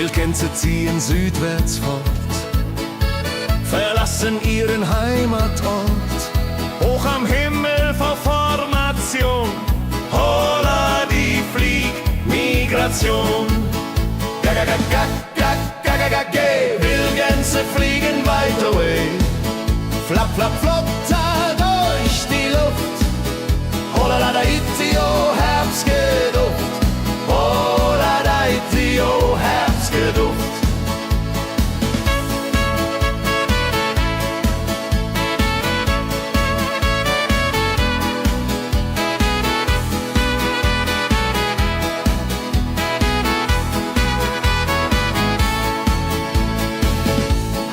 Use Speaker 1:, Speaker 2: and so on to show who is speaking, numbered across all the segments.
Speaker 1: Wildgänse ziehen südwärts fort, verlassen ihren Heimatort. Hoch am Himmel vor Formation, holla die Fliegmigration. Gag, Wildgänse fliegen weit away. Flap, flap, flop, da durch die Luft. Holla da itio, Herbstgeduft. Holla da itio, Herbstgeduft.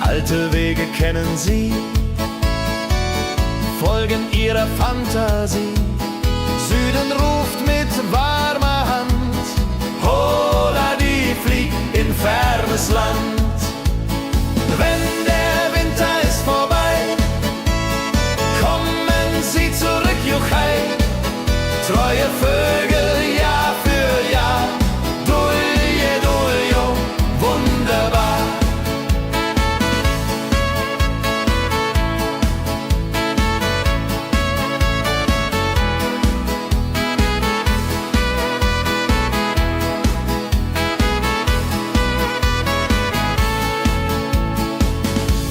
Speaker 1: Alte Wege kennen sie, folgen ihrer Fantasie. Süden ruft mit warmer Hand, holla die flieg in fernes Land. Wenn der Winter ist vorbei, kommen sie zurück, Juchai. Treue Vögel Jahr für Jahr, Dulje, Duljo, wunderbar.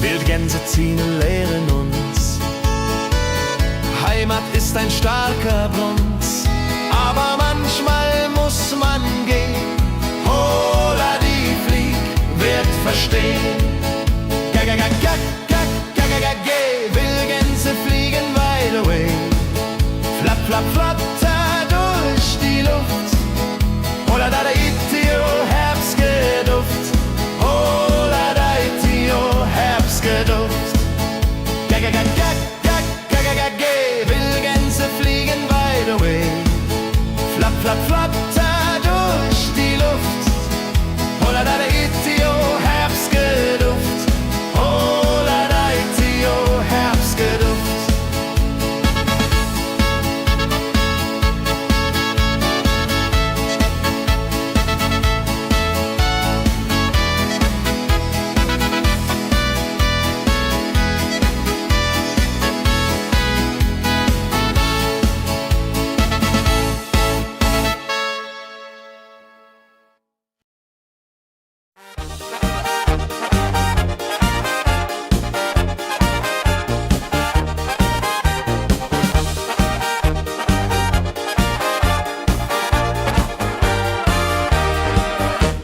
Speaker 1: Wildgänse ziehen, lehren uns, Heimat ist ein starker Bronz, aber manchmal muss man gehen. Holla die Flieg wird verstehen. Wildgänse fliegen wide away. Flap, flap, flatter durch die Luft. Holla da itio, Herbstgeduft. Holla da itio, Herbstgeduft. Wildgänse fliegen wide away. Flap, flap, flatter durch die Luft. Holla da itio, Herbstgeduft. Holla da itio, Herbstgeduft.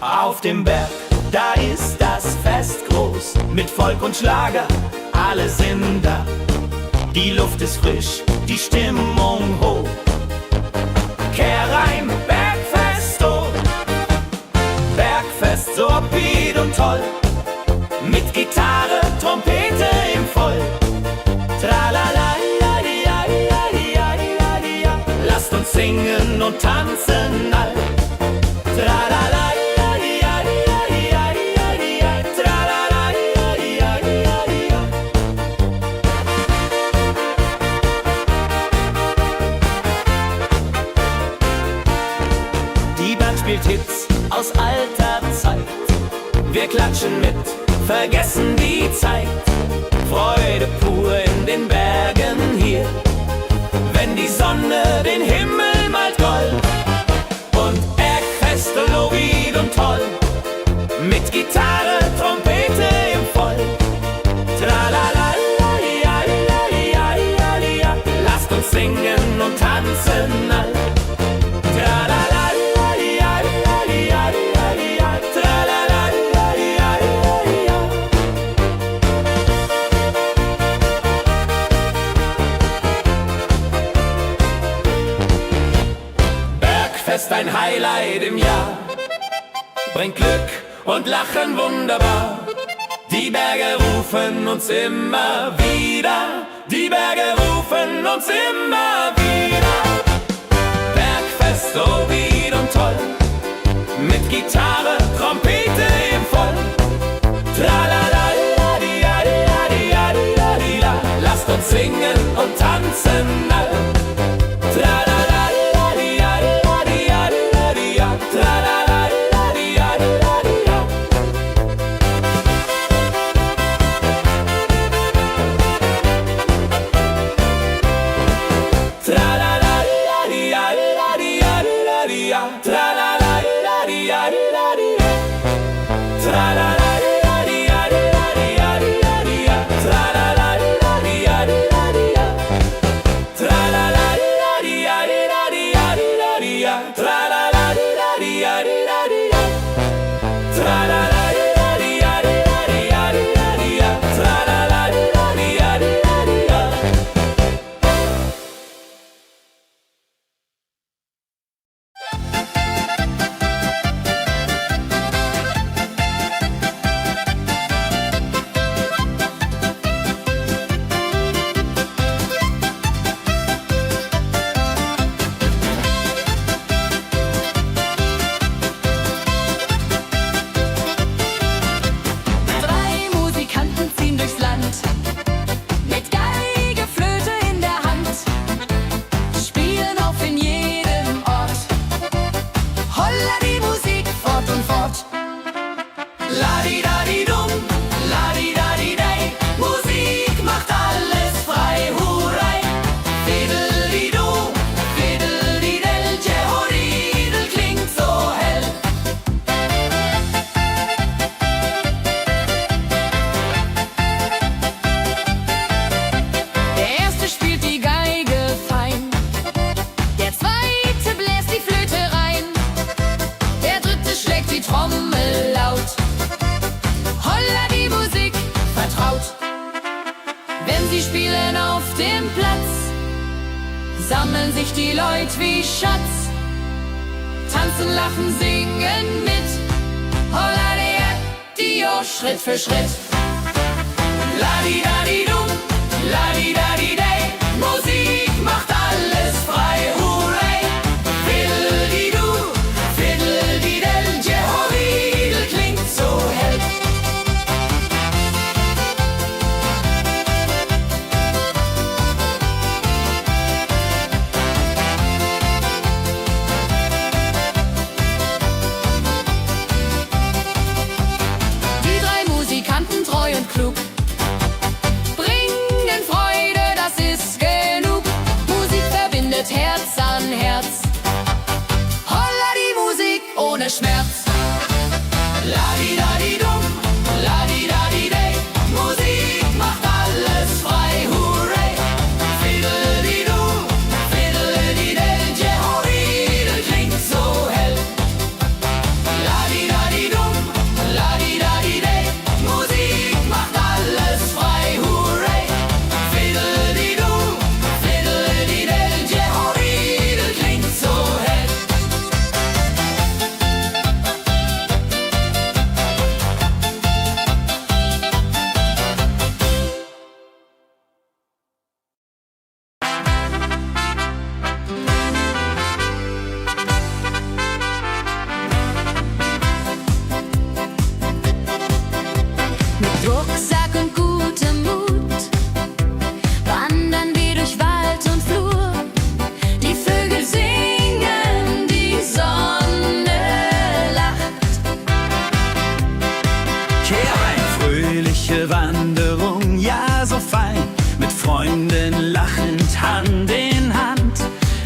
Speaker 1: Auf dem Berg, da ist das Fest groß, mit Volk und Schlager, alle sind da. Die Luft ist frisch, die Stimmung hoch. Kehrreim, Bergfest, oh. Bergfest, so upbeat und toll, mit Gitarre, Trompete im Voll. Tralala, lasst uns singen und tanzen all. Tralala. Spielt Hits aus alter Zeit. Wir klatschen mit, vergessen die Zeit. Freude pur in den Bergen hier, wenn die Sonne den Himmel malt gold. Und Bergfest, lobig und toll, mit Gitarre, Trompete im Voll. Tralala, lasst uns singen und tanzen all. Tralala. Bergfest, ein Highlight im Jahr, bringt Glück und Lachen wunderbar. Die Berge rufen uns immer wieder, die Berge rufen uns immer wieder. Bergfest, so wied und toll, mit Gitarre, Trompete im Voll. Tralala, lasst uns singen und tanzen all. Tralala, tralala.
Speaker 2: sammeln sich die Leute wie Schatz, tanzen, lachen, singen mit. Holla Dio, Schritt für Schritt. Ladi-dadi-dum, ladi-dadi-day, Musik macht alles frei, hurray. Fiddle-di-du, fiddle-di-del, Jehoridel klingt so hell. Die drei Musikanten, treu und klug, bringen Freude, das ist genug. Musik verbindet Herz an Herz. Holla die Musik ohne Schmerz. Ladi-dadi-dum, ladi-dadi-day, Musik macht alles frei, hurray. Fiddle-di-du, fiddle-di-del, Jehoridel klingt so hell. Ladi-dadi-dum, ladi-dadi-day, Musik macht alles frei, hurray. Fiddle-di-du, fiddle-di-del, Jehoridel klingt so hell. Mit Rucksack und gutem Mut wandern wir durch Wald und Flur. Die Vögel singen, die Sonne lacht.
Speaker 3: Kehr ein, fröhliche Wanderung, ja so fein, mit Freunden lachend Hand in Hand.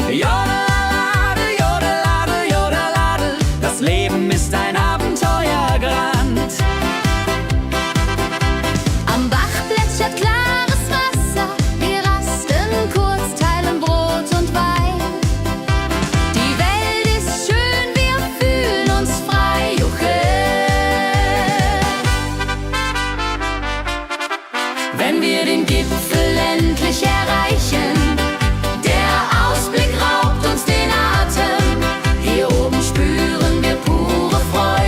Speaker 3: Jodeladel, jodeladel, jodeladel, das Leben ist ein Abenteuergrand.
Speaker 2: Am Bach plätschert klares Wasser, wir rasten kurz, teilen Brot und Wein. Die Welt ist schön, wir fühlen uns frei, juche. Wenn wir den Gipfel endlich erreichen, der Ausblick raubt uns den Atem. Hier oben spüren wir pure Freude.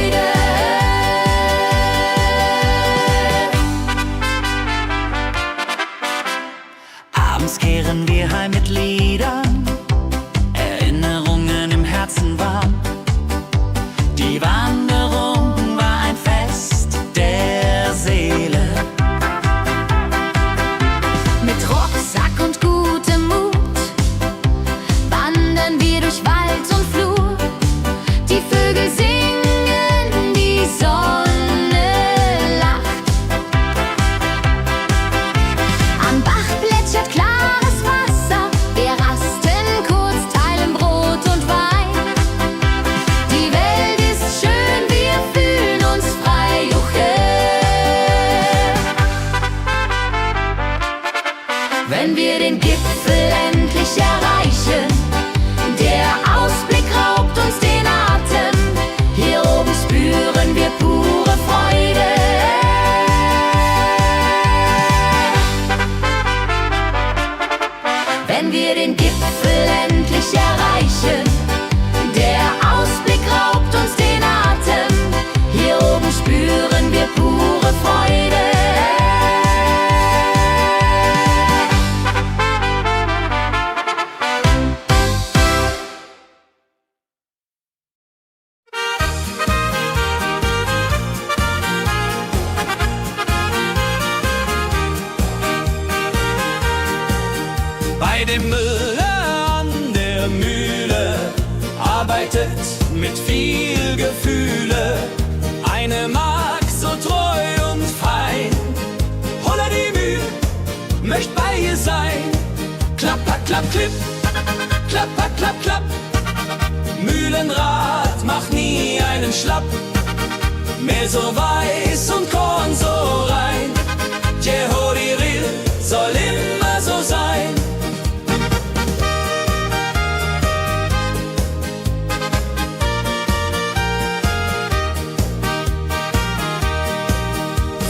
Speaker 2: spüren wir pure Freude. Wenn wir den Gipfel endlich erreichen, der Ausblick raubt uns den Atem. Hier oben spüren wir pure Freude.
Speaker 3: Bei dem Müller an der Mühle arbeitet mit viel Gefühle eine Magd so treu und fein. Holla die Mühl, möcht bei ihr sein. Klapper, klapp, klipp, klapper, klapp, klapp. Mühlenrad macht nie einen Schlapp. Mehr so weiß und Korn so rein. Jehodiril soll immer so sein.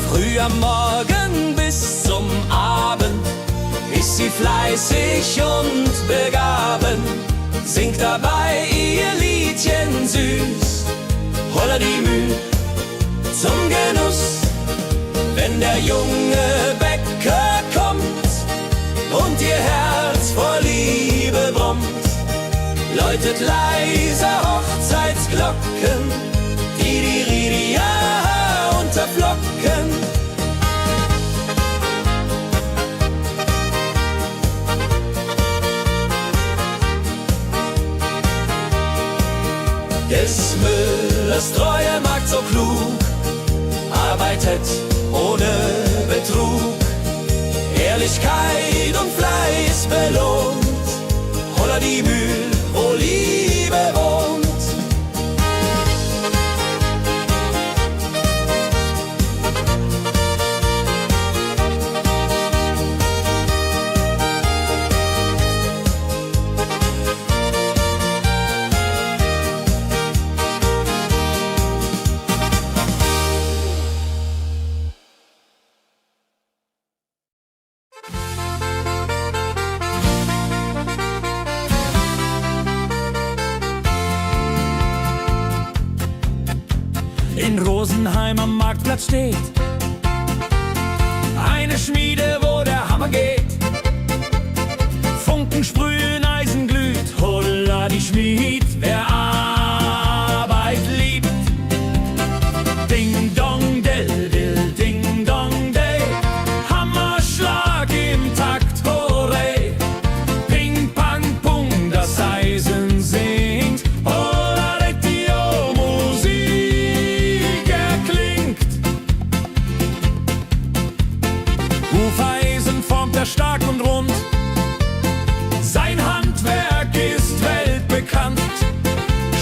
Speaker 3: Früh am Morgen bis zum Abend ist sie fleißig und begaben, singt dabei ihr Liedchen süß. Holla die Mühl zum Genuss, wenn der junge Bäcker kommt und ihr Herz vor Liebe brummt, läutet leise Hochzeitsglocken, die Ridia unterflocken. Des Müllers treue Magd so klug, arbeitet ohne Betrug, Ehrlichkeit und Fleiß belohnt. Holla die Mühl, wo Liebe wohnt. In Rosenheim am Marktplatz steht eine Schmiede, wo der Hammer geht. Funken sprühen, Eisen glüht, holla die Schmied, wer Arbeit liebt. Ding dong del dill, ding dong day, Hammerschlag im Takt, hurray. Ping pang pung, das Eisen singt, holla retio, Musik erklingt. Hufeisen formt er stark und rund, sein Handwerk ist weltbekannt.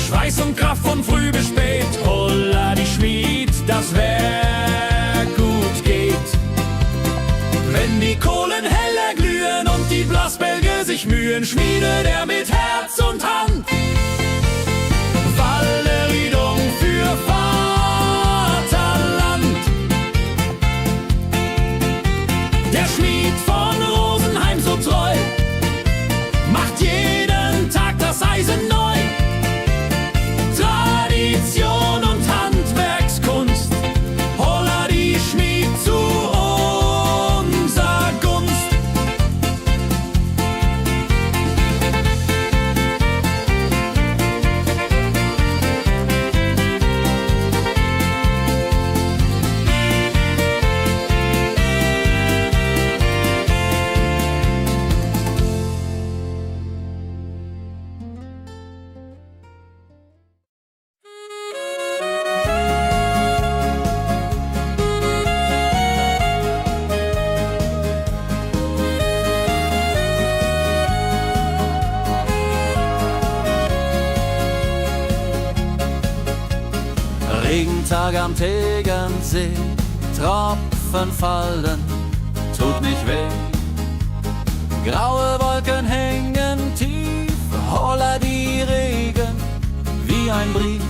Speaker 3: Schweiß und Kraft von früh bis spät, holla die Schmied, das Werk gut geht. Wenn die Kohlen heller glühen und die Blasbälge sich mühen, schmiedet er mit Herz und Hand Walleridung für Vaterland. Der Schmied von Rosenheim so treu macht jeden Tag das Eisen neu. Tradition und Handwerkskunst, holla die Schmied zu unser Gunst. Regentag am Tegernsee, Tropfen fallen, tut nicht weh. Graue Wolken hängen tief, holla die Regen wie ein Brief.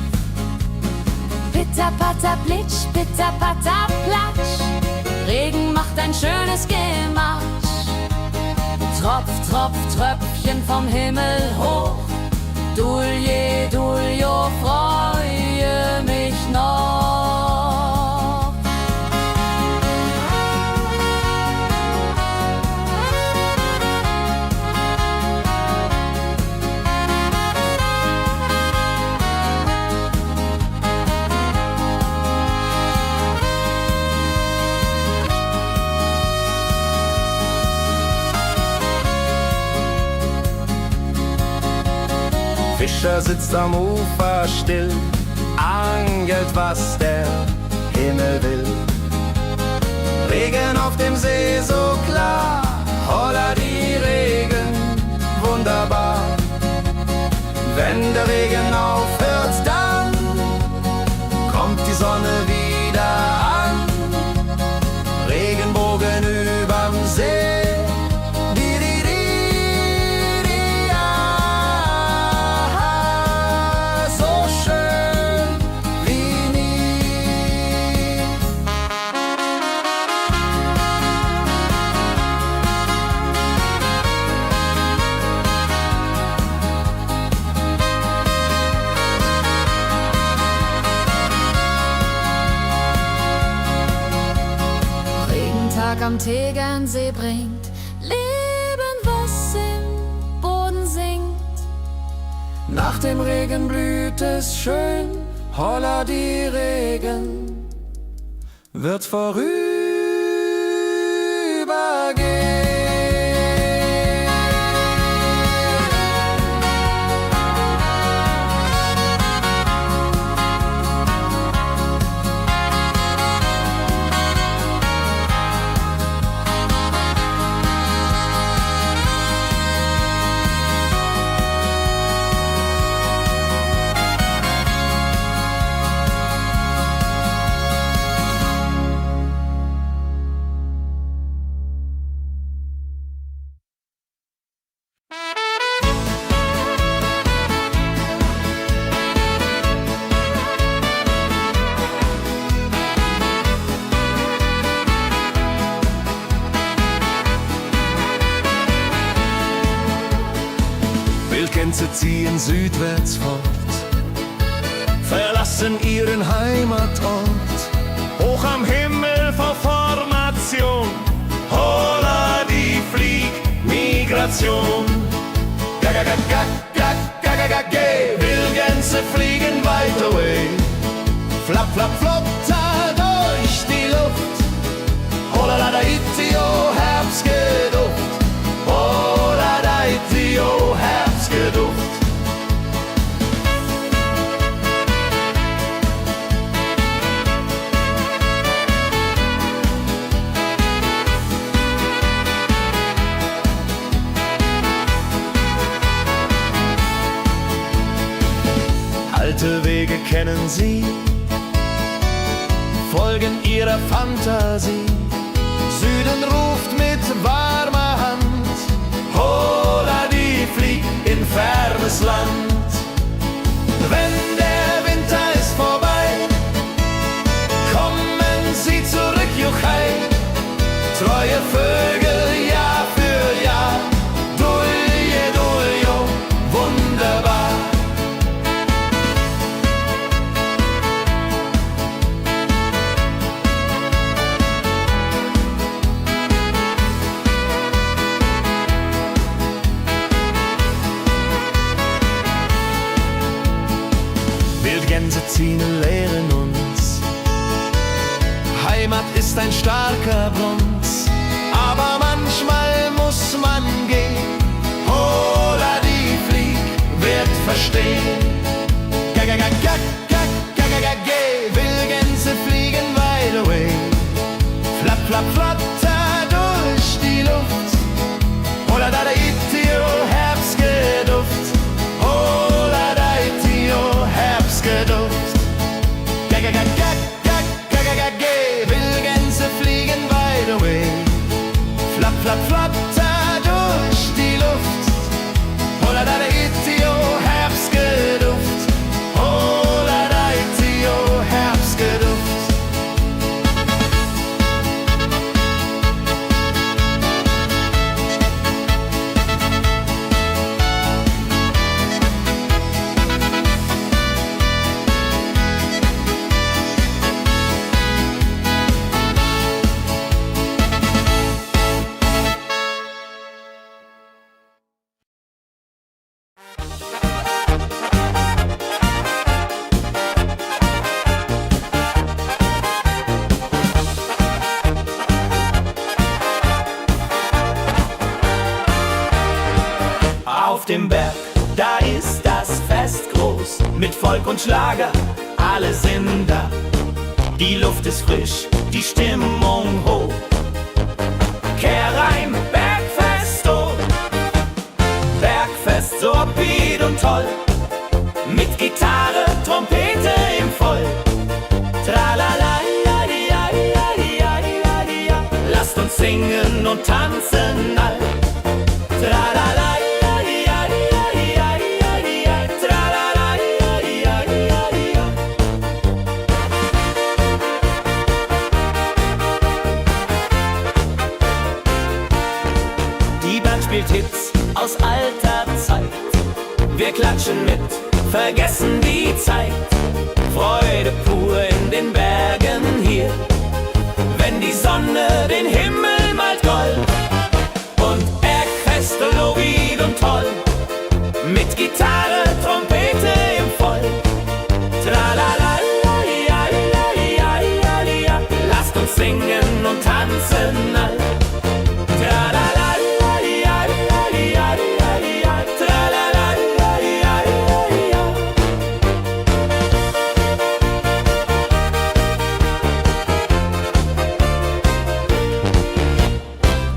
Speaker 2: Pitter, patter, plitsch, pitter, patter, platsch. Regen macht ein schönes Gematsch. Tropf, Tropf, Tröpfchen vom Himmel hoch. Dulje, Duljo, freue mich noch.
Speaker 1: Fischer sitzt am Ufer still, angelt, was der Himmel will. Regen auf dem See so klar, holla die Regen, wunderbar. Wenn der Regen aufhört, dann kommt die Sonne wieder an. Regenbogen überm See.
Speaker 2: Am Tegernsee bringt Leben, was im Boden singt.
Speaker 1: Nach dem Regen blüht es schön, holla die Regen wird vorübergehen. Wildgänse ziehen südwärts fort, verlassen ihren Heimatort. Hoch am Himmel vor Formation, holla die Fliegmigration. Gag, Wildgänse fliegen weit away. Flap, flap, flop, da durch die Luft. Holla da itio, Herbstgeduft. Holla da itio, Herbstgeduft. Alte Wege kennen sie, folgen ihrer Fantasie. Süden ruft mit warmer Hand, holla die flieg in fernes Land. Wenn der Winter ist vorbei, kommen sie zurück, Juchai. Treue Vögel Jahr für Jahr, Dulje, Duljo, wunderbar. Wildgänse ziehen, lehren uns. Heimat ist ein starker Bronz, aber manchmal muss man gehen. Holla die Flieg wird verstehen. Wildgänse fliegen wide away. Flap, flap, flatter durch die Luft. Holla da itio, Herbstgeduft. Holla da itio, Herbstgeduft. Wildgänse fliegen wide away. Flap, flap, flatter durch die Luft. Holla da itio, Herbstgeduft. Holla da itio, Herbstgeduft. Auf dem Berg, da ist das Fest groß, mit Volk und Schlager, alle sind da. Die Luft ist frisch, die Stimmung hoch. Kehr rein, Bergfest, oh. Bergfest, so upbeat und toll, mit Gitarre, Trompete im Voll. Tralala, ja, ja, ja, ja, ja, ja. Lasst uns singen und tanzen all. Tralala, ja, ja, ja, ja, ja, ja. Tralala, ja, ja, ja, ja. Die Band spielt Hits aus alter Zeit. Wir klatschen mit, vergessen die Zeit. Freude pur in den Bergen hier, wenn die Sonne den Himmel malt gold. Und Bergfest, lobig und toll, mit Gitarre, Trompete im Voll. Tralala, ja, ja, ja, ja, ja. Lasst uns singen und tanzen all. Tralala, ja, ja, ja, ja, ja. Tralala, ja, ja, ja, ja.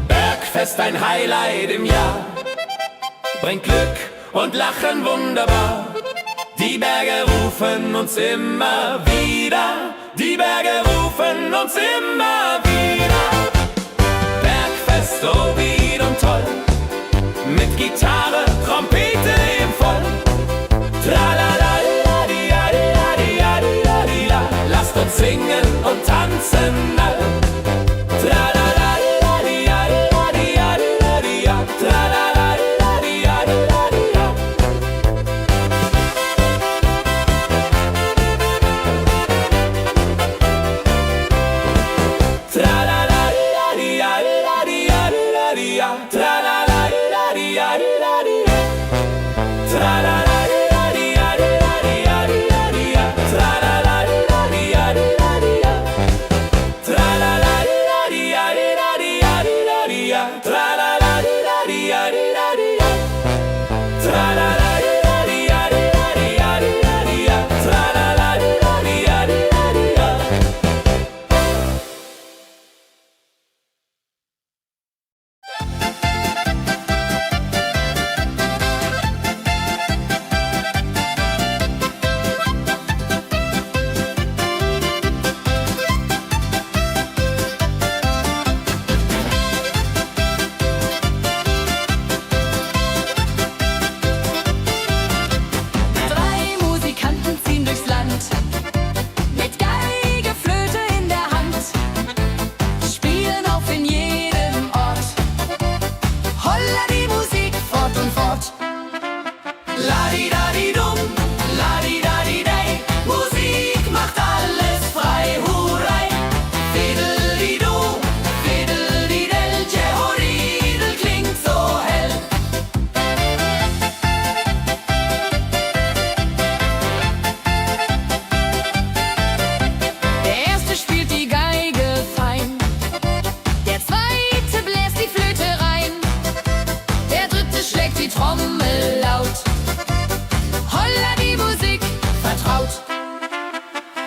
Speaker 1: Bergfest, ein Highlight im Jahr, bringt Glück und Lachen wunderbar. Die Berge rufen uns immer wieder, die Berge rufen uns immer wieder. Bergfest, so wied und toll, mit Gitarre, Trompete im Voll. Tralala, di, ja, di, ja, di, ja, di, ja. Lasst uns singen und tanzen all. Tralala, di, ja, di, ja, di, ja. Tralala, di, ja, di, ja. Tralala, di, ja, di, ja. Tralala, di, ja, di, ja. Tralala, di, ja, di, ja. Tralala, di, ja, di, ja. Tralala, di, ja, di, ja. Tralala, di, ja, di, ja. Tralala, di, ja, di, ja. Tralala, di, ja, di, ja.
Speaker 2: Drei Musikanten ziehen durchs Land, mit Geige, Flöte in der Hand, spielen auf in jedem Ort. Holla die Musik fort und fort.
Speaker 1: Ladi-dadi-dum, ladi-dadi-dei, Musik macht alles frei, hurray. Fiddle-di-du, fiddle-di-del, Jehoridel klingt so hell.
Speaker 2: Der erste spielt die Geige fein, der zweite bläst die Flöte rein, der dritte schlägt die Trommel laut. Holla die Musik vertraut.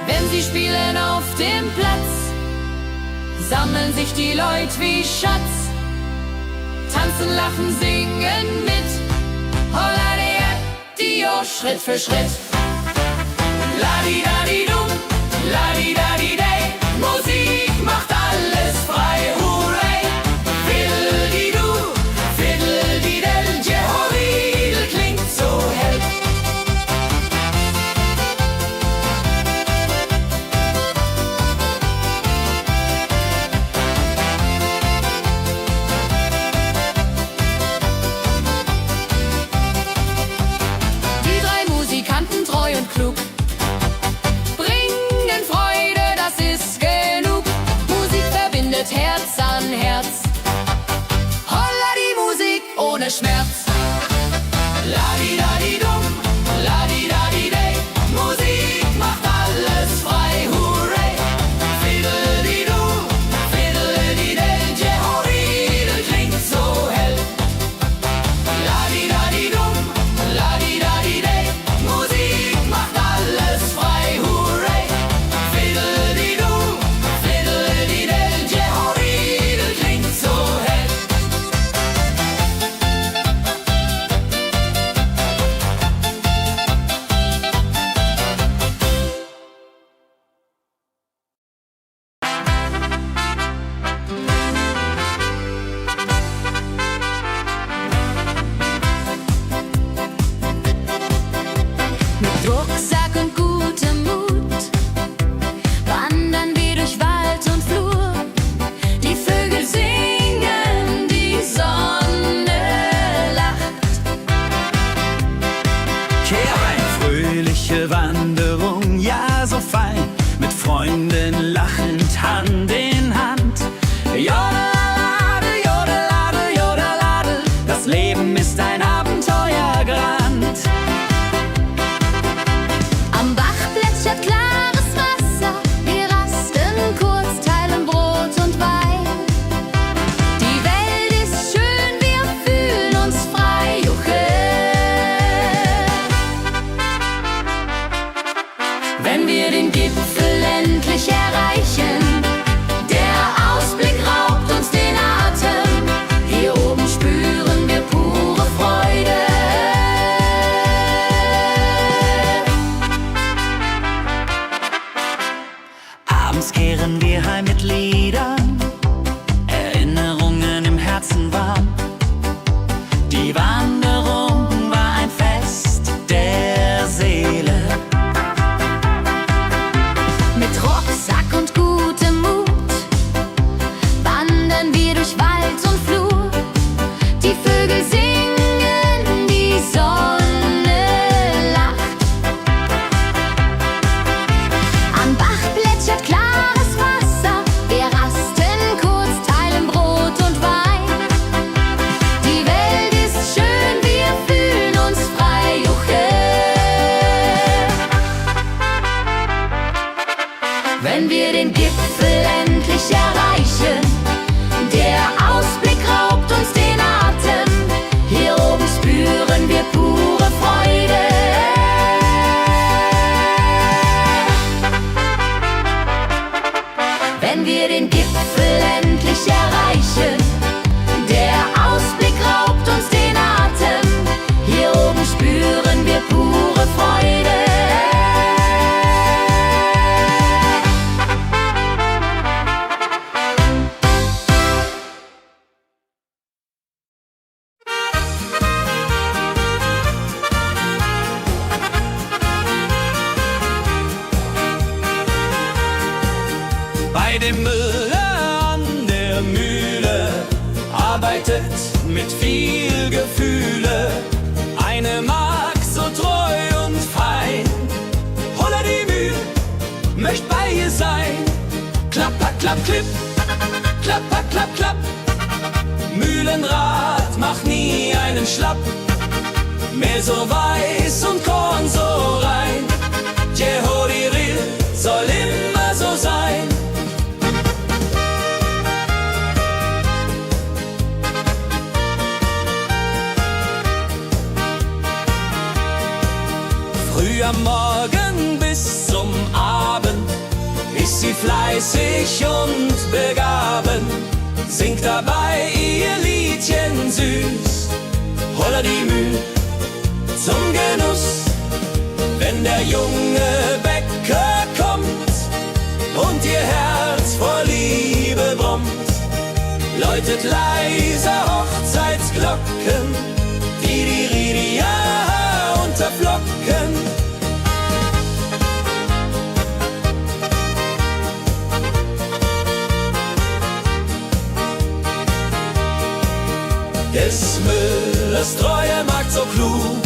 Speaker 2: Wenn sie spielen auf dem Platz, sammeln sich die Leute wie Schatz, tanzen, lachen, singen mit. Holla der Dio, Schritt für Schritt.
Speaker 1: Ladi-dadi-dum, ladi-dadi-dei, Musik macht alles frei, hurray. Fiddle-di-du, fiddle-di-del, Jehoridel klingt so hell.
Speaker 2: Die drei Musikanten, treu und klug,
Speaker 4: Abends kehren wir heim mit Liedern, Erinnerungen im Herzen warm. Die Wanderung war ein Fest der Seele.
Speaker 2: Mit Rucksack und gutem Mut wandern wir durch Wald und Flur. Die Vögel singen, die Sonne lacht. Am Bach plätschert klares Wasser. Wir rasten kurz, teilen Brot und Wein. Die Welt ist schön, wir fühlen uns frei. Juche. Wenn wir den Gipfel endlich erreichen, der Ausblick raubt uns den Atem. Hier oben spüren wir pure Freude. Wenn wir den Gipfel endlich erreichen, der Ausblick raubt uns den Atem. Hier oben spüren wir pure Freude.
Speaker 1: Bei dem Müller an der Mühle arbeitet mit viel Gefühle eine Magd so treu und fein. Holla die Mühl, möcht bei ihr sein. Klapper, klapp, klipp, klapper, klapp, klapp. Mühlenrad macht nie einen Schlapp. Mehr so weiß und Korn so rein. Jehodiril soll immer so sein. Früh am Morgen bis zum Abend ist sie fleißig und begaben, singt dabei ihr Liedchen süß. Holla die Mühl zum Genuss, wenn der junge Bäcker kommt und ihr Herz vor Liebe brummt, läutet leise Hochzeitsglocken, die Ridia unterflocken. Des Müllers treue Magd so klug,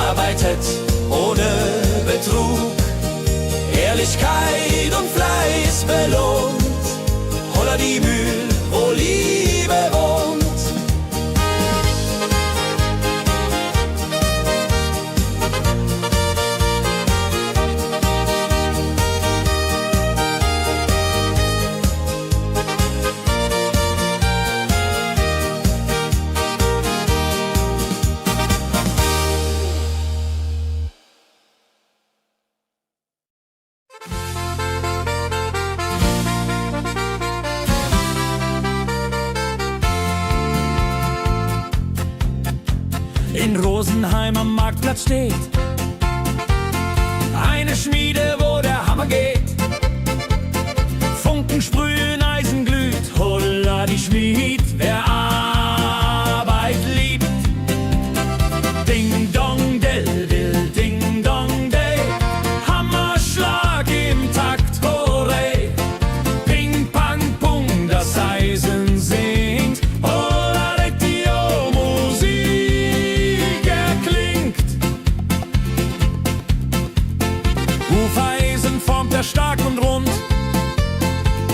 Speaker 1: arbeitet ohne Betrug, Ehrlichkeit und Fleiß belohnt. Holla die Mühl, wo Liebe wohnt.
Speaker 3: In Rosenheim am Marktplatz steht eine Schmiede, wo der Hammer geht. Funken sprühen, Eisen glüht, holla die Schmied, wer Arbeit liebt. Ding dong del dill, ding dong day, Hammerschlag im Takt, hooray. Ping pang pung, das Eisen singt, holla die Musik erklingt. Hufeisen formt er stark und rund,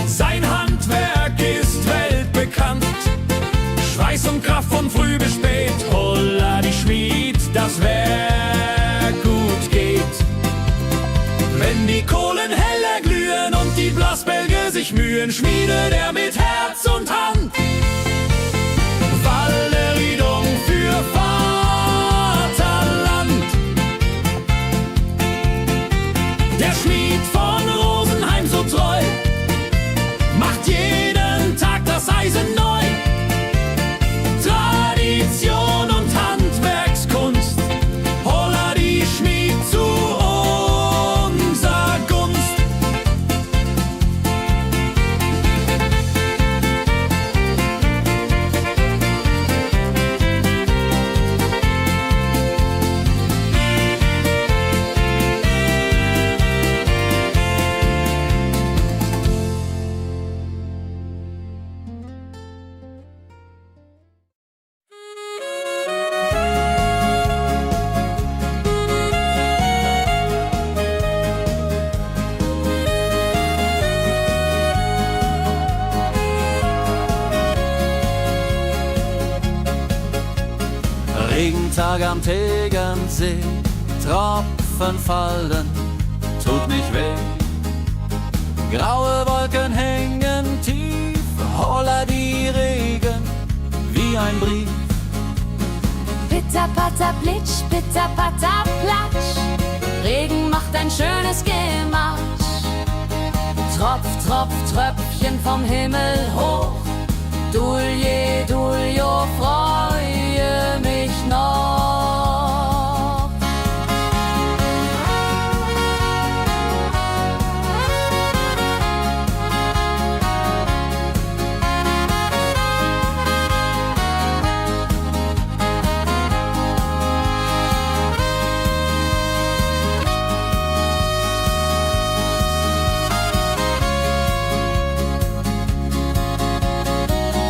Speaker 3: sein Handwerk ist weltbekannt. Schweiß und Kraft von früh bis spät, holla die Schmied, das Werk gut geht. Wenn die Kohlen heller glühen und die Blasbälge sich mühen, schmiedet er mit Herz und Hand Walleridung für Vaterland. Der Schmied von Rosenheim so treu macht jeden Tag das Eisen neu. Tradition und Handwerkskunst, holla die Schmied zu unser Gunst.
Speaker 4: Regentag am Tegernsee, Tropfen fallen, tut nicht weh. Graue Wolken hängen tief, holla die Regen wie ein Brief.
Speaker 2: Pitter, patter, plitsch, pitter, patter, platsch. Regen macht ein schönes Gematsch. Tropf, Tropf, Tröpfchen vom Himmel hoch. Dulje, Duljo, freue mich noch.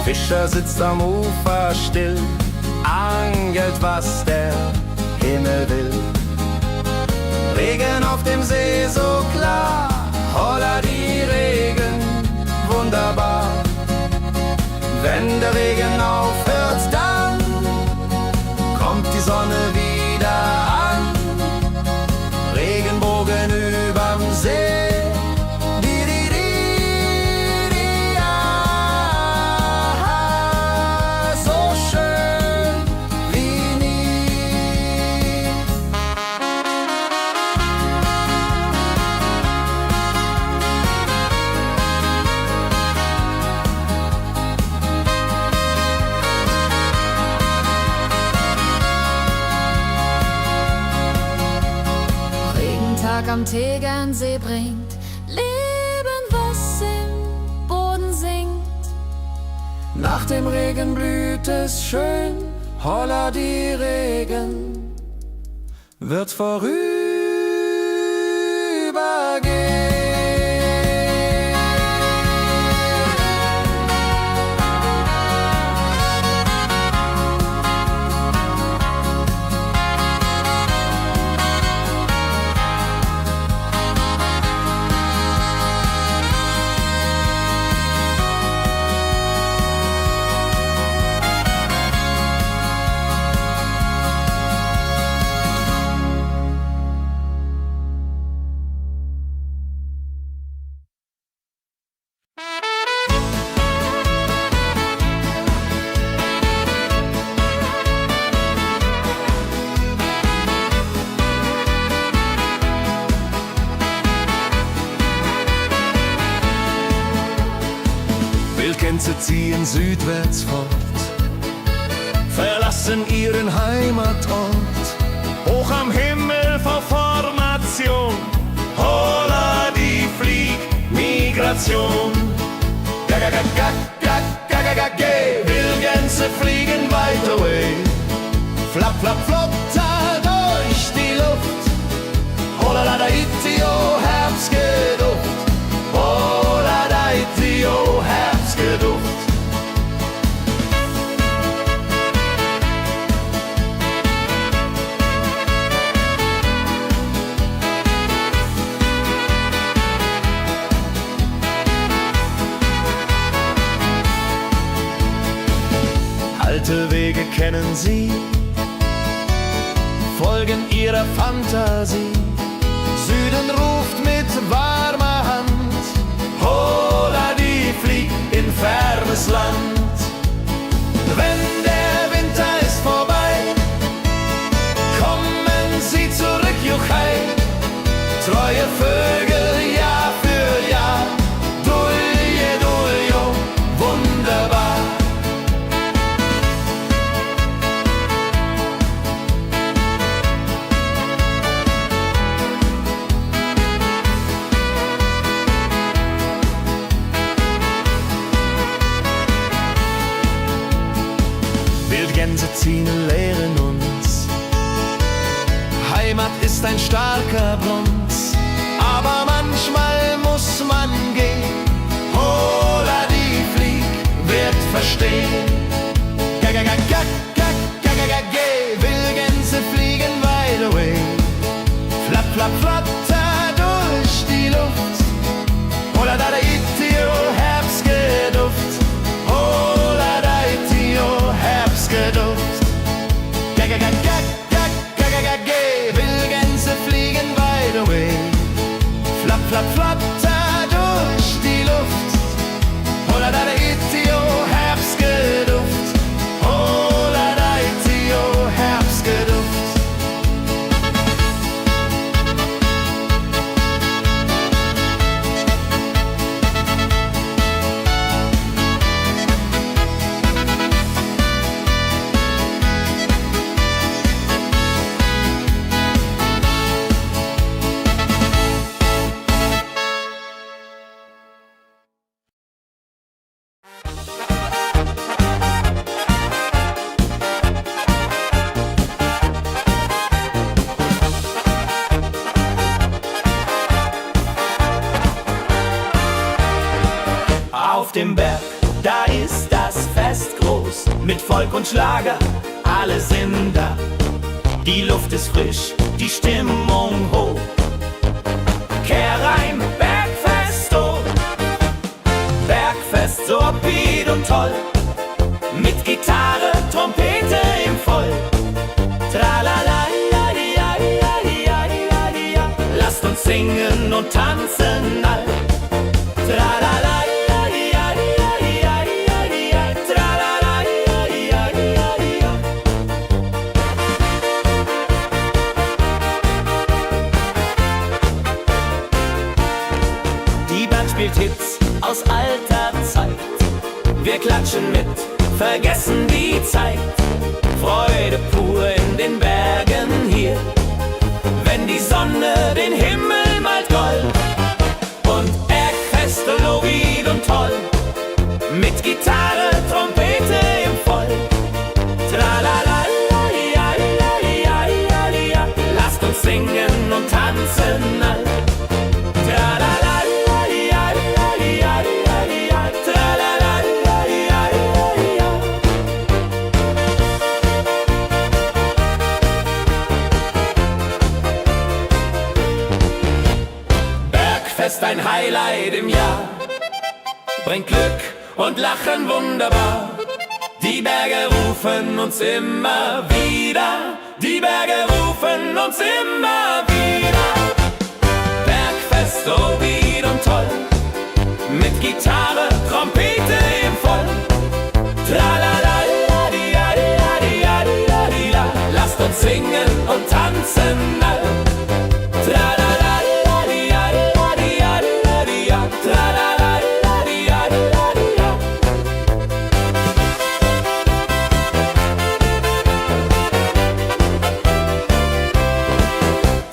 Speaker 1: Fischer sitzt am Ufer still, angelt, was der Himmel will. Regen auf dem See so klar, holla die Regen, wunderbar. Wenn der Regen aufhört, dann kommt die Sonne wieder an. Regenbogen überm See.
Speaker 2: Am Tegernsee bringt Leben, was im Boden singt.
Speaker 1: Nach dem Regen blüht es schön, holla die Regen wird vorübergehen.
Speaker 3: Wildgänse ziehen südwärts fort, verlassen ihren Heimatort. Hoch am Himmel vor Formation, holla die Fliegmigration. Wildgänse fliegen weit away, flapp, flapp, flotter durch die Luft. Holla da itio, Herbstgeduft. Holla da itio, Herbstgeduft. Alte Wege kennen sie, folgen ihrer Fantasie. Süden ruft mit warmer Hand, holla die flieg in fernes Land. Wenn der Winter ist vorbei, kommen sie zurück, Juchai. Treue Vögel Jahr für Jahr, Dulje, Duljo, wunderbar. Wildgänse ziehen, lehren uns. Heimat ist ein starker Bronz, aber manchmal muss man gehen. Holla die Flieg wird verstehen. Wildgänse fliegen wide away, flapp, flapp, flatter durch die Luft. Holla da itio, Herbstgeduft. Holla da itio, Herbstgeduft.
Speaker 1: Auf dem Berg, da ist das Fest groß, mit Volk und Schlager, alle sind da. Die Luft ist frisch, die Stimmung hoch. Kehr rein, Bergfest, oh. Bergfest, so upbeat und toll. Mit Gitarre, Trompete im Voll. Tralala, ja, ja, ja, ja, ja, ja. Lasst uns singen und tanzen all. Tralala, ja, ja, ja, ja, ja, ja. Tralala, ja, ja, ja, ja. Die Band spielt Hits aus alter Zeit. Wir klatschen mit, vergessen die Zeit. Freude pur in den Bergen hier, wenn die Sonne den Himmel malt gold. Und Bergfest, Lovid und toll, mit Gitarre, Trompete im Voll. Tralala, ja, ja, ja, ja, ja. Lasst uns singen und tanzen all. Tralala, ja, ja, ja, ja, ja. Tralala, ja, ja, ja, ja. Bergfest, ein Highlight im Jahr, bringt Glück und Lachen wunderbar. Die Berge rufen uns immer wieder, die Berge rufen uns immer wieder. Bergfest, so wied und toll, mit Gitarre, Trompete im Voll. Tralala, di, ja, di, ja, di, ja, di, ja. Lasst uns singen und tanzen all. Tralala, di, ja, di, ja, di, ja. Tralala, di, ja, di, ja. Tralala, di, ja, di, ja.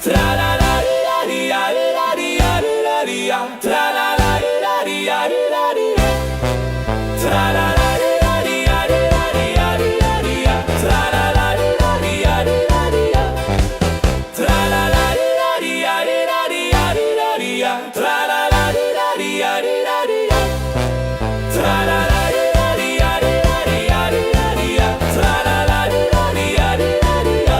Speaker 1: Tralala, di, ja, di, ja. Tralala, di, ja, di, ja. Tralala, di, ja, di, ja. Tralala, di, ja, di, ja. Tralala, di, ja, di, ja. Tralala, di, ja, di, ja. Tralala, di, ja, di, ja.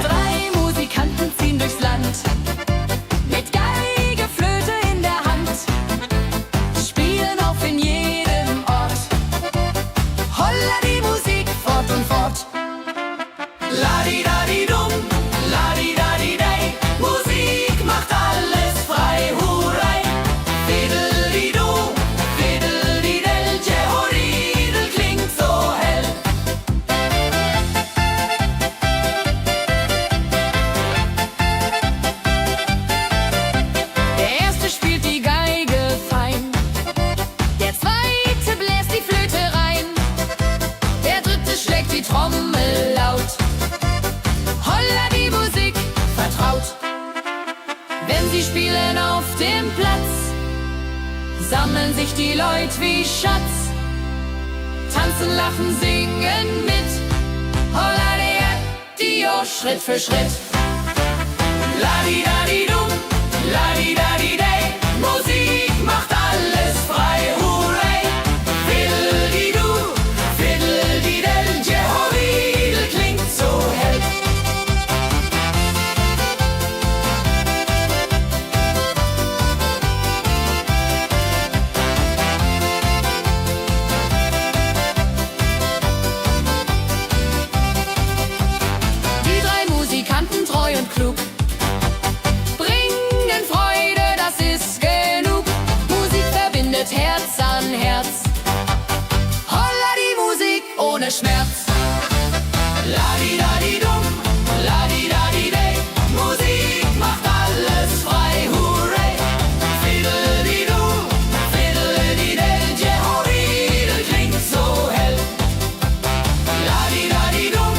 Speaker 2: Drei Musikanten ziehen durchs Land, mit Geige, Flöte in der Hand, spielen auf in jedem Ort. Holla die Musik fort und fort.
Speaker 1: Ladi-dadi-dum, ladi-dadi-dei, Musik macht alles frei, hurray. Fiddle-di-du, fiddle-di-del, Jehoridel klingt so hell.
Speaker 2: Der erste spielt die Geige fein, der zweite bläst die Flöte rein, der dritte schlägt die Trommel laut. Holla die Musik vertraut. Wenn sie spielen auf dem Platz, sammeln sich die Leute wie Schatz, tanzen, lachen, singen mit. Holla der Dio, Schritt für Schritt.
Speaker 1: Ladi-dadi-dum, ladi-dadi-dei, Musik macht alles frei, hurray. Fiddle-di-du, fiddle-di-del, Jehoridel klingt so hell.
Speaker 2: Die drei Musikanten, treu und klug, bringen Freude, das ist genug. Musik verbindet Herz an Herz. Holla die Musik ohne Schmerz.
Speaker 1: Ladi-dadi-dum, ladi-dadi-dei, Musik macht alles frei, hurray. Fiddle-di-du, fiddle-di-del, Jehoridel klingt so hell. Ladi-dadi-dum,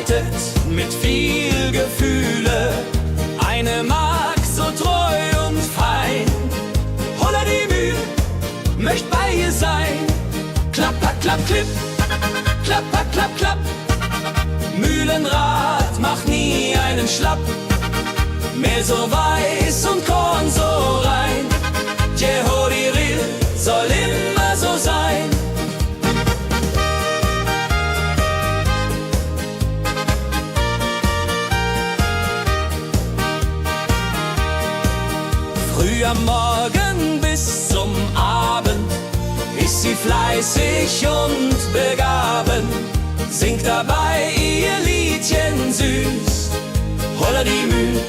Speaker 1: arbeitet mit viel Gefühle. Eine Magd so treu und fein. Holla die Mühl, möcht bei ihr sein. Klapper, klapp, klipp, klapper, klapp, klapp. Mühlenrad macht nie einen Schlapp. Mehl so weiß und Korn so rein. Jehodiril soll immer so sein. Früh am Morgen bis zum Abend ist sie fleißig und begaben, singt dabei ihr Liedchen süß. Holla die Mühl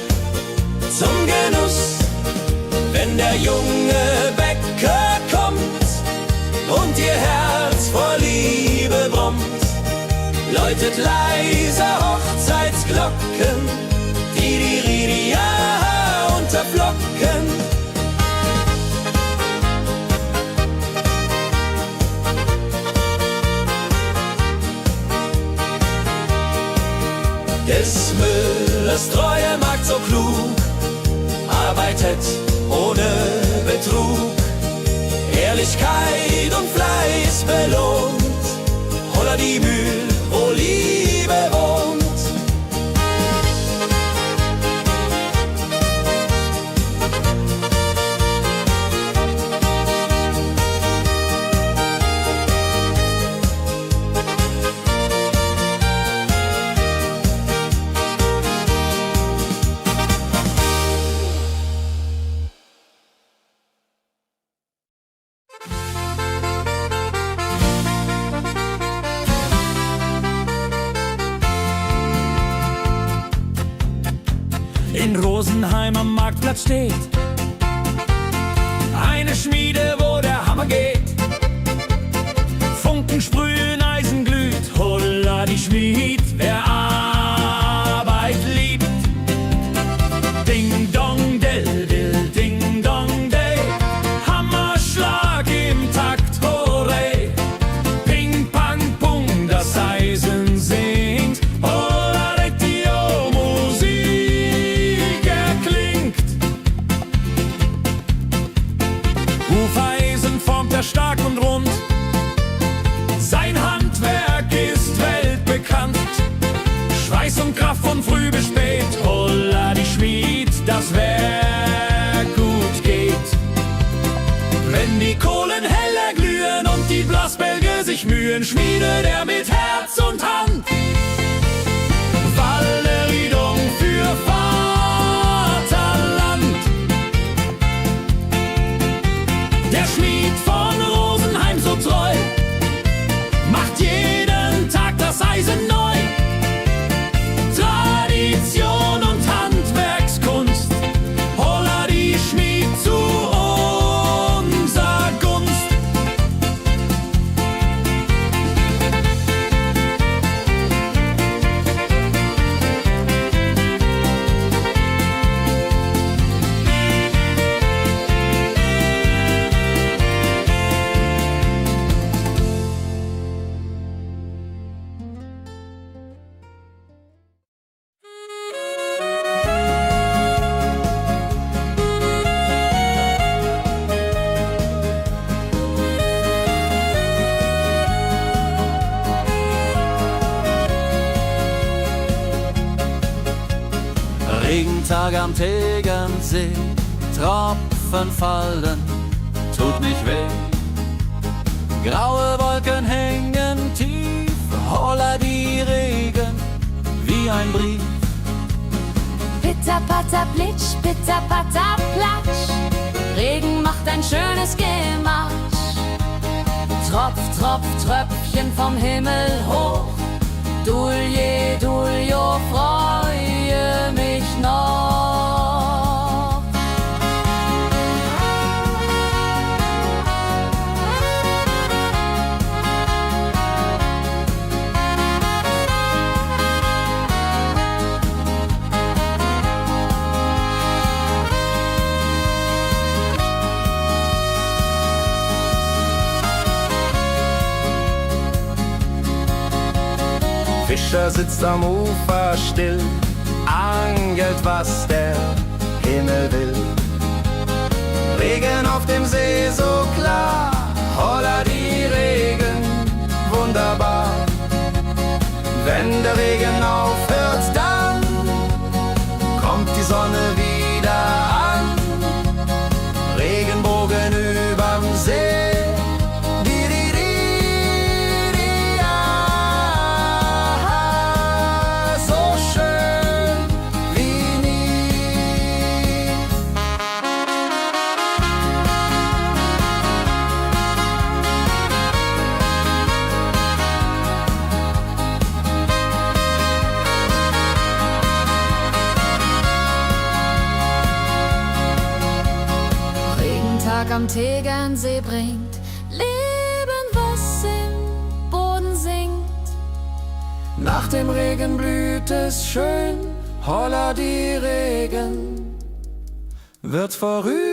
Speaker 1: zum Genuss, wenn der junge Bäcker kommt und ihr Herz vor Liebe brummt, läutet leiser Hochzeitsglocken, die Ridia unterflocken. Des Müllers treue Magd so klug, arbeitet ohne Betrug, Ehrlichkeit und Fleiß belohnt. Holla die Mühl, wo Liebe wohnt.
Speaker 3: In Rosenheim am Marktplatz steht eine Schmiede, wo der Hammer geht. Funken sprühen, Eisen glüht, holla die Schmied, wer Arbeit liebt. Ding dong del dill, ding dong day, Hammerschlag im Takt, hurray. Ping pang pung, das Eisen singt, holla die Musik erklingt. Hufeisen formt er stark und rund, sein Handwerk ist weltbekannt. Schweiß und Kraft von früh bis spät, holla die Schmied, das Werk gut geht. Wenn die Kohlen heller glühen und die Blasbälge sich mühen, schmiedet er mit Herz und Hand Walleriedung für Vaterland. Der Schmied von Rosenheim so treu macht jeden Tag das Eisen neu. Tradition und Handwerkskunst, holla die Schmied zu unser Gunst.
Speaker 4: Regentag am Tegernsee, Tropfen fallen, tut nicht weh. Graue Wolken hängen tief, holla die Regen wie ein Brief.
Speaker 2: Pitter, patter, plitsch, pitter, patter, platsch. Regen macht ein schönes Gematsch. Tropf, Tropf, Tröpfchen vom Himmel hoch. Dulje, Duljo, freue mich noch.
Speaker 1: Fischer sitzt am Ufer still, angelt, was der Himmel will. Regen auf dem See so klar, holla die Regen, wunderbar. Wenn der Regen aufhört, dann kommt die Sonne wieder an. Regenbogen überm See.
Speaker 2: Am Tegernsee bringt Leben, was im Boden sinkt.
Speaker 1: Nach dem Regen blüht es schön, holla die Regen wird vorübergehen.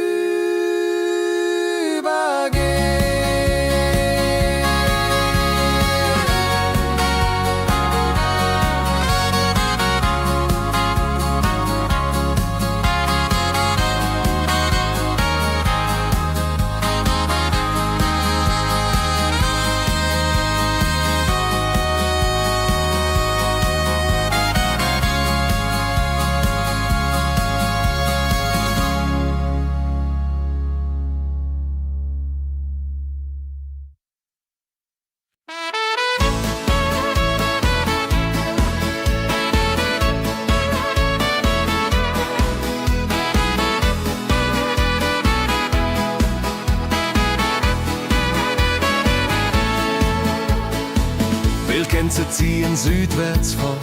Speaker 1: Wildgänse ziehen südwärts fort,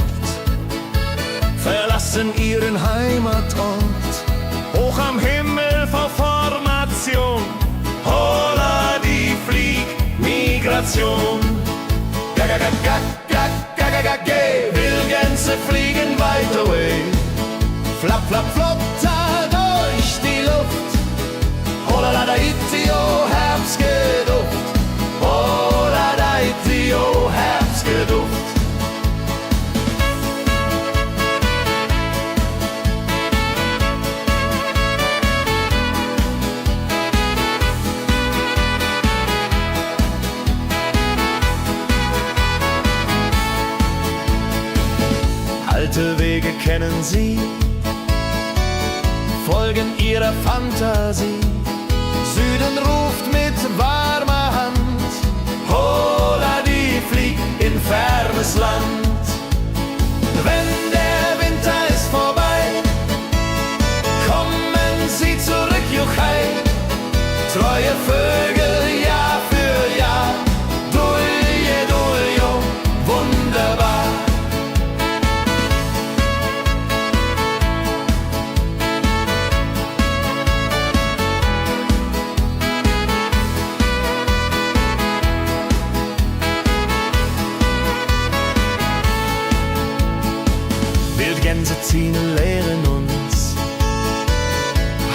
Speaker 1: verlassen ihren Heimatort. Hoch am Himmel vor Formation, holla die Fliegmigration. Gag, Wildgänse fliegen weit away. Flap, flap, flop, da durch die Luft. Holla da itio, Herbstgeduft. Holla da itio, Herbstgeduft. Alte Wege kennen sie, folgen ihrer Fantasie. Süden ruft mit warmer Hand, holla die flieg in fernes Land. Wenn der Winter ist vorbei, kommen sie zurück, Juchai. Treue Vögel Jahr für Jahr, dulje, duljo, wunderbar. Wildgänse ziehen, lehren uns.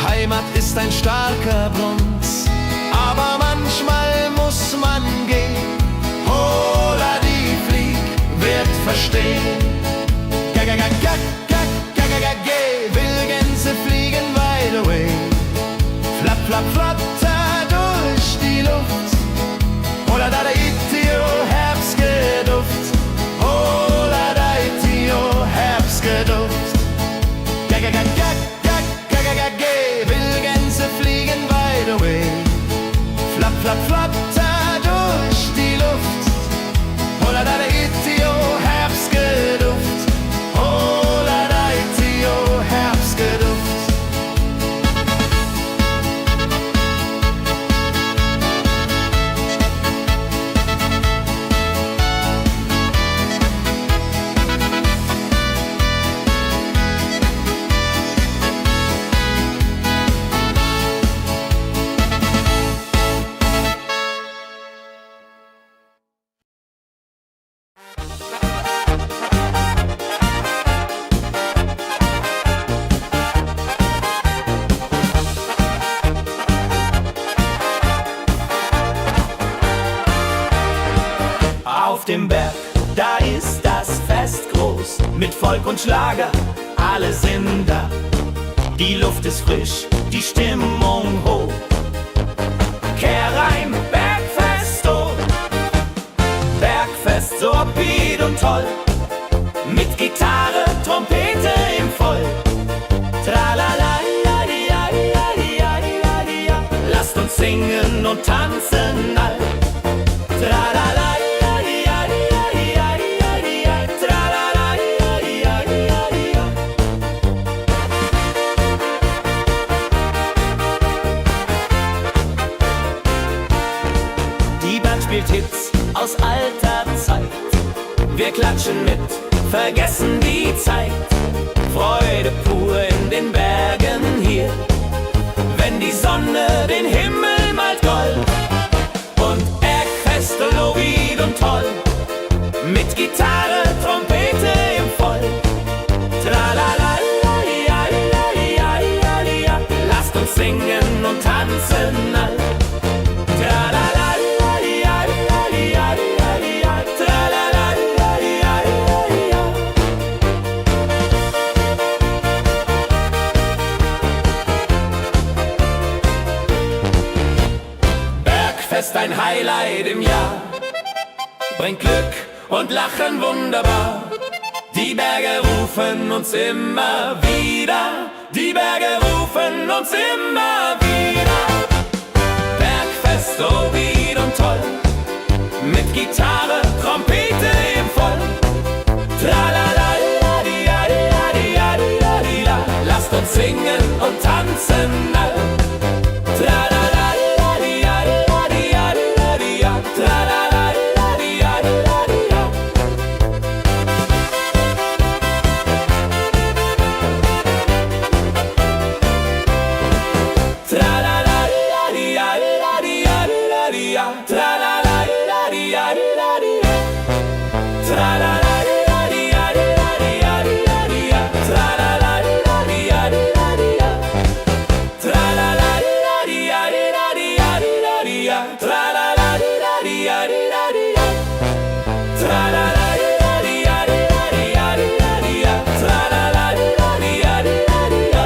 Speaker 1: Heimat ist ein starker Brunz, aber manchmal muss man gehen. Holla die Flieg wird verstehen. Wildgänse fliegen wide away. Flap, flap, flatter durch die Luft. Holla da itio, Herbstgeduft. Holla da itio, Herbstgeduft. Wildgänse fliegen wide away. Flap, flap, flatter durch die Luft. Holla da itio, Herbstgeduft. Holla da itio, Herbstgeduft. mit Volk und Schlager, alle sind da. Die Luft ist frisch, die Stimmung hoch. Kehrreim, Bergfest, oh. Bergfest, so upbeat und toll. Mit Gitarre, Trompete im Voll. Tralala, ja, ja, ja, ja, ja, ja. Lasst uns singen und tanzen all. Tralala, ja, ja, ja, ja, ja, ja. Tralala, ja, ja, ja, ja. Die Band spielt Hits aus alter Zeit. Wir klatschen mit, vergessen die Zeit. Freude pur in den Bergen hier, wenn die Sonne den Himmel malt gold. Und Bergfest, Lovid und toll, mit Gitarre, Trompete im Voll. Tralala, ja, ja, ja, ja, ja. Lasst uns singen und tanzen all. Tralala, ja, ja, ja, ja, ja. Tralala, ja, ja, ja, ja. Bergfest, ein Highlight im Jahr, bringt Glück und Lachen wunderbar. Die Berge rufen uns immer wieder, die Berge rufen uns immer wieder. Bergfest, so wied und toll, mit Gitarre, Trompete im Voll. Tralala, ja, ja, ja, ja, ja, ja. Lasst uns singen und tanzen all. Tralala, ja, ja, ja, ja, ja. Tralala, ja, ja, ja, ja. Tralala, ja, ja, ja, ja, ja. Tralala, ja, ja, ja, ja. Tralala, ja, ja, ja, ja, ja. Tralala, ja, ja, ja, ja. Tralala, ja, ja, ja, ja. Tralala, ja, ja, ja, ja. Tralala, ja, ja, ja, ja. Tralala, ja, ja, ja, ja.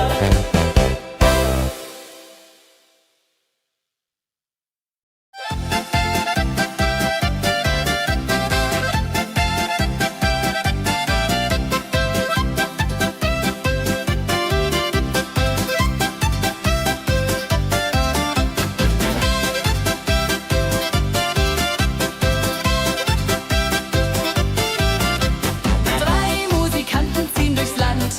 Speaker 2: Drei Musikanten ziehen durchs Land,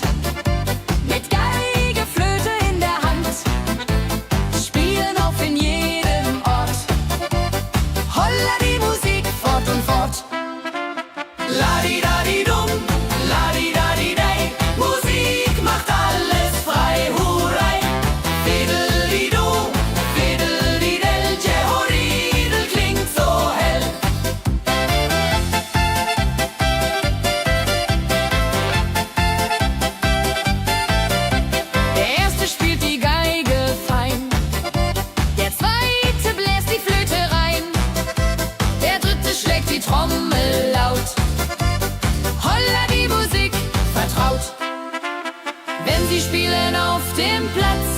Speaker 2: mit Geige, Flöte in der Hand, spielen auf in jedem Ort. Holla die Musik fort und fort. Ladi-dadi-dum, ladi-dadi-dei, Musik macht alles frei, hurrei. Fiddeli-du, fiddeli-del, Jehoridel klingt so hell. Der erste spielt die Geige fein, der zweite bläst die Flöte rein, der dritte schlägt die Trommel laut. Holla die Musik vertraut. Wenn sie spielen auf dem Platz,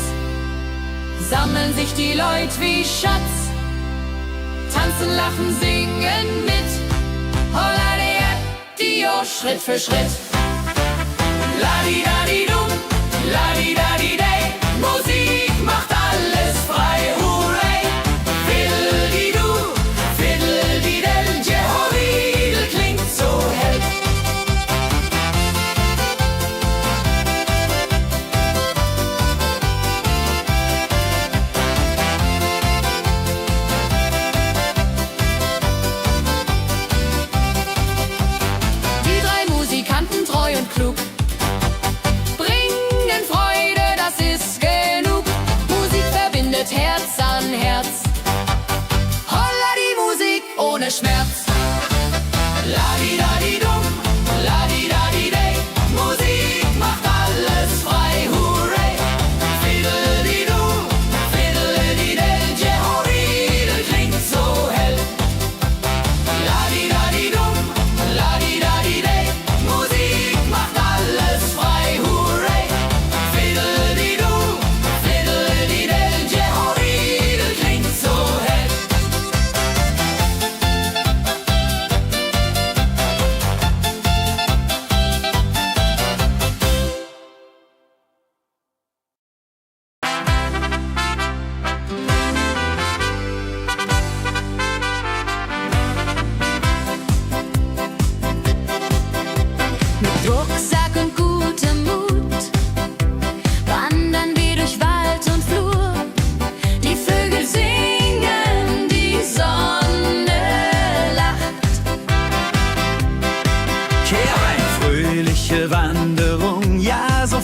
Speaker 2: sammeln sich die Leute wie Schatz. Tanzen, lachen, singen mit. Holla der Dio, Schritt für Schritt. Ladi-dadi-dum, ladi-dadi-dei, Musik macht alles frei, hurray. Fiddle-di-du, fiddle-di-del, Jehoridel klingt so hell. Die drei Musikanten, treu und klug,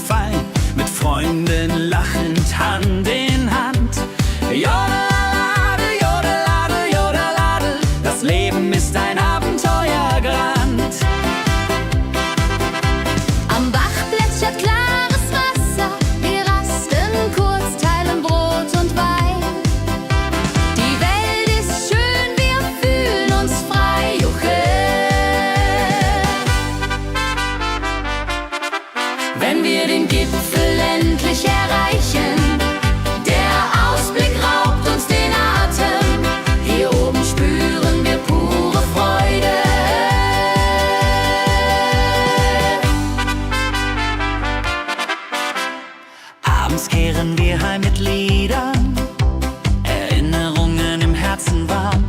Speaker 4: fein, mit Freunden lachend Hand in Hand. Jodeladel, jodeladel, jodeladel, das Leben ist ein Abenteuergrand.
Speaker 2: Am Bach plätschert klares Wasser, wir rasten kurz, teilen Brot und Wein. Die Welt ist schön, wir fühlen uns frei, juche. Wenn wir den Gipfel endlich erreichen, der Ausblick raubt uns den Atem. Hier oben spüren wir pure Freude.
Speaker 4: Abends kehren wir heim mit Liedern, Erinnerungen im Herzen warm.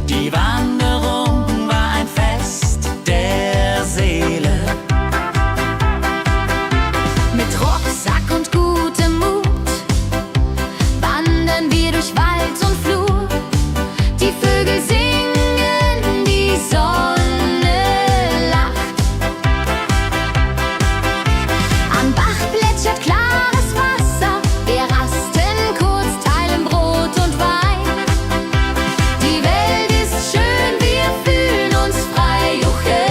Speaker 4: Die Wanderung war ein Fest der Seele.
Speaker 2: Mit Rucksack und gutem Mut wandern wir durch Wald und Flur. Die Vögel singen, die Sonne lacht. Am Bach plätschert klares Wasser, wir rasten kurz, teilen Brot und Wein. Die Welt ist schön, wir fühlen uns frei, juche.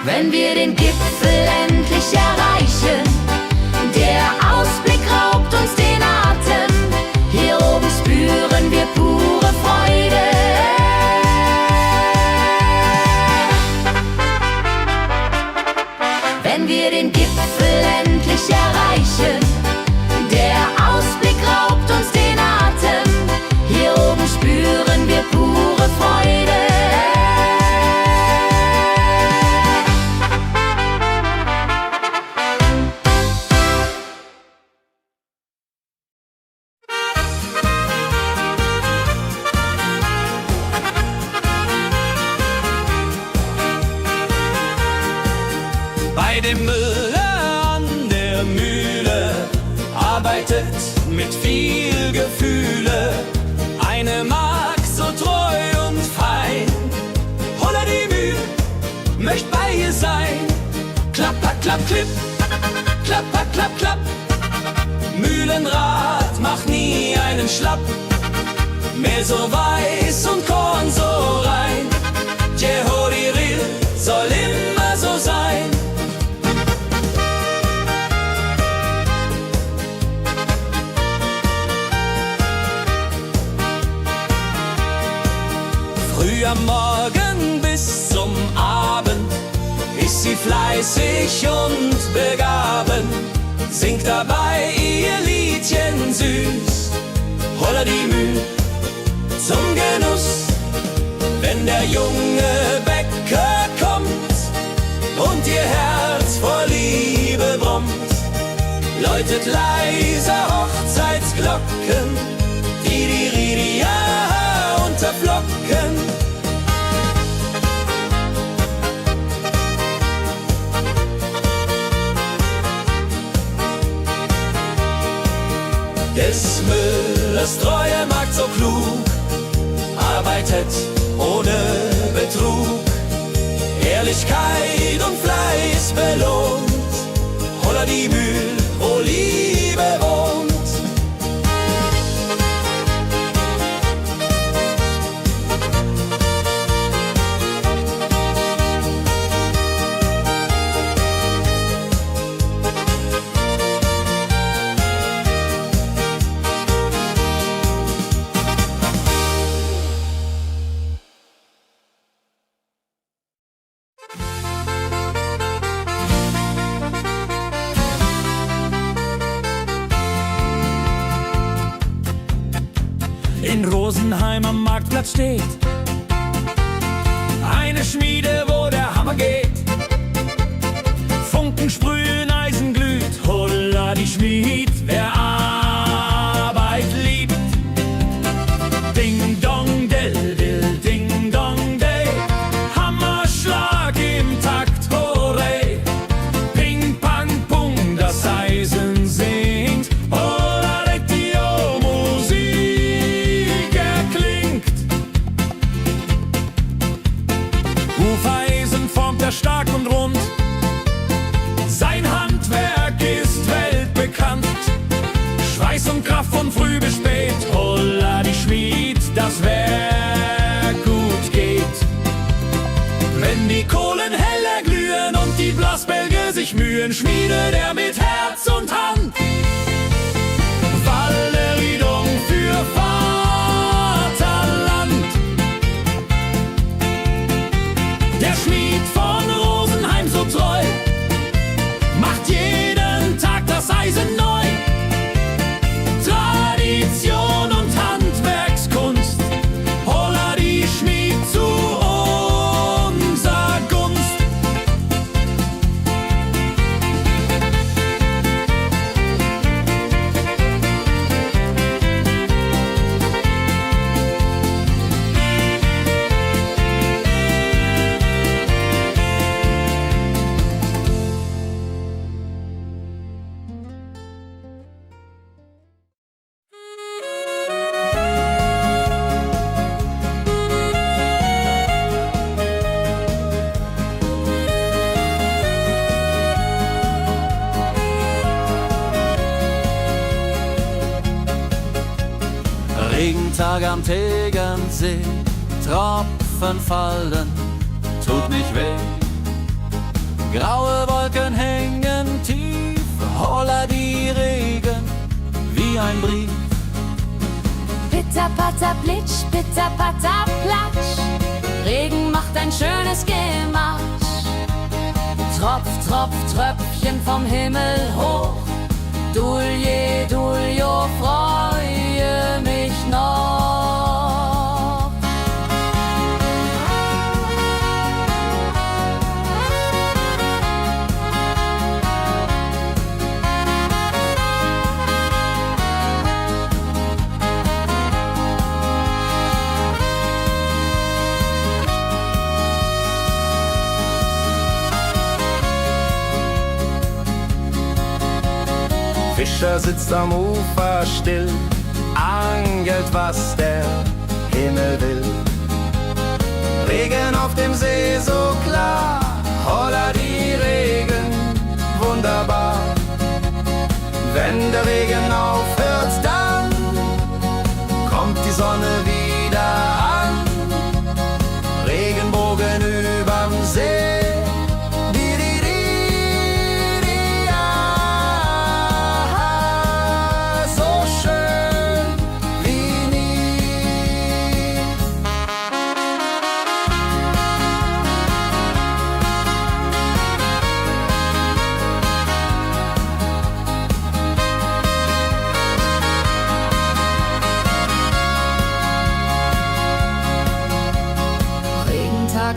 Speaker 2: Wenn wir den Gipfel endlich erreichen, der Ausblick raubt uns den Atem. Hier oben spüren wir pure Freude. Wenn wir den Gipfel endlich erreichen, der Ausblick raubt uns den Atem. Hier oben spüren wir pure Freude.
Speaker 3: Bei dem Müller an der Mühle arbeitet mit viel Gefühle eine Magd so treu und fein. Holla die Mühl, möcht bei ihr sein. Klapper, klapp, klipp, klapper, klapp, klapp. Mühlenrad macht nie einen Schlapp. Mehl so weiß und Korn so rein. Jehodiril soll immer so sein. Früh am Morgen bis zum Abend ist sie fleißig und begaben, singt dabei ihr Liedchen süß. Holla die Mühl zum Genuss, wenn der junge Bäcker kommt und ihr Herz vor Liebe brummt, läutet leise Hochzeitsglocken, die Ridia unterflocken. Des Müllers treue Magd so klug, arbeitet ohne Betrug, Ehrlichkeit und Fleiß belohnt. Holla die Mühl, wo Liebe wohnt. In Rosenheim am Marktplatz steht eine Schmiede, wo der Hammer geht. Funken sprühen, Eisen glüht, holla die Schmied, wer Arbeit liebt. Ding dong del dill, ding dong day, Hammerschlag im Takt, hurray. Ping pang pung, das Eisen singt, holla die Musik erklingt. Hufeisen sich Mühen schmiedet er mit Herz und Hand. Walleridung für Vaterland. Der Schmied von Rosenheim so treu macht jeden Tag das Eisen neu. Tradition und Handwerkskunst, holla die Schmied zu unser Gunst.
Speaker 4: Regentag am Tegernsee, Tropfen fallen, tut nicht weh. Graue Wolken hängen tief, holla die Regen wie ein Brief.
Speaker 2: Pitter, patter, plitsch, pitter, patter, platsch. Regen macht ein schönes Gemarsch. Tropf, Tropf, Tröpfchen vom Himmel hoch. Dulje, Duljo, freue mich noch.
Speaker 1: Fischer sitzt am Ufer still, angelt, was der Himmel will. Regen auf dem See so klar, holla die Regen, wunderbar. Wenn der Regen aufhört, dann kommt die Sonne wieder an. Regenbogen überm See.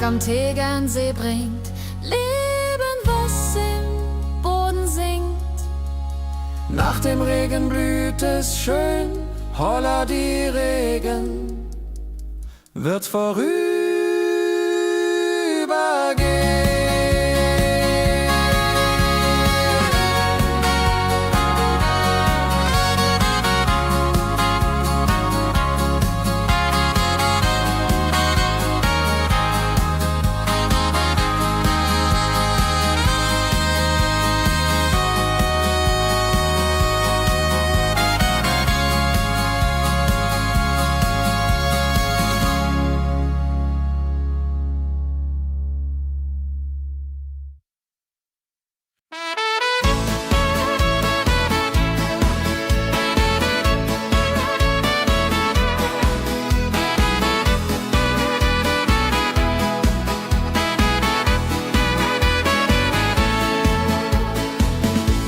Speaker 2: Am Tegernsee bringt Leben, was im Boden singt.
Speaker 3: Nach dem Regen blüht es schön, holla die Regen wird vorübergehen.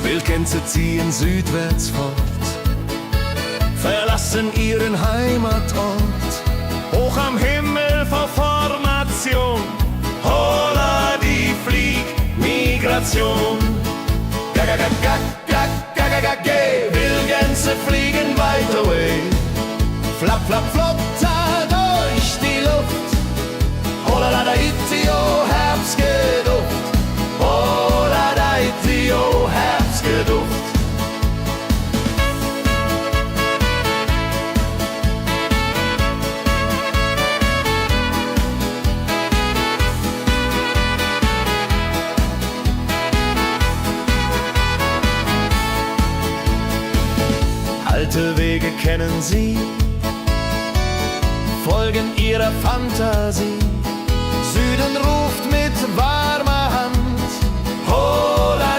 Speaker 1: Wildgänse ziehen südwärts fort, verlassen ihren Heimatort. Hoch am Himmel vor Formation, holla die Fliegmigration. Wildgänse fliegen weit away, flapp, flapp, flotter durch die Luft. Holla da itio, Herbstgeduft. Holla da itio, Herbstgeduft. Alte Wege kennen sie, folgen ihrer Fantasie. Süden ruft mit warmer Hand, holla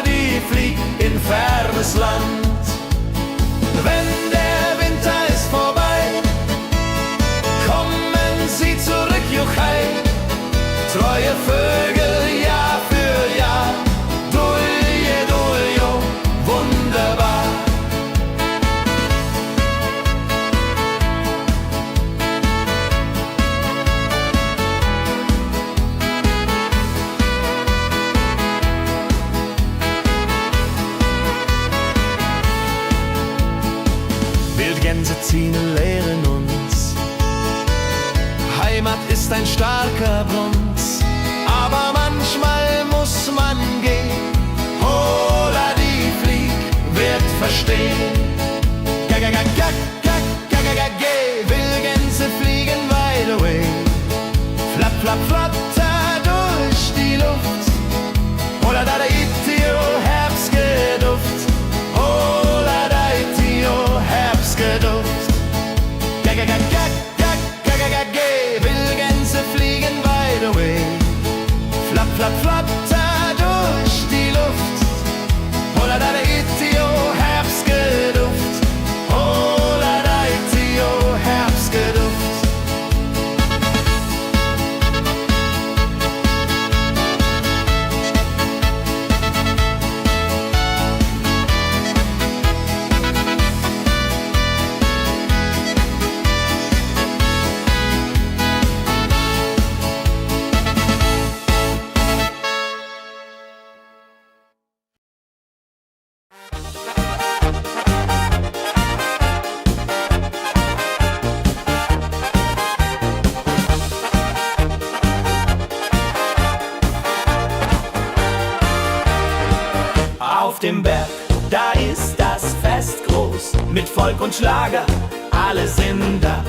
Speaker 1: Auf dem Berg, da ist das Fest groß, mit Volk und Schlager, alle sind da.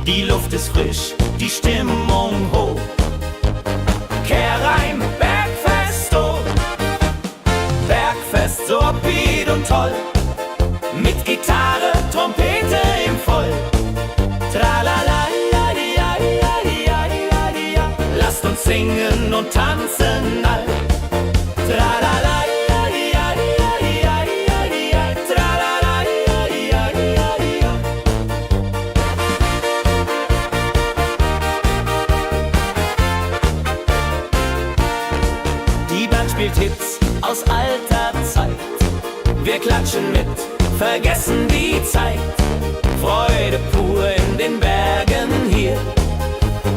Speaker 1: Die Luft ist frisch, die Stimmung hoch. Kehr rein, Bergfest, oh. Bergfest, so upbeat und toll. Mit Gitarre, Trompete im Voll. Tralala, ja, ja, ja, ja, ja, ja. Lasst uns singen und tanzen all. Tralala, ja, ja, ja, ja, ja, ja. Tralala, ja, ja, ja, ja. Die Band spielt Hits aus alter Zeit. Wir klatschen mit, vergessen die Zeit. Freude pur in den Bergen hier,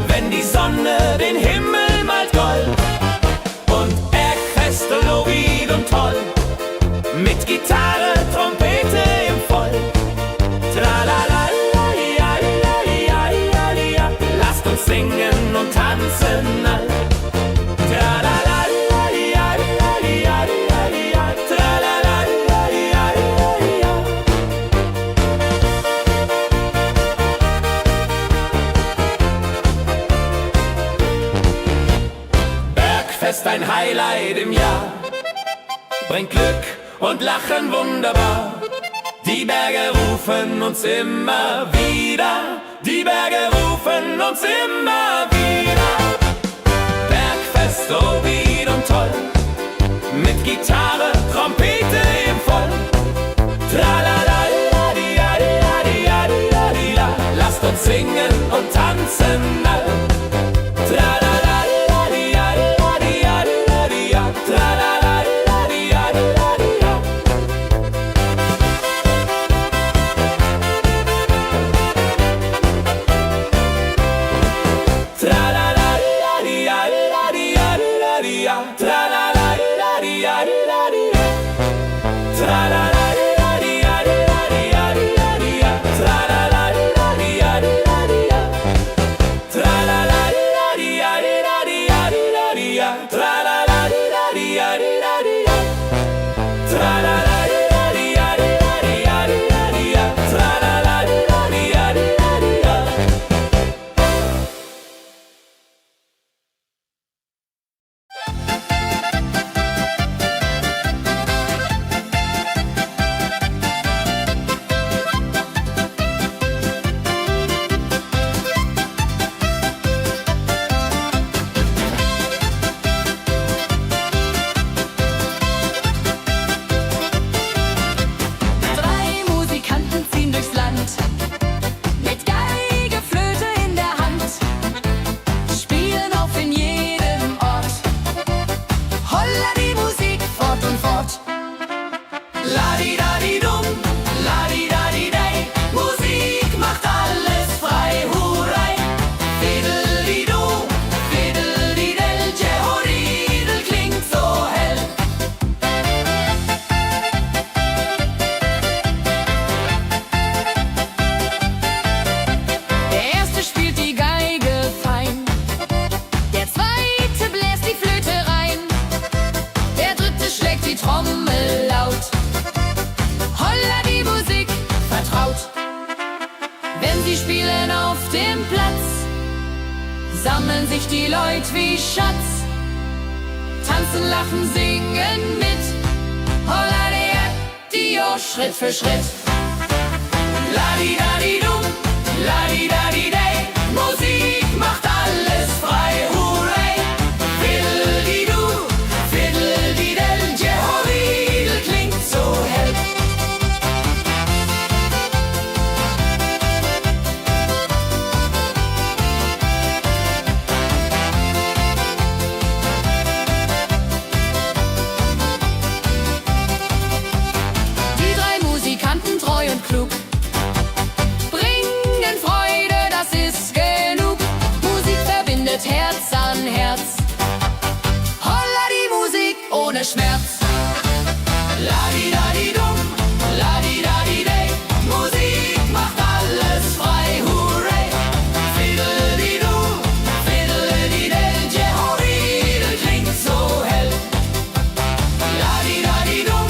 Speaker 1: wenn die Sonne den Himmel malt gold. Und Bergfest, lobig und toll, mit Gitarre, Trompete im Voll. Tralala, ja, ja, ja, ja, ja. Lasst uns singen und tanzen all. Tralala, ja, ja, ja, ja, ja. Tralala, ja, ja, ja, ja. Bergfest, ein Highlight im Jahr, bringt Glück und Lachen wunderbar. Die Berge rufen uns immer wieder, die Berge rufen uns immer wieder. Bergfest, so wied und toll, mit Gitarre, Trompete im Voll. Tralala, ja, ja, ja, ja, ja. Lasst uns singen und tanzen all. Tralala, ja, ja, ja, ja, ja. Tralala, ja, ja, ja. Tralala, ja, ja, ja, ja. Tralala, ja, ja, ja. Tralala, ja, ja, ja. Tralala, ja, ja, ja. Tralala, ja, ja, ja. Tralala, ja, ja, ja. Tralala, ja, ja, ja. Tralala, ja, ja, ja.
Speaker 2: Drei Musikanten ziehen durchs Land, mit Geige, Flöte in der Hand, spielen auf in jedem Ort. Holla die Musik fort und fort.
Speaker 1: Ladi-dadi-dum, ladi-dadi-dei, Musik macht alles frei, hurray. Fiddeli-du, fiddeli-del, Jehoridel klingt so hell.
Speaker 2: Der erste spielt die Geige fein, der zweite bläst die Flöte rein, der dritte schlägt die Trommel laut. Holla die Musik vertraut. Wenn sie spielen auf dem Platz, sammeln sich die Leute wie Schatz, tanzen, lachen, singen mit. Holla der Dio, Schritt für Schritt.
Speaker 1: Ladi-dadi-dum, ladi-dadi-dei, Musik macht alles frei, hurray. Fiddeli-du, fiddeli-del, Jehoridel klingt so hell.
Speaker 2: Die drei Musikanten, treu und klug, bringen Freude, das ist genug. Musik verbindet Herz an Herz. Holla die Musik ohne Schmerz.
Speaker 1: Ladi-dadi-dum, ladi-dadi-dei, Musik macht alles frei, hurray. Fiddeli-du, fiddeli-del, Jehoridel klingt so hell. Ladi-dadi-dum,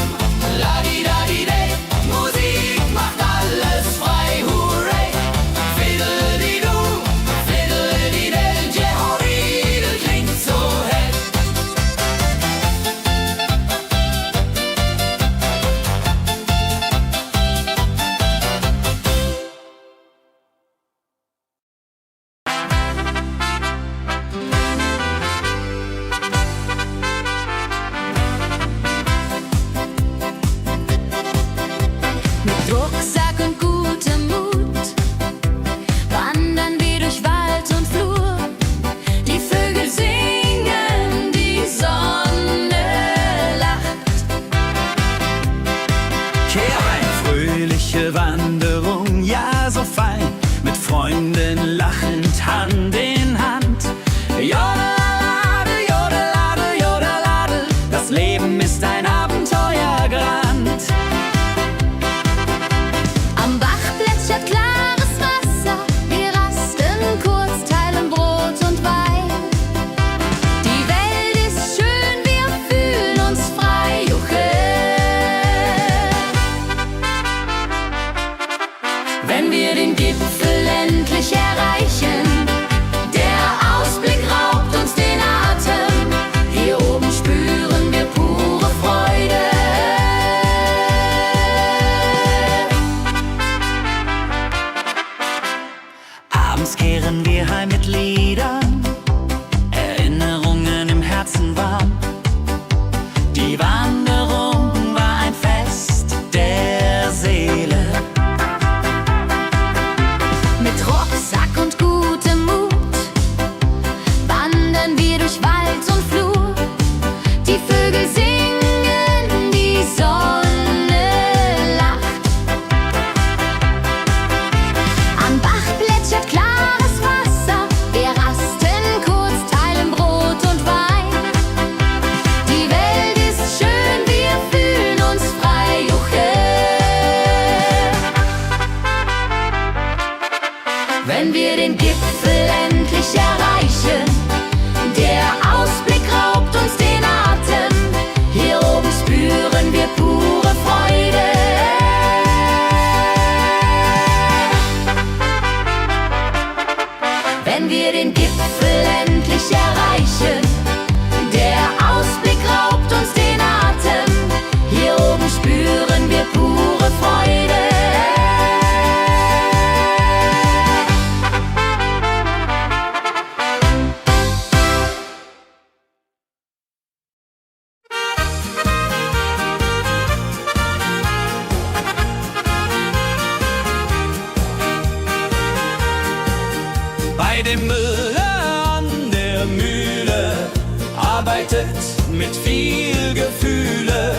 Speaker 1: dem Müller an der Mühle, arbeitet mit viel Gefühle.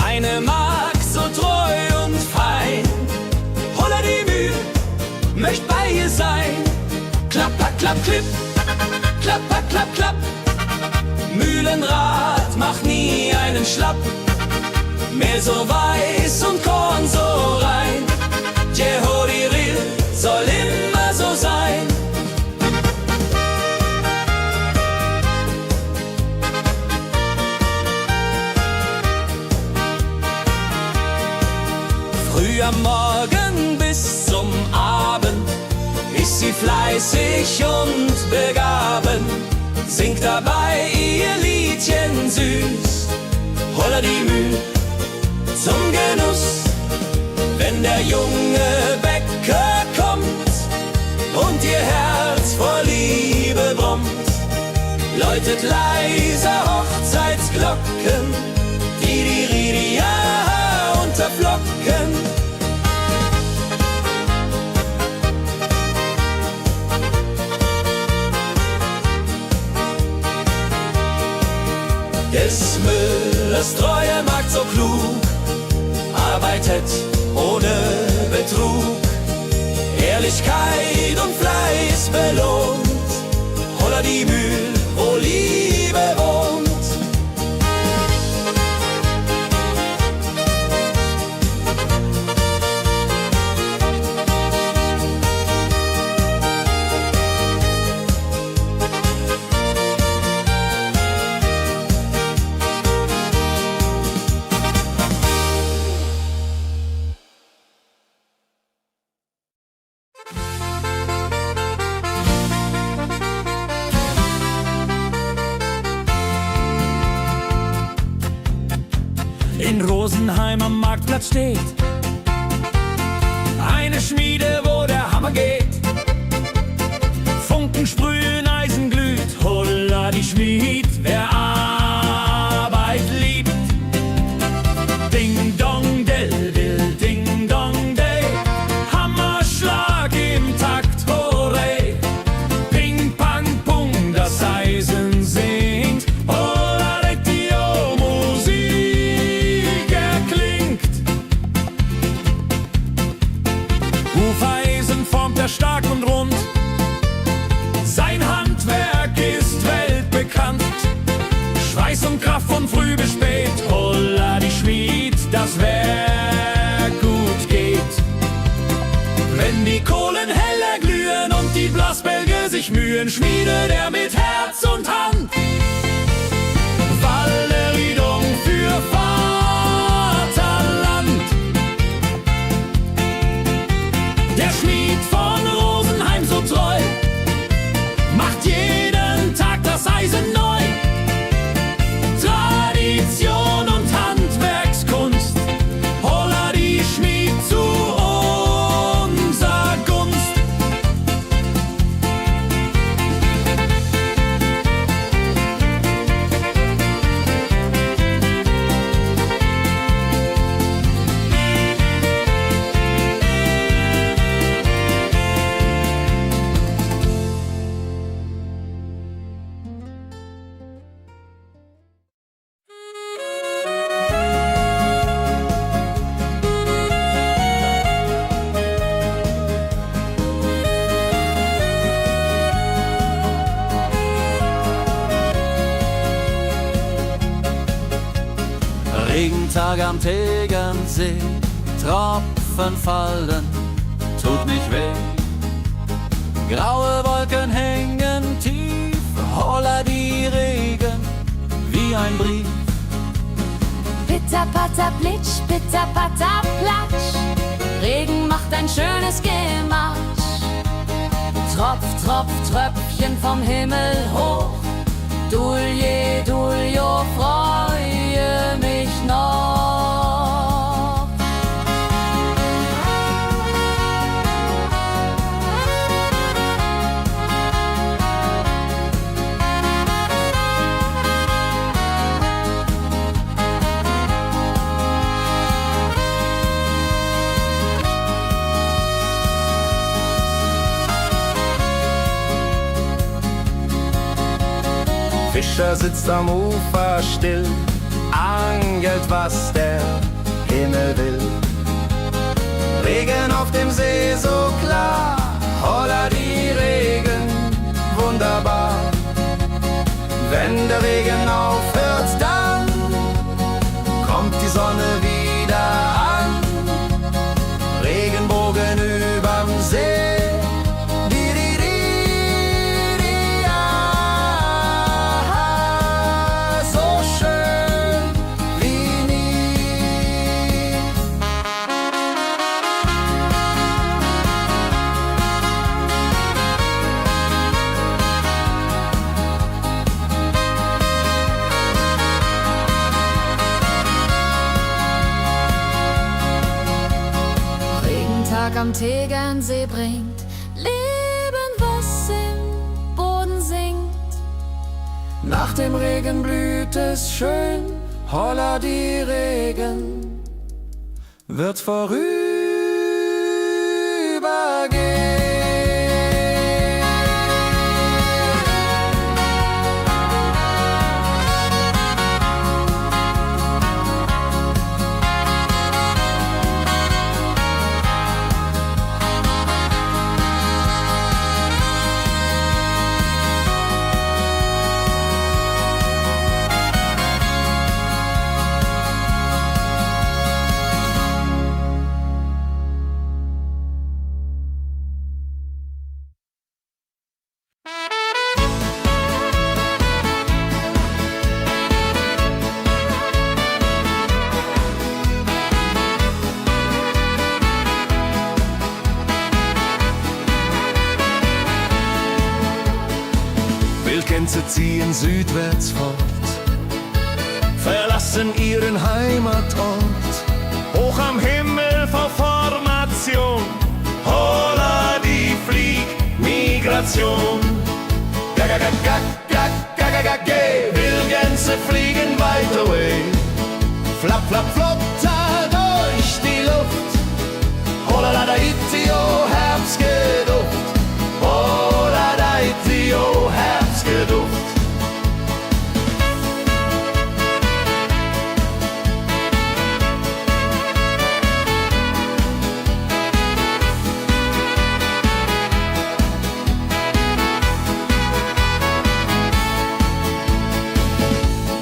Speaker 1: Eine Magd so treu und fein, Holla die Mühl, möcht bei ihr sein. Klapper, klapp, klipp, klapper, klapp, klapp. Mühlenrad macht nie einen Schlapp. Mehl so weiß und Korn so rein. Jehodiril soll immer so sein. Früh am Morgen bis zum Abend ist sie fleißig und begaben, singt dabei ihr Liedchen süß. Holla die Mühl zum Genuss, wenn der junge Bäcker kommt und ihr Herz vor Liebe brummt, läutet leiser Hochzeitsglocken, die Ridia unterflocken. Des Müllers treue Magd so klug, arbeitet ohne Betrug, Ehrlichkeit und Fleiß belohnt. Holla die Mühl, wo Liebe wohnt.
Speaker 3: In Rosenheim am Marktplatz steht eine Schmiede, wo der Hammer geht. Funken sprühen, Eisen glüht, Holla die Schmied, wer Arbeit liebt. Ding dong del dill, ding dong day, Hammerschlag im Takt, hurray. Ping pang pung, das Eisen singt, Holla die Musik erklingt. Hufeisen formt er stark und rund, sein Handwerk ist weltbekannt. Schweiß und Kraft von früh bis spät, Holla die Schmied, das Werk gut geht. Wenn die Kohlen heller glühen und die Blasbälge sich mühen, schmiedet er mit Herz und Hand Walleridung für Vaterland. Der Schmied von Rosenheim so treu, macht jeden Tag das Eisen neu. Tradition und Handwerkskunst, Holla die Schmied zu unser Gunst.
Speaker 4: Regentag am Tegernsee, Tropfen fallen, tut nicht weh. Graue Wolken hängen tief, Holla die Regen wie ein Brief.
Speaker 2: Pitter, patter, plitsch, pitter, patter, platsch. Regen macht ein schönes Gematsch. Tropf, Tropf, Tröpfchen vom Himmel hoch. Dulje, Duljo, freue mich noch.
Speaker 1: Fischer sitzt am Ufer still, angelt, was der Himmel will. Regen auf dem See so klar, holla die Regen, wunderbar. Wenn der Regen aufhört, dann kommt die Sonne wieder an. Regenbogen überm See.
Speaker 2: Am Tegernsee bringt Leben, was im Boden sinkt.
Speaker 1: Nach dem Regen blüht es schön, holla die Regen wird vorübergehen. Wildgänse ziehen südwärts fort, verlassen ihren Heimatort. Hoch am Himmel vor Formation, holla die Fliegmigration. Gag, Wildgänse fliegen weit away. Flap, flap, flop, da durch die Luft. Holla da itio, Herbstgeduft. Holla da itio, Herbstgeduft.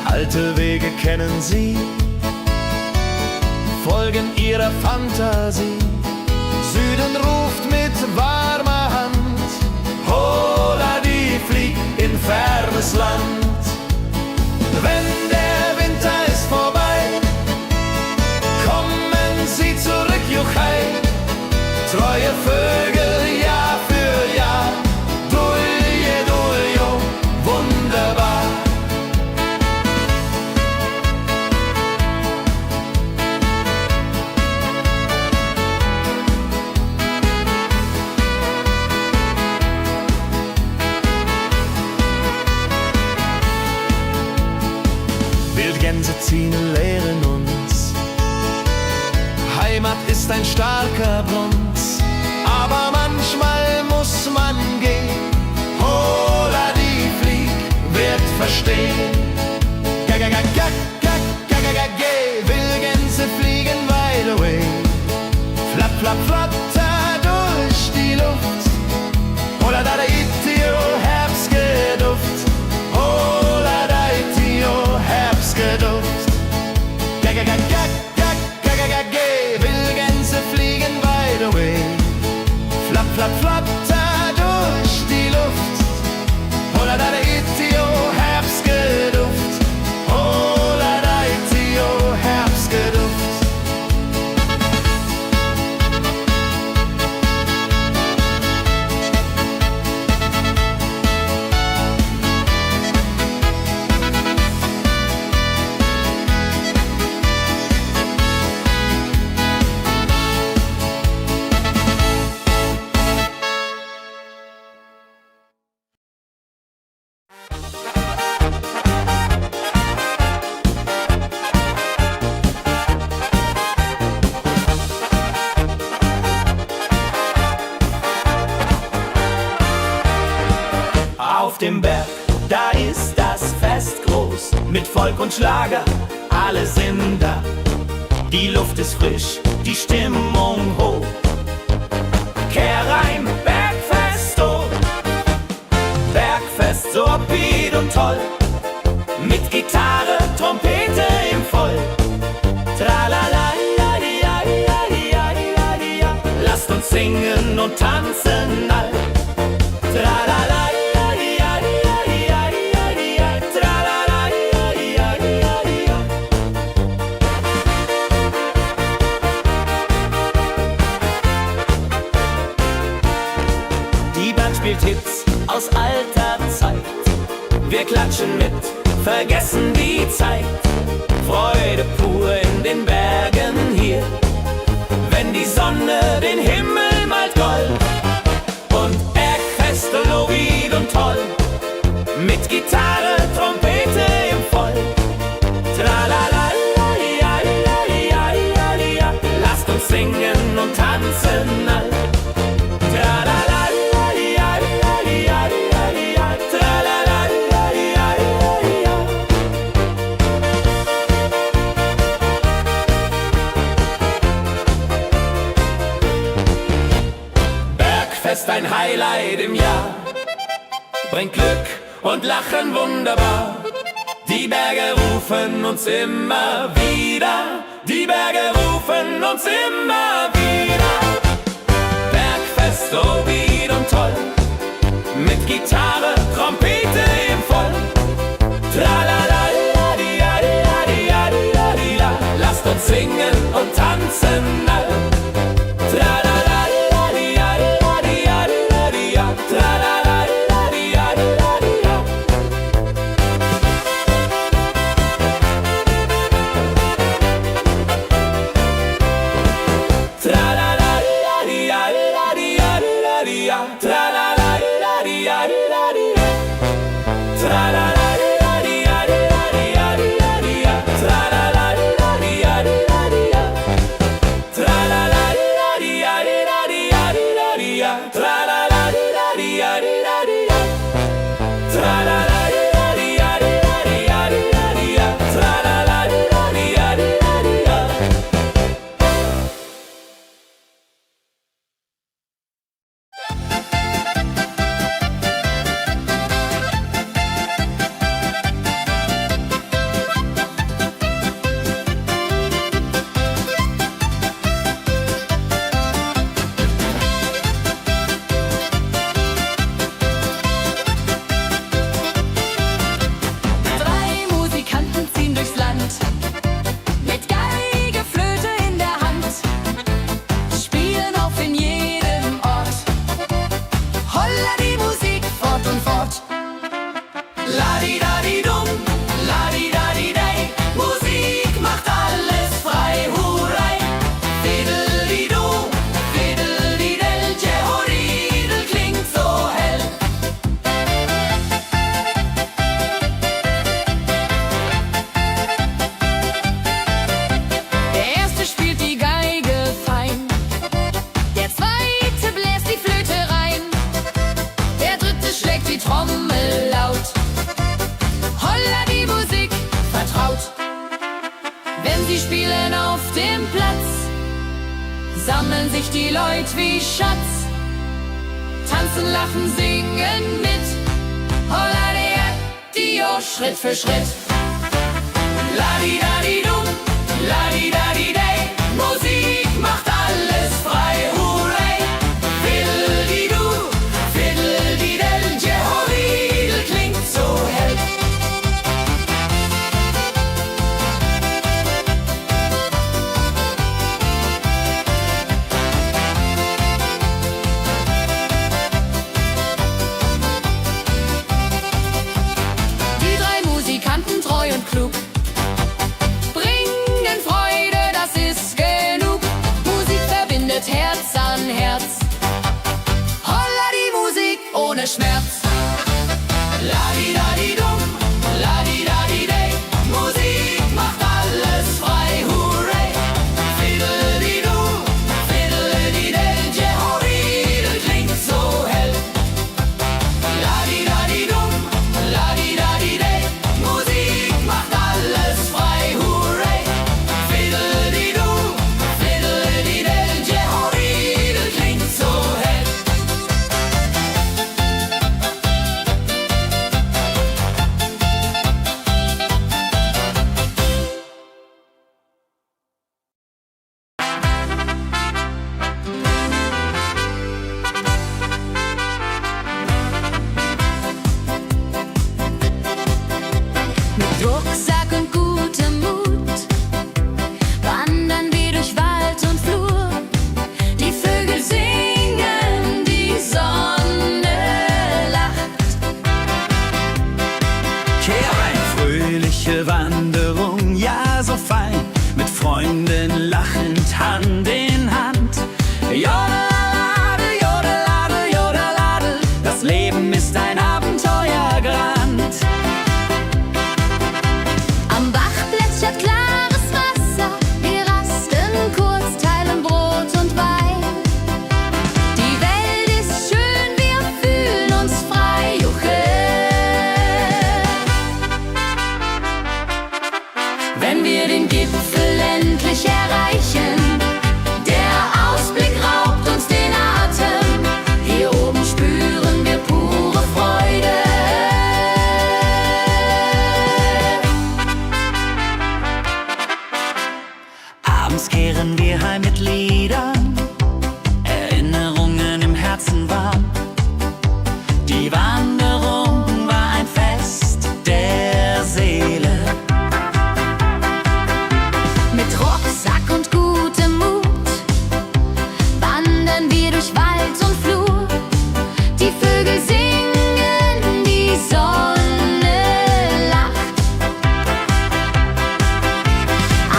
Speaker 1: Alte Wege kennen sie, folgen ihrer Fantasie. Süden ruft mit warmer Hand, holla die flieg in fernes Land. Wenn der Winter ist vorbei, kommen sie zurück, juchai. Treue Vögel Jahr für Jahr, dulje, duljo, wunderbar. Wildgänse ziehen, lehren uns. Heimat ist ein starker Bronz, aber manchmal muss man gehen. Holla die Flieg wird verstehen. Wildgänse fliegen wide away. Flap, flap, flatter durch die Luft. Holla da itio, Herbstgeduft. Holla da itio, Herbstgeduft. Wildgänse fliegen wide away. Flap, flap, flatter durch die Luft. Holla da itio, Herbstgeduft. Holla da itio, Herbstgeduft. mit Volk und Schlager, alle sind da. Die Luft ist frisch, die Stimmung hoch. Kehr rein, Bergfest, oh. Bergfest, so upbeat und toll. Mit Gitarre, Trompete im Voll. Tralala, ja, ja, ja, ja, ja, ja. Lasst uns singen und tanzen all. Tralala, ja, ja, ja, ja, ja, ja. Tralala, ja, ja, ja, ja. Die Band spielt Hits aus alter Zeit. Wir klatschen mit, vergessen die Zeit. Freude pur in den Bergen hier, wenn die Sonne den Himmel malt gold. Und Bergfest, Lovid und toll, mit Gitarre, Trompete im Voll. Tralala, ja, ja, ja, ja, ja. Lasst uns singen und tanzen all. Tralala, ja, ja, ja, ja, ja. Tralala, ja, ja, ja, ja. Bergfest, ein Highlight im Jahr, bringt Glück und Lachen wunderbar. Die Berge rufen uns immer wieder, die Berge rufen uns immer wieder. Bergfest, so wied und toll, mit Gitarre, Trompete im Voll. Tralala, la, di, la, di, la, di, la, di, la, di, la. Lasst uns singen und tanzen all. Tralala, la, di, la, di, la, di, la, di, la, di, la. Tralala, la, di, la, di, la, di, la. Tralala, la, di, la, di, la, di, la, di, la. Tralala, la, di, la, di, la, di, la. Tralala, la, di, la, di, la, di, la, di, la, di, la. Tralala, la, di, la, di, la, di, la. Tralala, la, di, la, di, la, di, la, di, la, di, la. Tralala, la, di, la, di, la, di, la. Tralala, la, di, la, di, la, di, la, di, la. Tralala, la, di, la, di, la, di, la.
Speaker 2: Drei Musikanten ziehen durchs Land, mit Geige, Flöte in der Hand, spielen auf in jedem Ort. Holla die Musik fort und fort.
Speaker 1: La-di-da-di-dum, la-di-da-di-dei, Musik macht alles frei, hurray. Fiddle-di-du, fiddle-di-del, Jehoridel klingt so hell.
Speaker 2: Der erste spielt die Geige fein, der zweite bläst die Flöte rein, der dritte schlägt die Trommel laut. Holla die Musik vertraut. Wenn sie spielen auf dem Platz, sammeln sich die Leute wie Schatz, tanzen, lachen, singen mit. Holla der Dio, Schritt für Schritt.
Speaker 1: La-di-da-di-dum, la-di-da-di-dei, Musik macht alles frei, hurray. Fiddle-di-du, fiddle-di-del, Jehoridel klingt so hell.
Speaker 2: Die drei Musikanten, treu und klug, wenn wir den Gipfel endlich erreichen. Der Ausblick raubt uns den Atem, hier oben spüren wir pure Freude.
Speaker 4: Abends kehren wir heim mit Liedern, Erinnerungen im Herzen warm. Die Wanderung war ein Fest der Seele.
Speaker 2: Mit Rucksack und gutem Mut wandern wir durch Wald und Flur. Die Vögel singen, die Sonne lacht.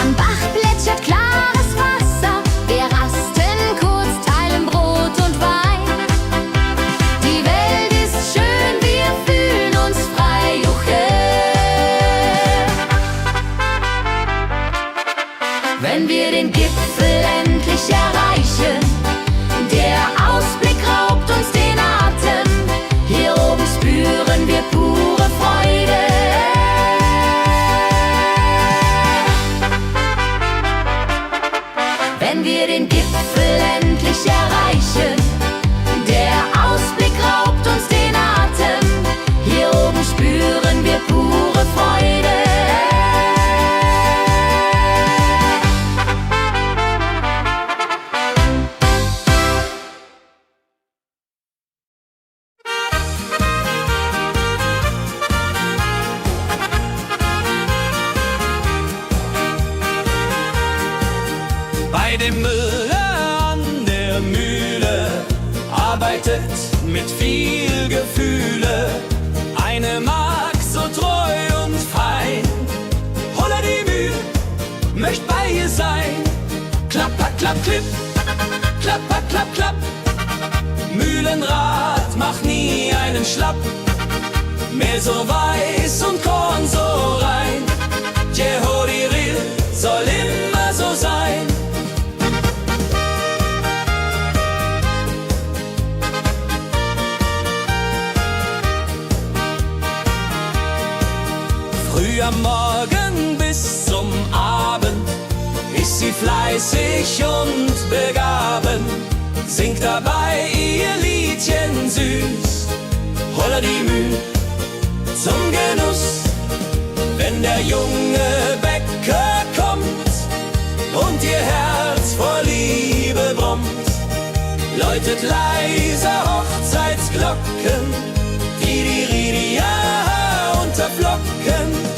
Speaker 2: Am Bach plätschert klares Wasser, wir rasten kurz, teilen Brot und Wein. Die Welt ist schön, wir fühlen uns frei, juche. Wenn wir den Gipfel endlich erreichen, der Ausblick raubt uns den Atem, hier oben spüren wir pure Freude. Wenn wir den Gipfel endlich erreichen, der Ausblick raubt uns den Atem, hier oben spüren wir pure Freude.
Speaker 1: Bei dem Müller an der Mühle arbeitet mit viel Gefühle eine Magd so treu und fein. Holla die Mühl, möcht bei ihr sein. Klapper, klapp, klipp, klapper, klapp, klapp. Mühlenrad macht nie einen Schlapp. Mehl so weiß und Korn so rein. Jehodiril soll immer so sein. Früh am Morgen bis zum Abend ist sie fleißig und begaben, singt dabei ihr Liedchen süß. Holla die Mühl zum Genuss, wenn der junge Bäcker kommt und ihr Herz vor Liebe brummt, läutet leise Hochzeitsglocken, Didiridia unter Flocken.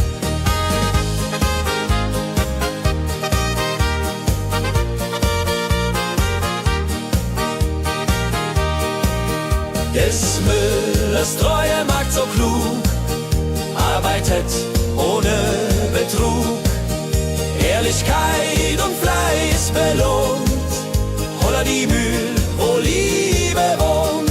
Speaker 1: Des Müllers treue Magd so klug, arbeitet ohne Betrug, Ehrlichkeit und Fleiß belohnt. Holla die Mühl, wo Liebe wohnt.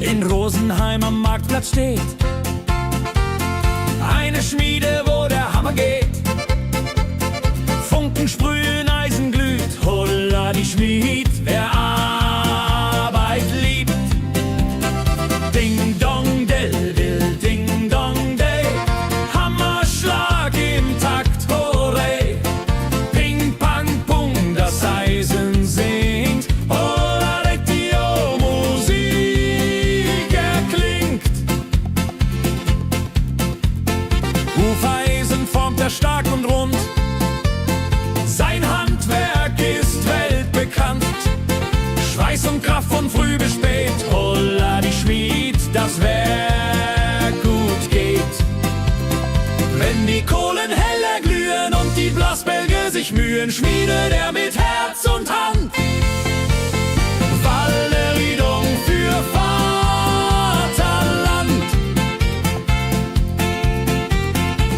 Speaker 3: In Rosenheim am Marktplatz steht eine Schmiede, wo der Hammer geht. Funken sprühen, Eisen glüht, holla die Schmied, wer Arbeit liebt. Ding dong del will, ding dong day, Hammerschlag im Takt, hooray. Ping pang pung, das Eisen singt, holla die Musik erklingt. Hufeisen formt er stark und rund, sein Handwerk ist weltbekannt. Schweiß und Kraft von früh bis spät, holla die Schmied, das Werk gut geht. Wenn die Kohlen heller glühen und die Blasbälge sich mühen, schmiedet er mit Herz und Hand Walleriedung für Vaterland.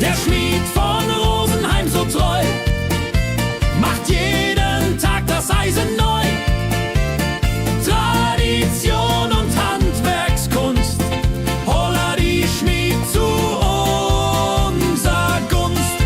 Speaker 3: Der Schmied von Rosenheim so treu macht jeden Tag das Eisen neu. Tradition und Handwerkskunst, holla die Schmied zu unser Gunst.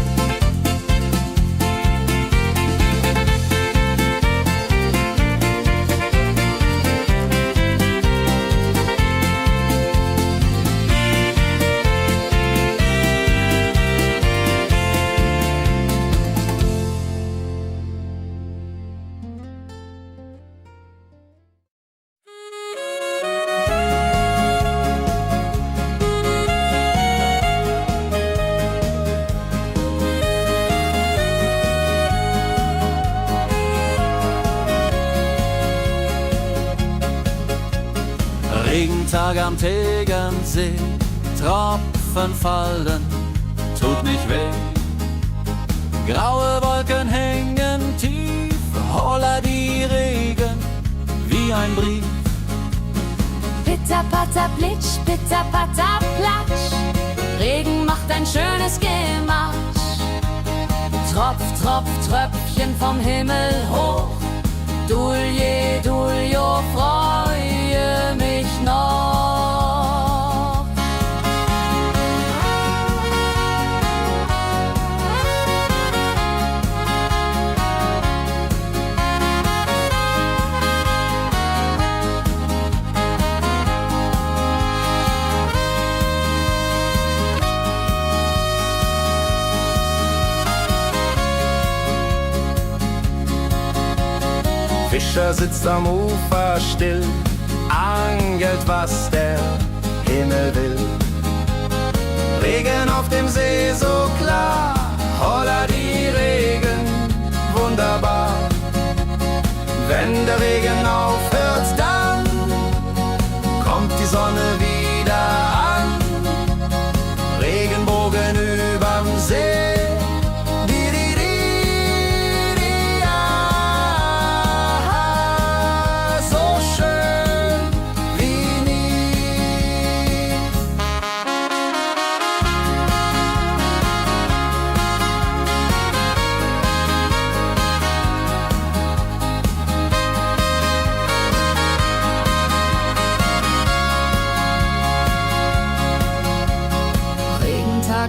Speaker 4: Regentag am Tegernsee, Tropfen fallen, tut nicht weh. Graue Wolken hängen tief, holla die Regen wie ein Brief.
Speaker 2: Pitter, patter, plitsch, pitter, patter, platsch. Regen macht ein schönes Gemarsch. Tropf, tropf, Tröpfchen vom Himmel hoch. Dulje, duljo, freue mich noch.
Speaker 1: Fischer sitzt am Ufer still, angelt, was der Himmel will. Regen auf dem See so klar, holla die Regen, wunderbar. Wenn der Regen aufhört, dann kommt die Sonne wieder an. Regenbogen überm See.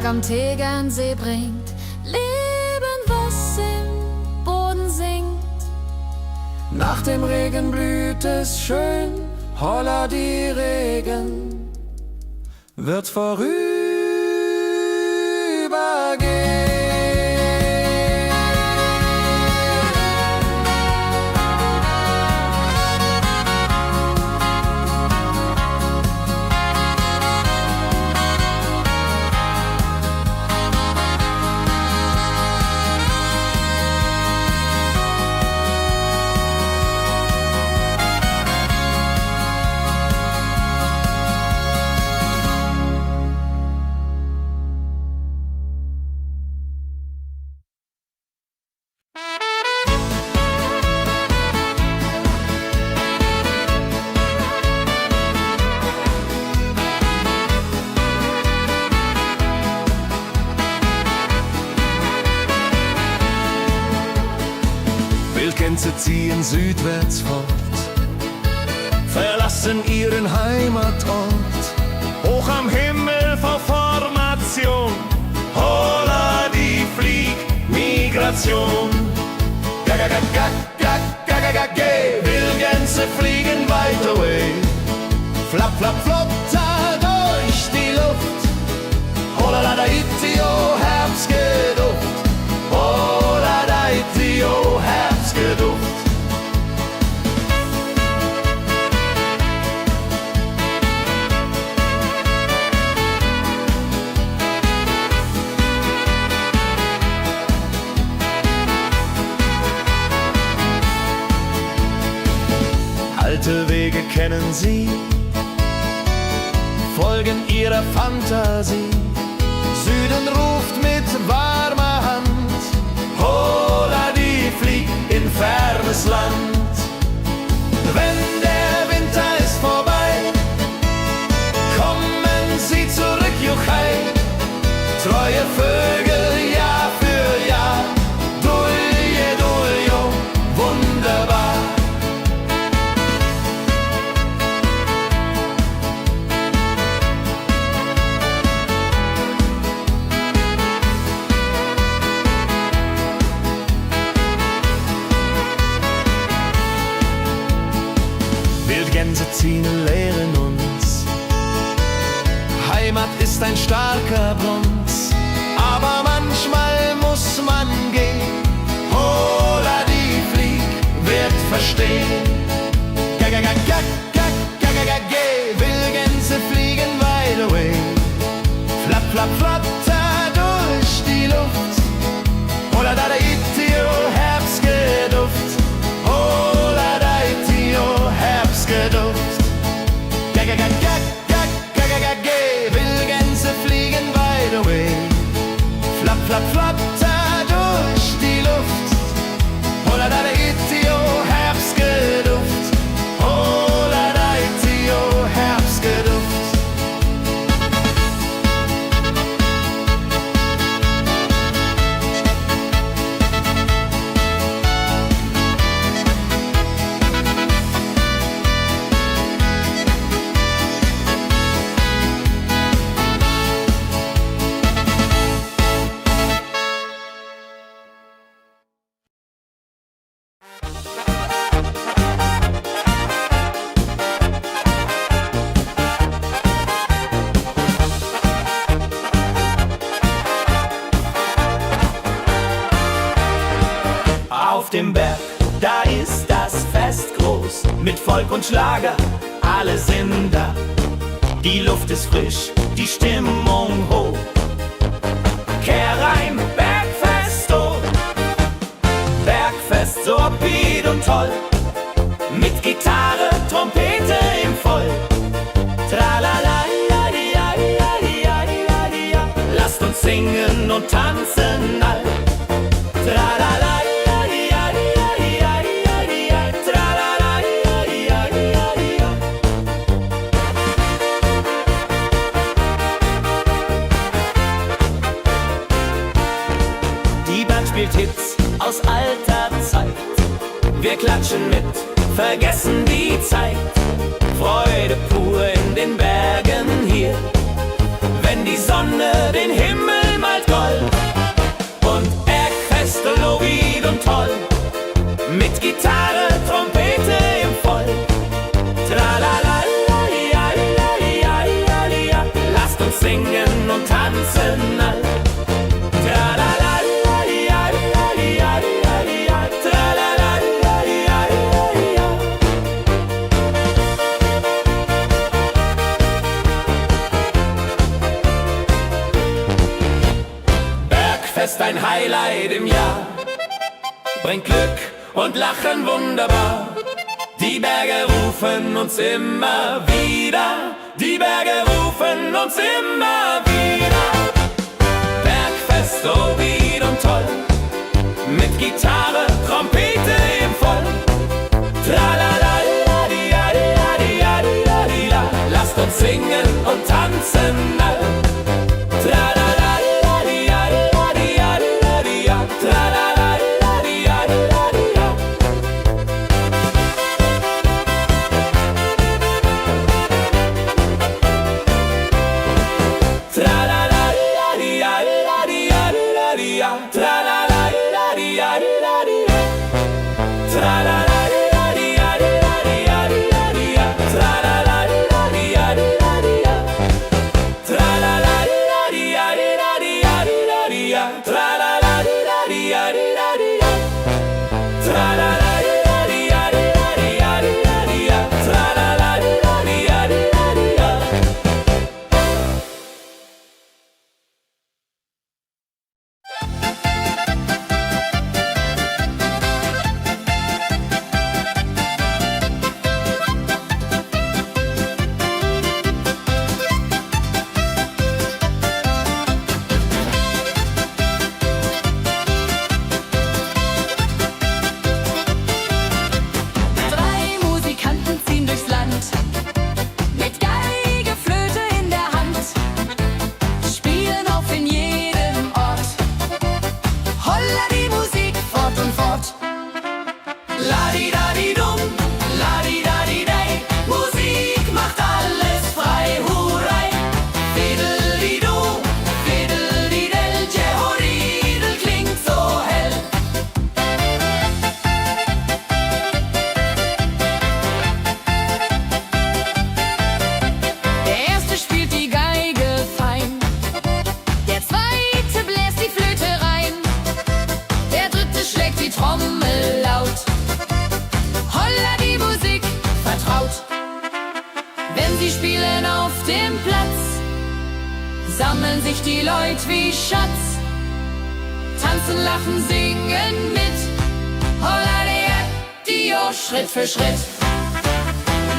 Speaker 2: Am Tegernsee bringt Leben, was im Boden singt.
Speaker 3: Nach dem Regen blüht es schön, holla die Regen wird vorübergehen.
Speaker 1: Gänse ziehen südwärts fort, verlassen ihren Heimatort. Hoch am Himmel vor Formation, holla die Fliegmigration. Wildgänse fliegen weit away, flapp, flapp, flotter durch die Luft. Holla da itio, Herbstgeduft, holla da itio, Herbstgeduft. Alte Wege kennen sie, folgen ihrer Fantasie. Süden ruft mit warmer Hand, holla die flieg in fernes Land. Wenn der Winter ist vorbei, kommen sie zurück, Juchai. Treu neue Vögel Jahr für Jahr. Dulje, duljo, wunderbar. Wildgänse ziehen lehren uns, Heimat ist ein starker Bronz, aber manchmal muss man gehen. Hola, die Flieg wird verstehen. Wildgänse fliegen wide away. Flapp, flapp, flatter durch die Luft. Hola, da itio, Herbstgeduft. Hola, da itio, Herbstgeduft. Wildgänse fliegen wide away. Flapp, flapp, flatter durch die Luft. Hola, da itio, Herbstgeduft. Hola, da itio, Herbstgeduft.
Speaker 4: Auf dem Berg, da ist das Fest groß, mit Volk und Schlager, alle sind da. Die Luft ist frisch, die Stimmung hoch. Kehrreim, Bergfest, oh. Bergfest, so upbeat und toll. Mit Gitarre, Trompete im Voll. Tralala, ja, ja, ja, ja, ja, ja. Lasst uns singen und tanzen all. Tralala. Spielt Hits aus alter Zeit. Wir klatschen mit, vergessen die Zeit. Freude pur in den Bergen hier, wenn die Sonne den Himmel malt gold. Und Bergfest, lobig und toll, mit Gitarre, Trompete im Voll. Tralala, ja, ja, ja, ja, ja. Lasst uns singen und tanzen all. Tralala.
Speaker 1: Ist ein Highlight im Jahr, bringt Glück und Lachen wunderbar. Die Berge rufen uns immer wieder, die Berge rufen uns immer wieder. Bergfest, so wied und toll, mit Gitarre, Trompete im Voll. Tralala, ja, ja, ja, ja, ja. Lasst uns singen und tanzen all. Tralala.
Speaker 2: sammeln sich die Leute wie Schatz. Tanzen, lachen, singen mit. Holla Dio, Schritt für Schritt.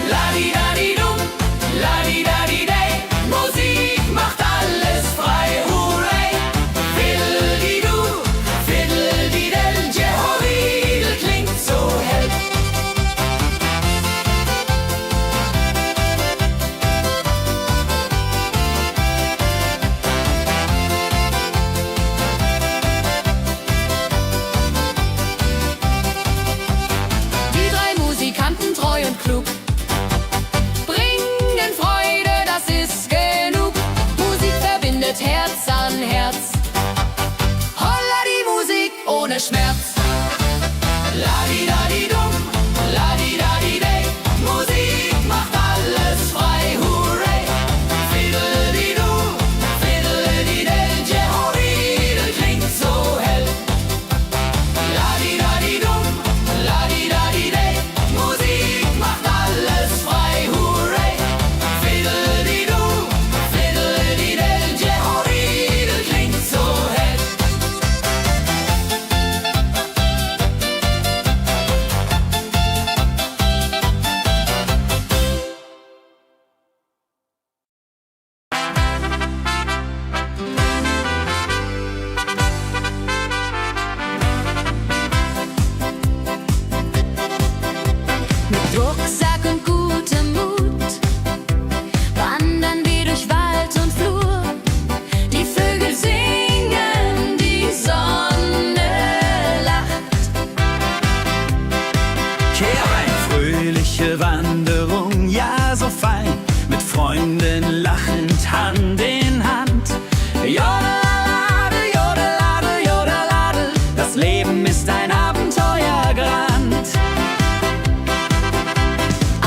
Speaker 2: Ladi-dadi-dum, ladi-dadi-day. Musik macht alles frei, hurray. Fiddle-di-du, fiddle-di-del. Jehoridel klingt so hell. Die drei Musikanten, treu und klug, bringen Freude, das ist genug. Musik verbindet Herz an Herz. Holla die Musik ohne Schmerz. Ladi-dadi-dum, ladi-dadi-day. Musik macht alles frei, hurray. Fiddle-di-du, fiddle-di-del. Jehoridel klingt so hell. Ladi-dadi-dum, ladi-dadi-day. Musik macht alles frei, hurray. Fiddle-di-du, fiddle-di-del. Jehoridel klingt so hell. Mit Rucksack und gutem Mut wandern wir durch Wald und Flur. Die Vögel singen, die Sonne lacht.
Speaker 5: Eine fröhliche Wanderung, ja so fein, mit Freunden lachend Hand in Hand. Jodeladel, jodeladel, jodeladel, das Leben ist ein Abenteuergrand.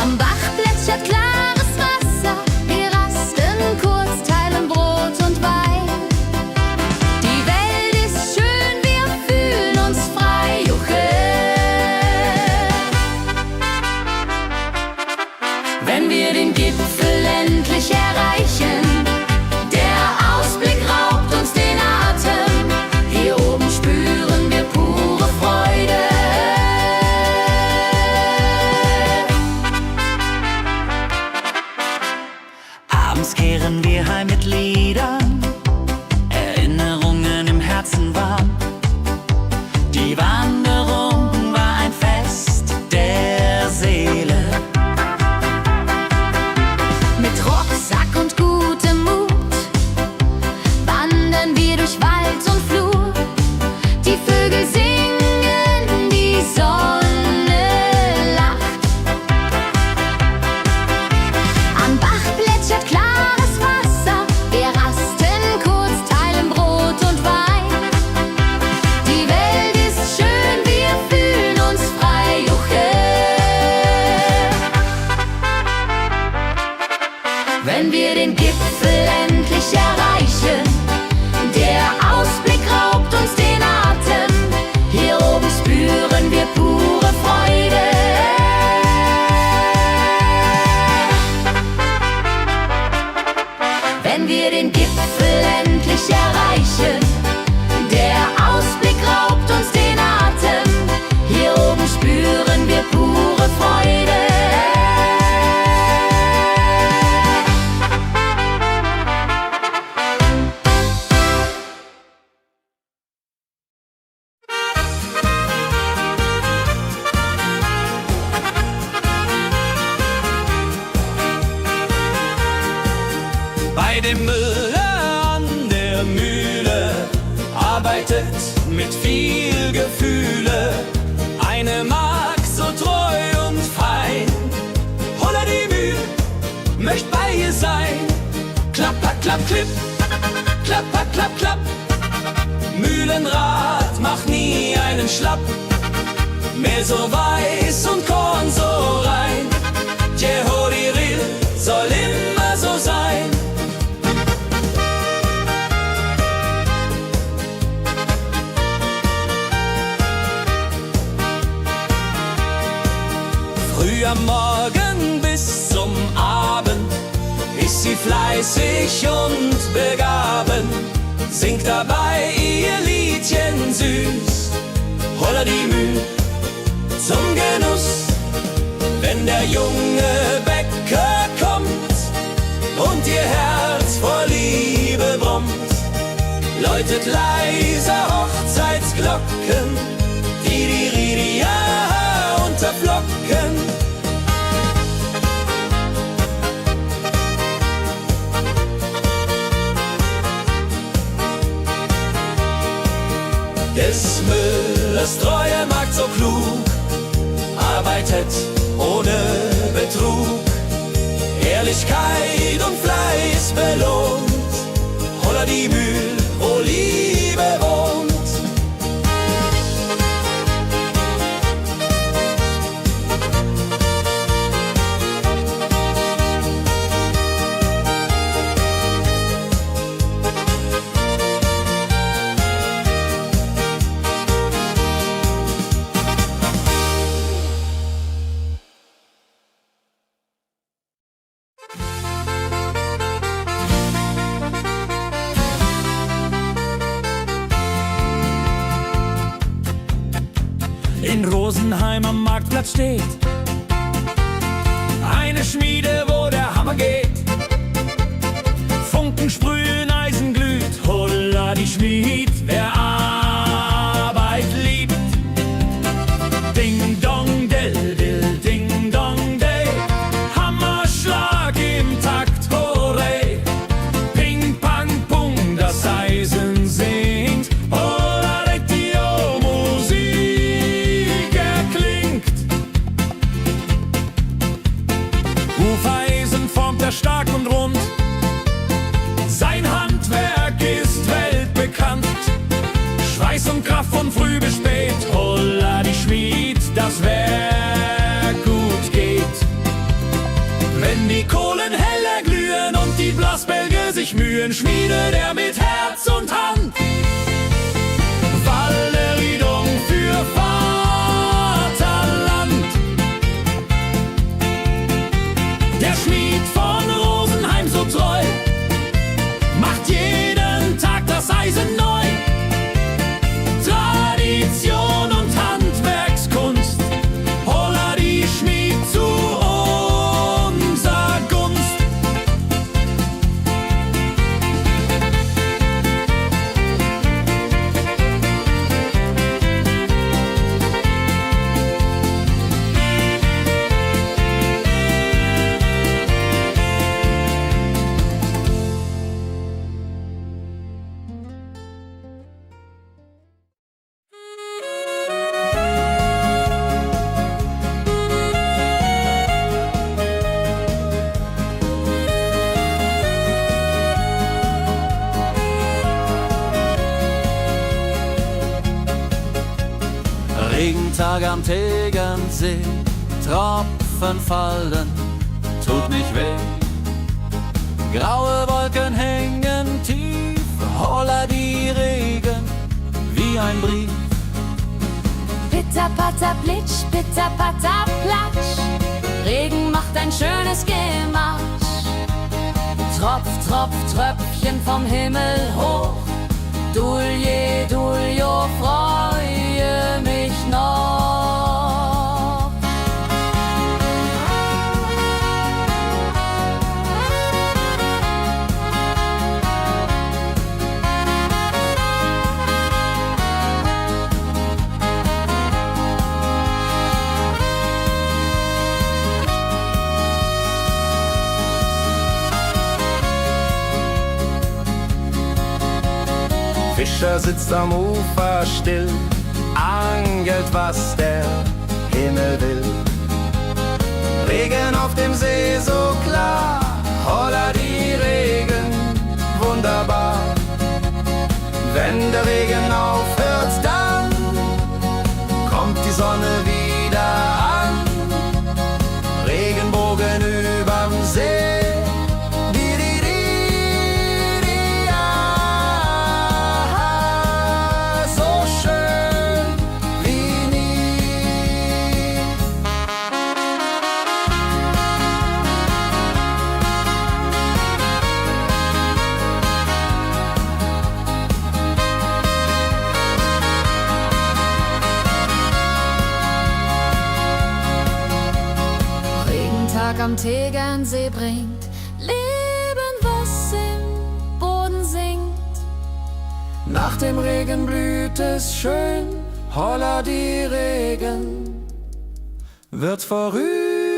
Speaker 2: Am Bach plätschert klares Wasser, wir rasten kurz, teilen Brot und Wein. Die Welt ist schön, wir fühlen uns frei, juche. Wenn wir den Gipfel endlich erreichen, der Ausblick raubt uns den Atem. Hier oben spüren wir pure Freude.
Speaker 5: Abends kehren wir heim mit Liedern, Erinnerungen im Herzen warm. Die Wanderung war ein Fest der Seele.
Speaker 2: Mit Rucksack und gutem Mut wandern wir durch Wald und Flur. Die Vögel singen, die Sonne lacht. Am Bach plätschert klares Wasser, wir rasten kurz, teilen Brot und Wein. Die Welt ist schön, wir fühlen uns frei, juche. Wenn wir den Gipfel endlich erreichen, der Ausblick raubt uns den Atem. Hier oben spüren wir pure Freude. Wenn wir den Gipfel endlich erreichen, der Ausblick raubt uns den Atem. Hier oben spüren wir pure Freude.
Speaker 3: Bei dem Müller an der Mühle arbeitet mit viel Gefühle eine Magd so treu und fein. Holla die Mühl, möcht bei ihr sein. Klapper, klapp, klipp, klapper, klapp, klapp. Mühlenrad macht nie einen Schlapp. Mehl so weiß und Korn so rein. Jehoridel soll immer so sein. Früh am Morgen bis zum Abend ist sie
Speaker 4: sie fleißig und begaben, singt dabei ihr Liedchen süß. Holla die Müh zum Genuss, wenn der junge Bäcker kommt und ihr Herz vor Liebe brummt, läutet leise Hochzeitsglocken, die Ridia unterflocken. Des Müllers treue Magd so klug, arbeitet ohne Betrug, Ehrlichkeit und Fleiß belohnt, Holla die Mühl, wo Liebe wohnt.
Speaker 3: In Rosenheim am Marktplatz steht eine Schmiede, wo der Hammer geht. Funken sprühen, Eisen glüht, holla die Schmied, wer Arbeit liebt. Ding dong del dill, ding dong day, Hammerschlag im Takt, hooray. Ping pang pung, das Eisen singt, holla die Musik erklingt. Hufeisen formt er stark und rund, sein Handwerk ist weltbekannt. Schweiß und Kraft von früh bis spät, holla die Schmied, das Werk gut geht. Wenn die Kohlen heller glühen und die Blasbälge sich mühen, schmiedet er mit Herz und Hand Walleridung für Vaterland. Der Schmied von Rosenheim so treu macht jeden Tag das Eisen neu. Tradition und Handwerkskunst, holla die Schmied zu unser Gunst.
Speaker 5: Regentag am Tegernsee, Tropfen fallen, tut nicht weh. Graue Wolken hängen tief, holla die Regen wie ein Brief.
Speaker 2: Pitter, patter, plitsch, pitter, patter, platsch. Regen macht ein schönes Gemarsch. Tropf, Tropf, Tröpfchen vom Himmel hoch. Dulje, Duljo, freue mich noch.
Speaker 4: Fischer sitzt am Ufer still, angelt, was der Himmel will. Regen auf dem See so klar, holla die Regen, wunderbar. Wenn der Regen aufhört, dann kommt die Sonne wieder an. Regenbogen überm See.
Speaker 2: am Tegernsee bringt Leben, was im Boden singt.
Speaker 5: Nach dem Regen blüht es schön, holla die Regen wird vorübergehen.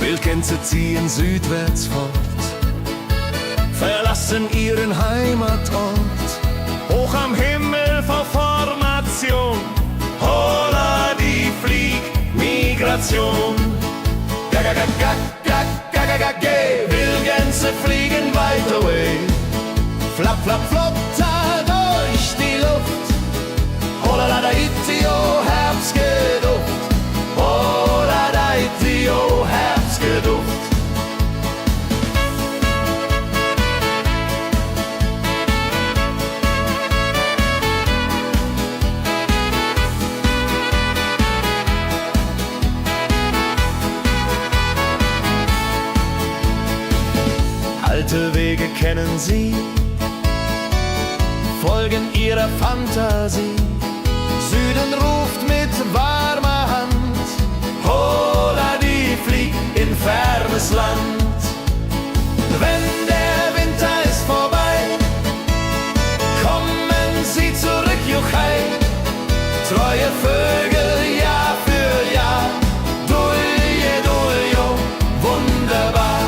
Speaker 3: Wildgänse ziehen südwärts fort, verlassen ihren Heimatort. Hoch am Himmel vor Formation, holla die Fliegmigration. Gag, Wildgänse fliegen weit away. Flap, flap, flop, da durch die Luft. Holla da itio, Herbstgeduft. Holla da itio, Herbstgeduft. Alte Wege kennen sie, folgen ihrer Fantasie. Süden ruft mit warmer Hand, holla die flieg in fernes Land. Wenn der Winter ist vorbei, kommen sie zurück, Juchai. Treue Vögel Jahr für Jahr, dulje, duljo, wunderbar.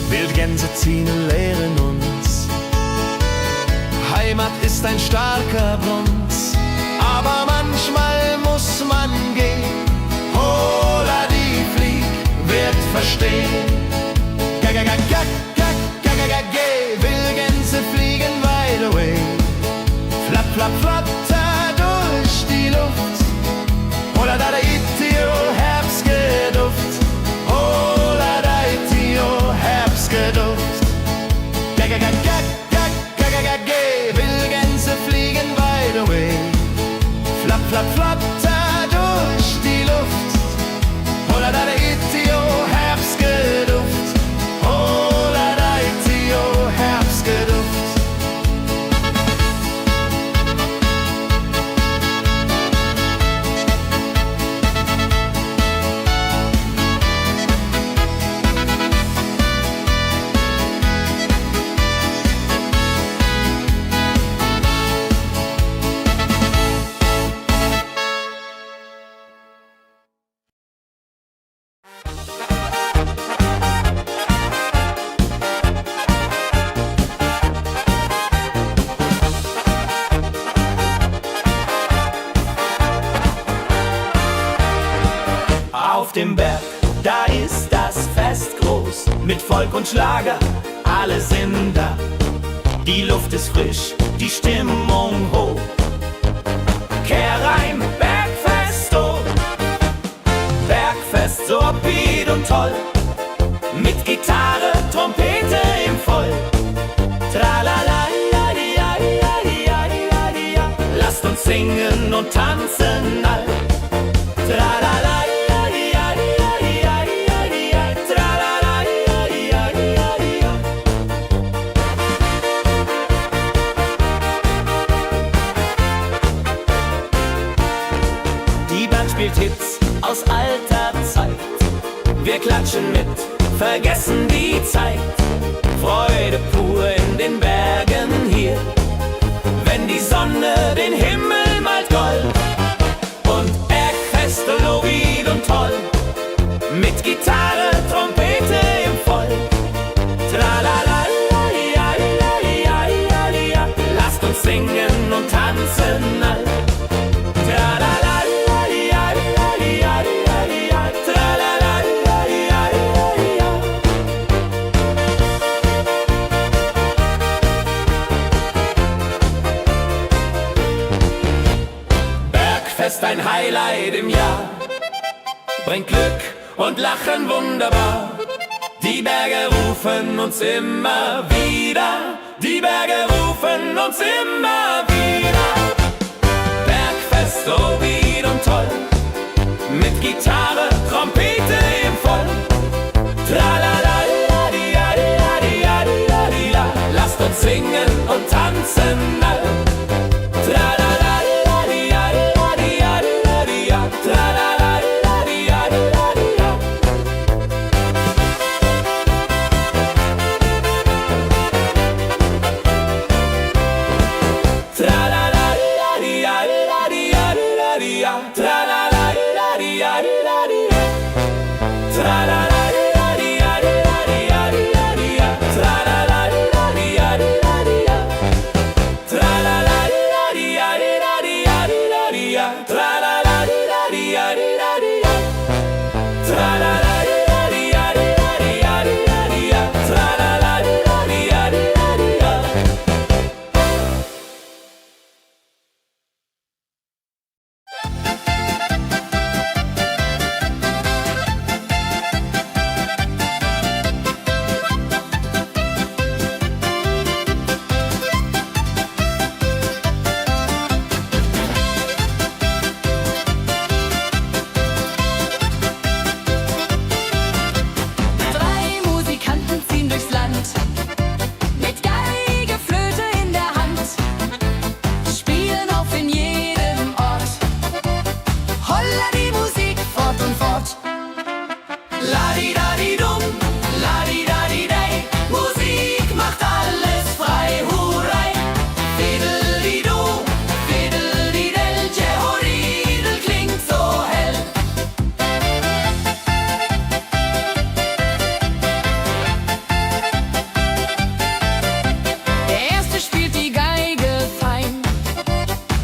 Speaker 3: Wildgänse ziehen, lehren uns. Heimat ist ein starker Bronz, aber manchmal muss man gehen. Holla die Flieg wird verstehen. Wildgänse fliegen wide away. Flap, flap, flatter durch die Luft. Holla da itio, Herbstgeduft. Holla da itio, Herbstgeduft. Wildgänse fliegen wide away. Flap, flap, flatter durch die Luft. Holla da itio, Herbstgeduft. Holla da itio, Herbstgeduft.
Speaker 4: Auf dem Berg, da ist das Fest groß, mit Volk und Schlager, alle sind da. Die Luft ist frisch, die Stimmung hoch. Kehrreim, Bergfest, oh. Bergfest, so upbeat und toll. Mit Gitarre, Trompete im Voll. Tralala, lasst uns singen und tanzen all. Tralala. Spielt Hits aus alter Zeit. Wir klatschen mit, vergessen die Zeit. Freude pur in den Bergen hier, wenn die Sonne den Himmel
Speaker 1: Bergfest ein Highlight im Jahr, bringt Glück und Lachen wunderbar. Die Berge rufen uns immer wieder, die Berge rufen uns immer wieder. Bergfest, so weit und toll, mit Gitarre, Trompete im Voll. Tralala-la-di-ja-di-ja-di-ja-di-ja-di-ja. Lasst uns singen und tanzen all. Tralala-di-ja-di-ja-di-ja-di-ja. Tralala-di-ja-di-ja-di-ja. Tralala-di-ja-di-ja-di-ja-di-ja. Tralala-di-ja-di-ja-di-ja-di-ja.
Speaker 4: Ladi-dadi-dum, ladi-dadi-dei, Musik macht alles frei, hurray! Fiddeli-du, fiddeli-del, Jehoridel klingt so hell.
Speaker 2: Der erste spielt die Geige fein,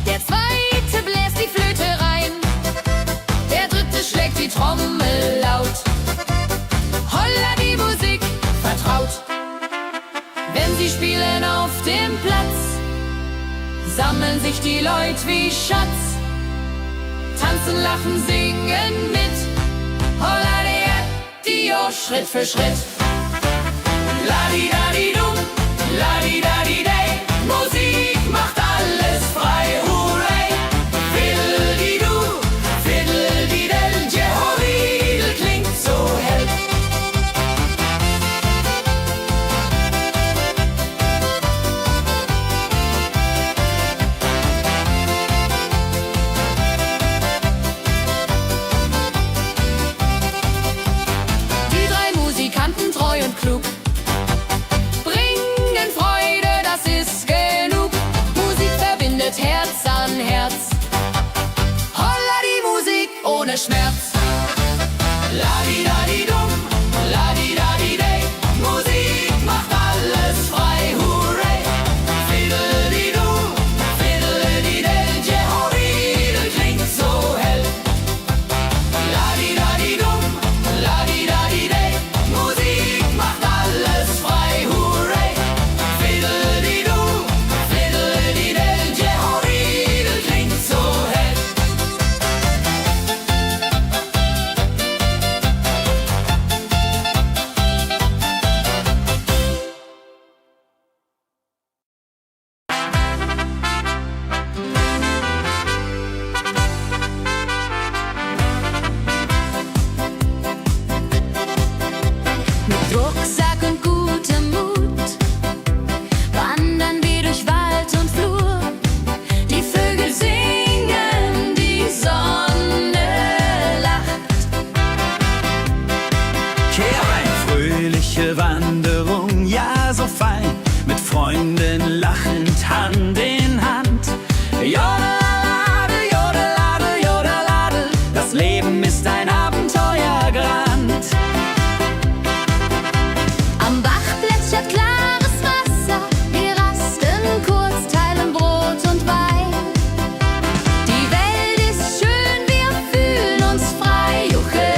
Speaker 2: der zweite bläst die Flöte rein, der dritte schlägt die Trommel laut. Holla, die Musik vertraut. Wenn sie spielen auf dem Platz, sammeln sich die Leute wie Schatz. Tanzen, lachen, singen mit. Holla, Dio, Schritt für Schritt. Ladi-dadi-dum, ladi-dadi-dei, Musik macht alles frei, hurray! Fiddeli-du, fiddeli-del, Jehoridel klingt so hell. Die drei Musikanten, treu und klug, bringen Freude, das ist genug. Musik verbindet Herz an Herz. Holla, die Musik ohne Schmerz.
Speaker 4: Ladi-dadi-dum, ladi-dadi-dei, Musik macht alles frei, hurray! Fiddeli-du, fiddeli-del, Jehoridel klingt so hell. Ladi-dadi-dum, ladi-dadi-dei, Musik macht alles frei, hurray! Fiddeli-du, fiddeli-del, Jehoridel klingt so hell.
Speaker 2: Mit Rucksack und gutem Mut wandern wir durch Wald und Flur. Die Vögel singen, die Sonne lacht.
Speaker 5: Kehr ein, fröhliche Wanderung, ja so fein, mit Freunden lachend Hand in Hand. Jodeladel, jodeladel, jodeladel, das Leben ist ein Abenteuergrand.
Speaker 2: Am Bach plätschert klares Wasser, wir rasten kurz, teilen Brot und Wein. Die Welt ist schön, wir fühlen uns frei, juche.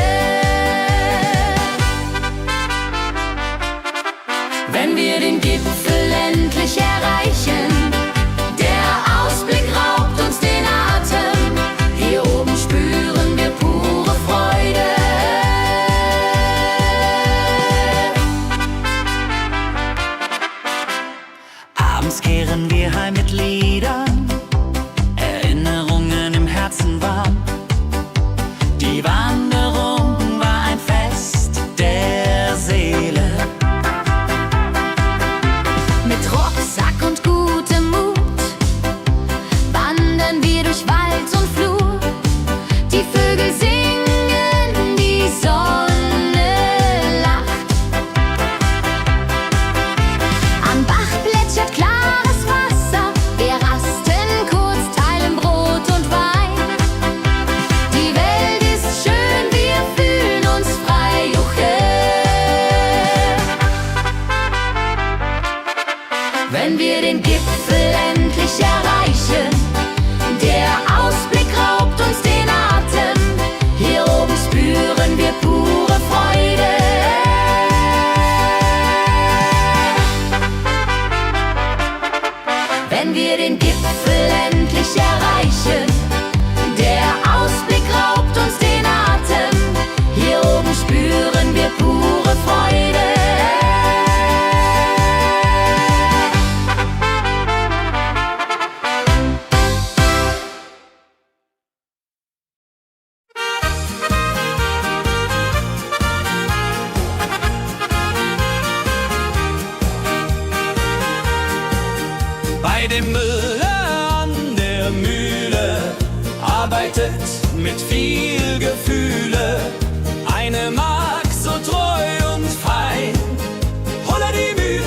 Speaker 2: Wenn wir den Gipfel endlich erreichen, der Ausblick raubt uns den Atem. Hier wenn wir den Gipfel endlich erreichen. Der Ausblick raubt uns den Atem, hier oben spüren wir pure Freude. Wenn wir den Gipfel endlich erreichen, der Ausblick raubt uns den Atem, hier oben spüren wir pure Freude.
Speaker 4: Bei dem Müller an der Mühle arbeitet mit viel Gefühle eine Magd so treu und fein. Holla die Mühl,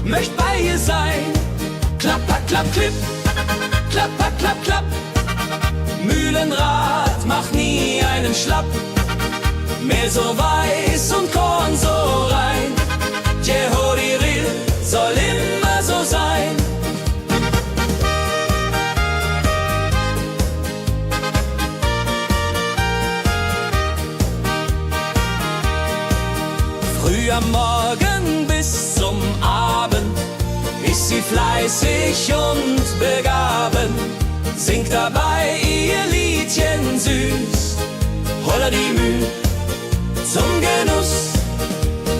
Speaker 4: möcht bei ihr sein. Klapper, klapp, klipp, klapper, klapp, klapp. Mühlenrad macht nie einen Schlapp. Mehl so weiß und Korn so rein. Jehodiril soll immer so sein. Früh am Morgen bis zum Abend ist sie fleißig und begaben, singt dabei ihr Liedchen süß. Holla die Mühl zum Genuss,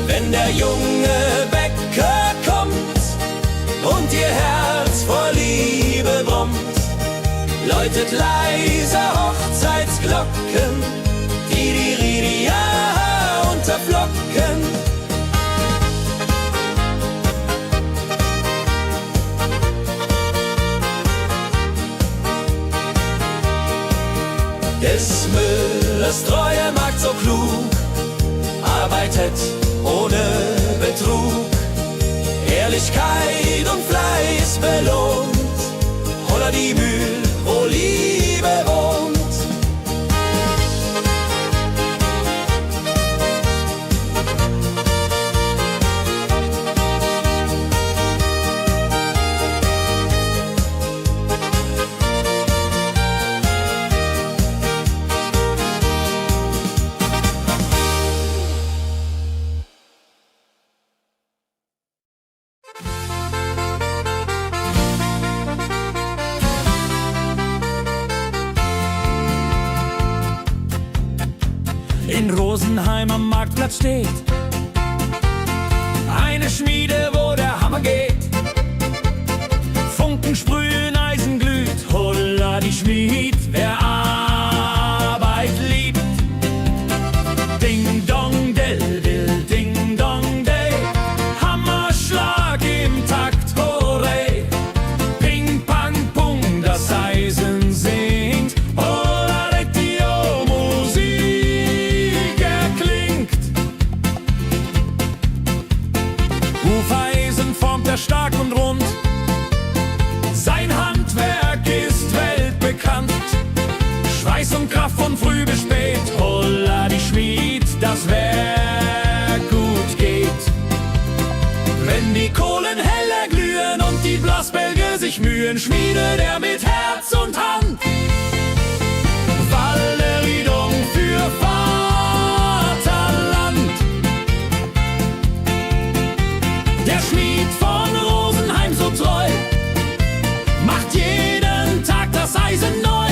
Speaker 4: wenn der junge Bäcker kommt und ihr Herz vor Liebe brummt, läutet leise Hochzeitsglocken, die Ridia unterflocken. Des Müllers treue Magd so klug, arbeitet ohne Betrug, Ehrlichkeit und Fleiß belohnt. Holla die Mühl, wo Liebe wohnt.
Speaker 3: In Rosenheim am Marktplatz steht eine Schmiede, wo der Hammer geht. Funken sprühen, Eisen glüht, holla die Schmied, wer Arbeit liebt. Ding dong del dill, ding dong day, Hammerschlag im Takt, hurray. Ping pang pung, das Eisen singt, holla Retio, Musik erklingt. Hufeisen formt er stark und rund, sein Handwerk ist weltbekannt. Schweiß und Kraft von früh bis spät, holla die Schmied, das Werk gut geht. Wenn die Kohlen heller glühen und die Blasbälge sich mühen, schmiedet er mit Herz und Hand Walleridung für Vaterland. Der Schmied von Rosenheim so treu macht jeden Tag das Eisen neu.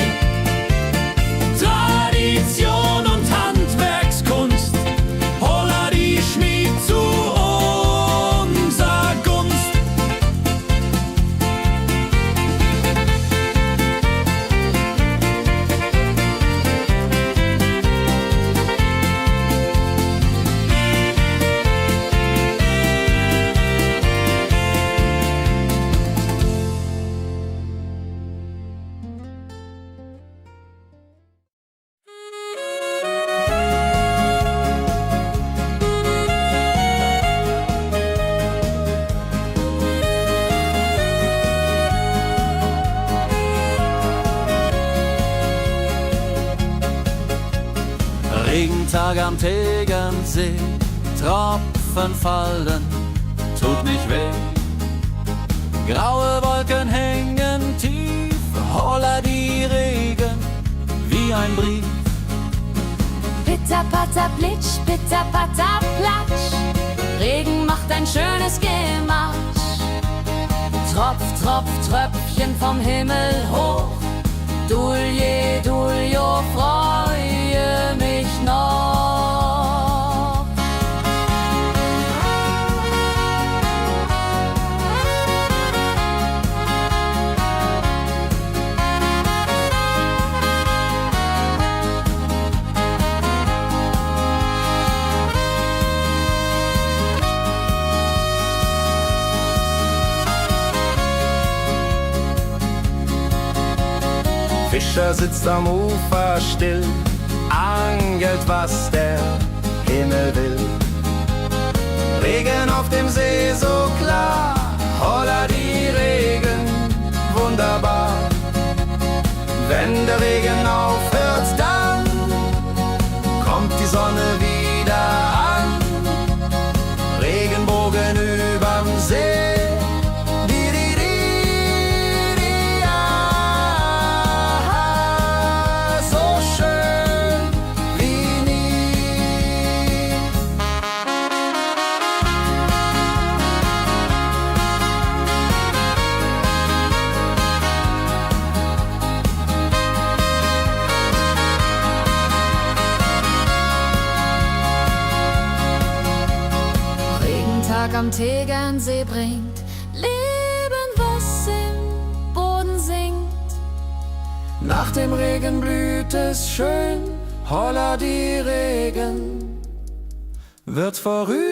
Speaker 3: Tradition und Handwerkskunst, holla die Schmied zu unser Gunst.
Speaker 5: Regentag am Tegernsee, Tropfen fallen, tut nicht weh. Graue Wolken hängen tief, holla die Regen wie ein Brief.
Speaker 2: Pitter, patter, plitsch, pitter, patter, platsch. Regen macht ein schönes Gematsch. Tropf, Tropf, Tröpfchen vom Himmel hoch. Dulje, Duljo, freue mich noch.
Speaker 1: Fischer sitzt am Ufer still, angelt, was der Himmel will. Regen auf dem See so klar, holla die Regen, wunderbar. Wenn der Regen aufhört, dann kommt die Sonne wieder an. Regenbogen überm See.
Speaker 2: Am Tegernsee bringt Leben, was im Boden singt.
Speaker 5: Nach dem Regen blüht es schön, holla die Regen wird vorübergehen.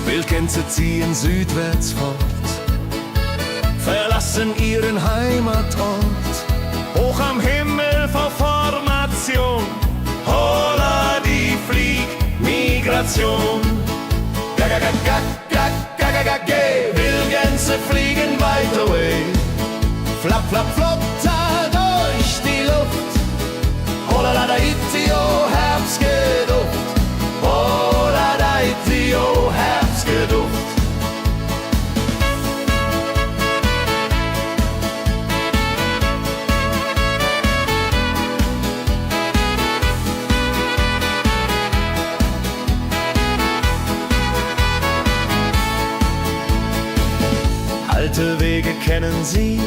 Speaker 1: Wildgänse ziehen südwärts fort, verlassen ihren Heimatort. Hoch am Himmel vor Formation, holla die Fliegmigration. Gag, Wildgänse fliegen weit away. Flap, flap, flotter durch die Luft. Holla da itio, Herbstgeduft. Holla da itio, Herbstgeduft. Alte Wege kennen sie,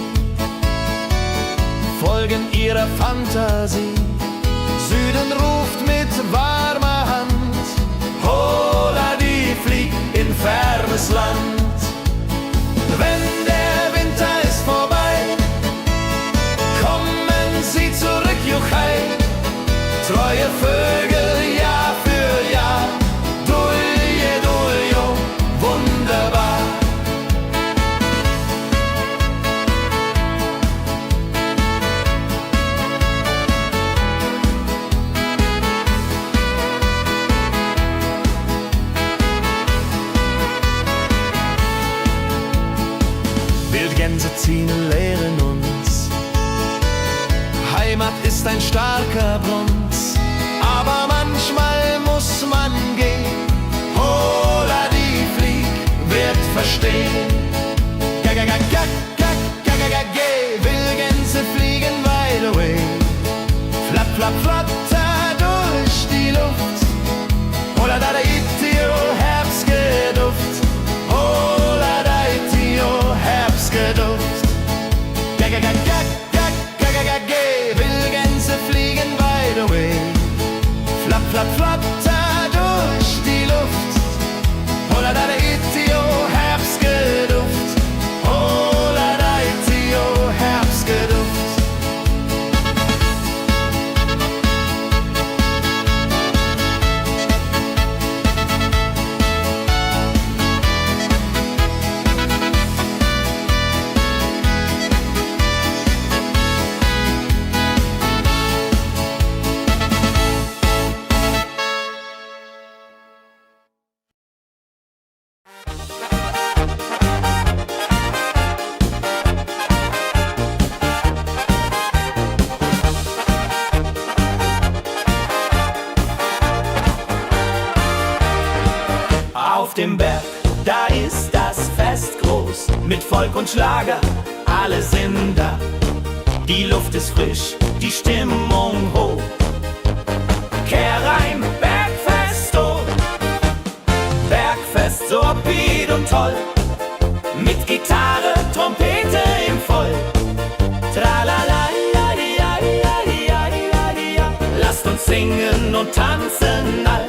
Speaker 1: folgen ihrer Fantasie. Süden ruft mit warmer Hand, holla die flieg in fernes Land. Wenn der Winter ist vorbei, kommen sie zurück, Juchai. Treue Vögel Jahr für Jahr, Dulje, Duljo, wunderbar. Wildgänse ziehen, lehren uns. Heimat ist ein starker Brunz, aber manchmal muss man gehen. Holla die Flieg wird verstehen. Wildgänse fliegen wide away. Flap, flap, flatter durch die Luft. Holla da itio, Herbstgeduft. Holla da itio, Herbstgeduft. Wildgänse fliegen wide away. Flap, flap, flatter durch
Speaker 4: Auf dem Berg, da ist das Fest groß, mit Volk und Schlager, alle sind da. Die Luft ist frisch, die Stimmung hoch. Kehr rein, Bergfest, oh. Bergfest, so upbeat und toll. Mit Gitarre, Trompete im Voll. Tralala, ja, ja, ja, ja, ja, ja. Lasst uns singen und tanzen all.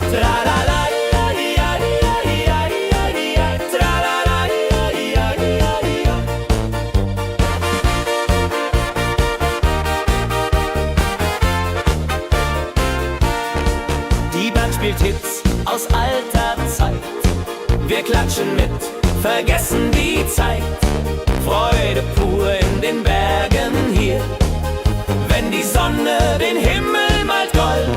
Speaker 4: Tralala, ja, ja, ja, ja, ja, ja. Tralala, ja, ja, ja, ja. Die Band spielt Hits aus alter Zeit. Wir klatschen mit, vergessen die Zeit. Freude pur in den Bergen hier, wenn die Sonne den Himmel malt gold.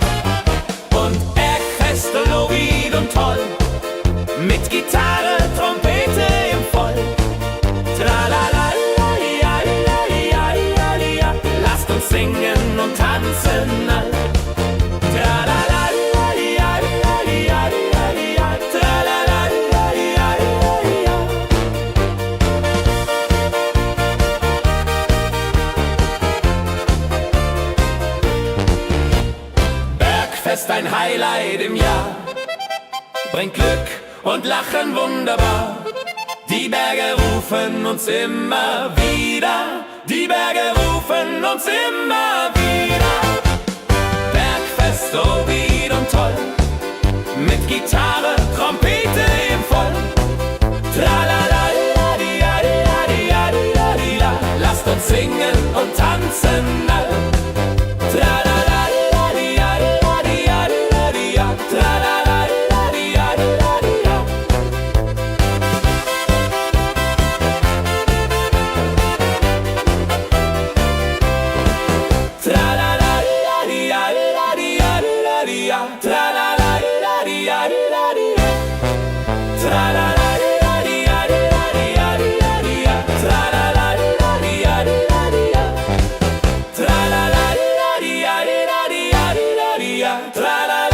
Speaker 4: Und Bergfest, Lovid und toll, mit Gitarre, Trompete im Voll. Tralala, ja, ja, ja, ja, ja. Lasst uns singen und tanzen all. Tralala, ja, ja, ja, ja, ja. Tralala, ja, ja, ja, ja.
Speaker 1: Bergfest, ein Highlight im Jahr, bringt Glück und Lachen wunderbar. Die Berge rufen uns immer wieder, die Berge rufen uns immer wieder. Bergfest, so wied und toll, mit Gitarre, Trompete im Voll. Tralala, ja, ja, ja, ja, ja, ja. Lasst uns singen und tanzen all. Tralala, ja, ja, ja, ja, ja, ja. Tralala, ja, ja, ja, ja. Tralala, ja, ja, ja, ja, ja, ja. Tralala, ja, ja, ja, ja. Tralala, ja, ja, ja, ja, ja. Tralala, ja, ja, ja, ja. Tralala, ja, ja, ja, ja. Tralala, ja,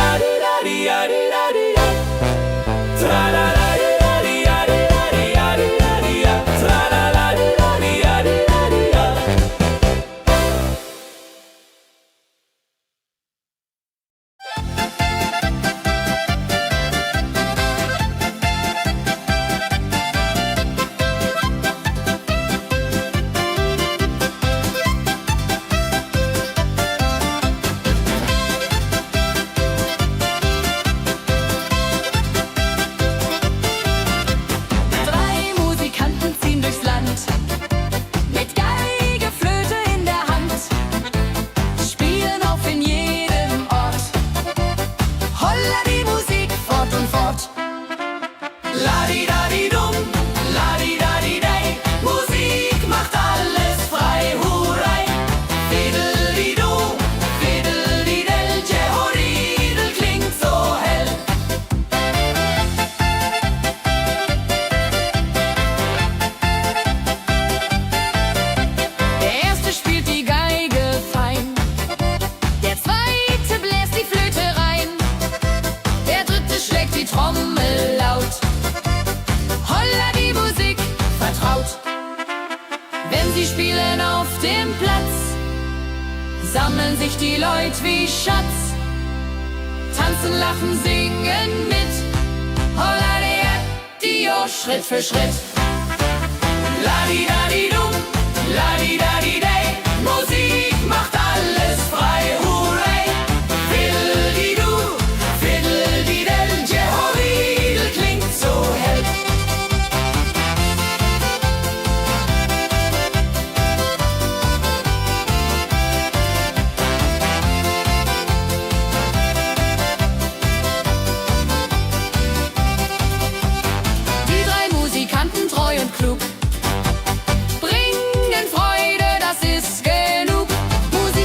Speaker 1: ja, ja, ja. Tralala, ja, ja, ja, ja. Tralala, ja, ja, ja, ja.
Speaker 2: Drei Musikanten ziehen durchs Land, mit Geige, Flöte in der Hand, spielen auf in jedem Ort. Holla die Musik fort und fort.
Speaker 4: Ladi-dadi-dum, ladi-dadi-dei, Musik macht alles frei, hurray. Fiddeli-du, fiddeli-del, Jehoridel klingt so hell.
Speaker 2: Der erste spielt die Geige fein, der zweite bläst die Flöte rein, der dritte schlägt die Trommel laut. Holla die Musik vertraut. Wenn sie spielen auf dem Platz, sammeln sich die Leute wie Schatz, tanzen, lachen, singen mit. Holla der Dio, Schritt für Schritt.
Speaker 4: Ladi-dadi-dum, ladi-dadi-dei, Musik macht alles frei, hurray. Fiddeli-du, fiddeli-del, Jehoridel klingt so hell.
Speaker 2: Die drei Musikanten, treu und klug, bringen Freude, das ist genug. Musik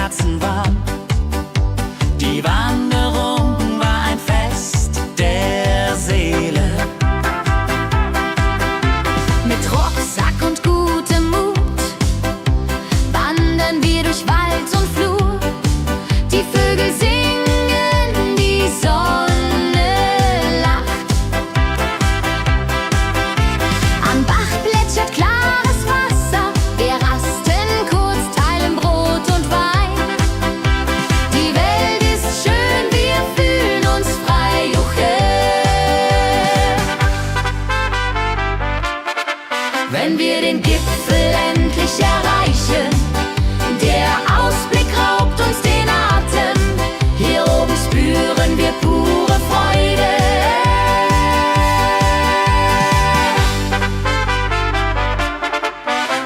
Speaker 5: Herzen warm. Die Wanderung war ein Fest der Seele.
Speaker 2: Mit Rucksack und gutem Mut wandern wir durch Wald und Flur. Die Vögel singen, die Sonne lacht. Am Bach plätschert klares Wasser. Wir rasten kurz, teilen Brot und Wein. Die Welt ist schön, wir fühlen uns frei. Juche. Wenn wir den Gipfel endlich erreichen, der Ausblick raubt uns den Atem. Hier oben spüren wir pure Freude.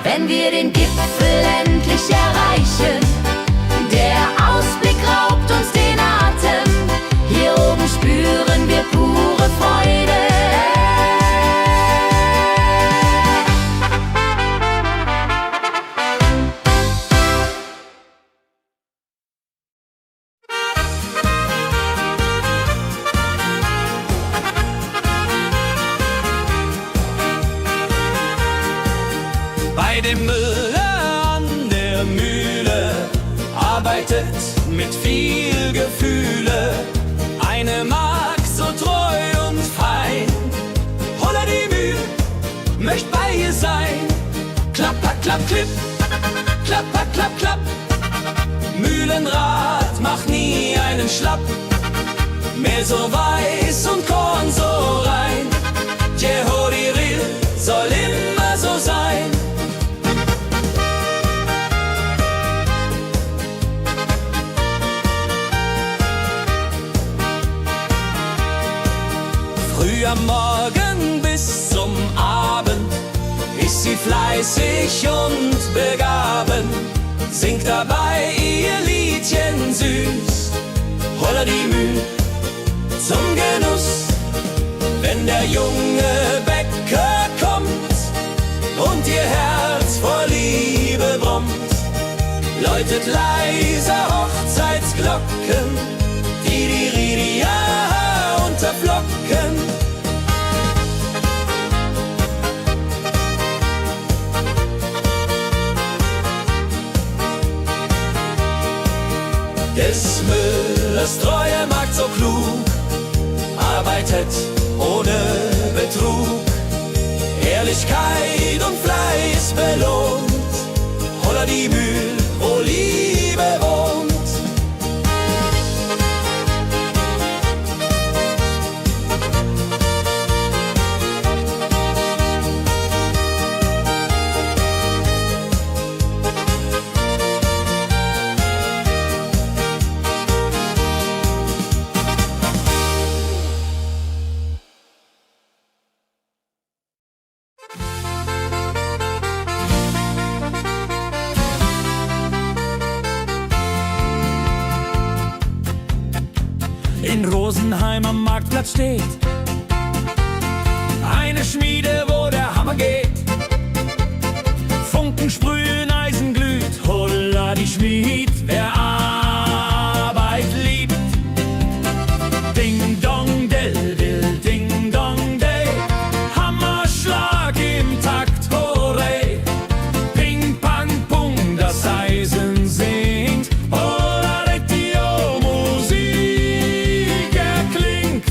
Speaker 2: Wenn wir den Gipfel endlich erreichen, der Ausblick raubt uns den Atem. Hier oben spüren wir pure Freude.
Speaker 3: Bei dem Müller an der Mühle arbeitet mit viel Gefühle eine Magd so treu und fein. Holla die Mühl, möcht bei ihr sein. Klapper, klapp, klipp, klapper, klapp, klapp. Mühlenrad macht nie einen Schlapp. Mehl so weiß und Korn so rein. Jehodiril soll immer so sein. Früh am Morgen bis zum Abend ist sie fleißig und begaben, singt dabei ihr Liedchen süß. Holla die Mühl zum Genuss, wenn der junge Bäcker kommt und ihr Herz vor Liebe brummt, läutet leise Hochzeitsglocken, die Ridia unterflocken. Des Müllers treue Magd so klug, arbeitet ohne Betrug, Ehrlichkeit und Fleiß belohnt. Holla die Mühl, wo Liebe wohnt. In Rosenheim am Marktplatz steht eine Schmiede, wo der Hammer geht. Funken sprühen, Eisen glüht, holla die Schmied, wer Arbeit liebt. Ding dong del dill, ding dong day, Hammerschlag im Takt, hooray. Ping pang pung, das Eisen singt, holla retio, Musik erklingt.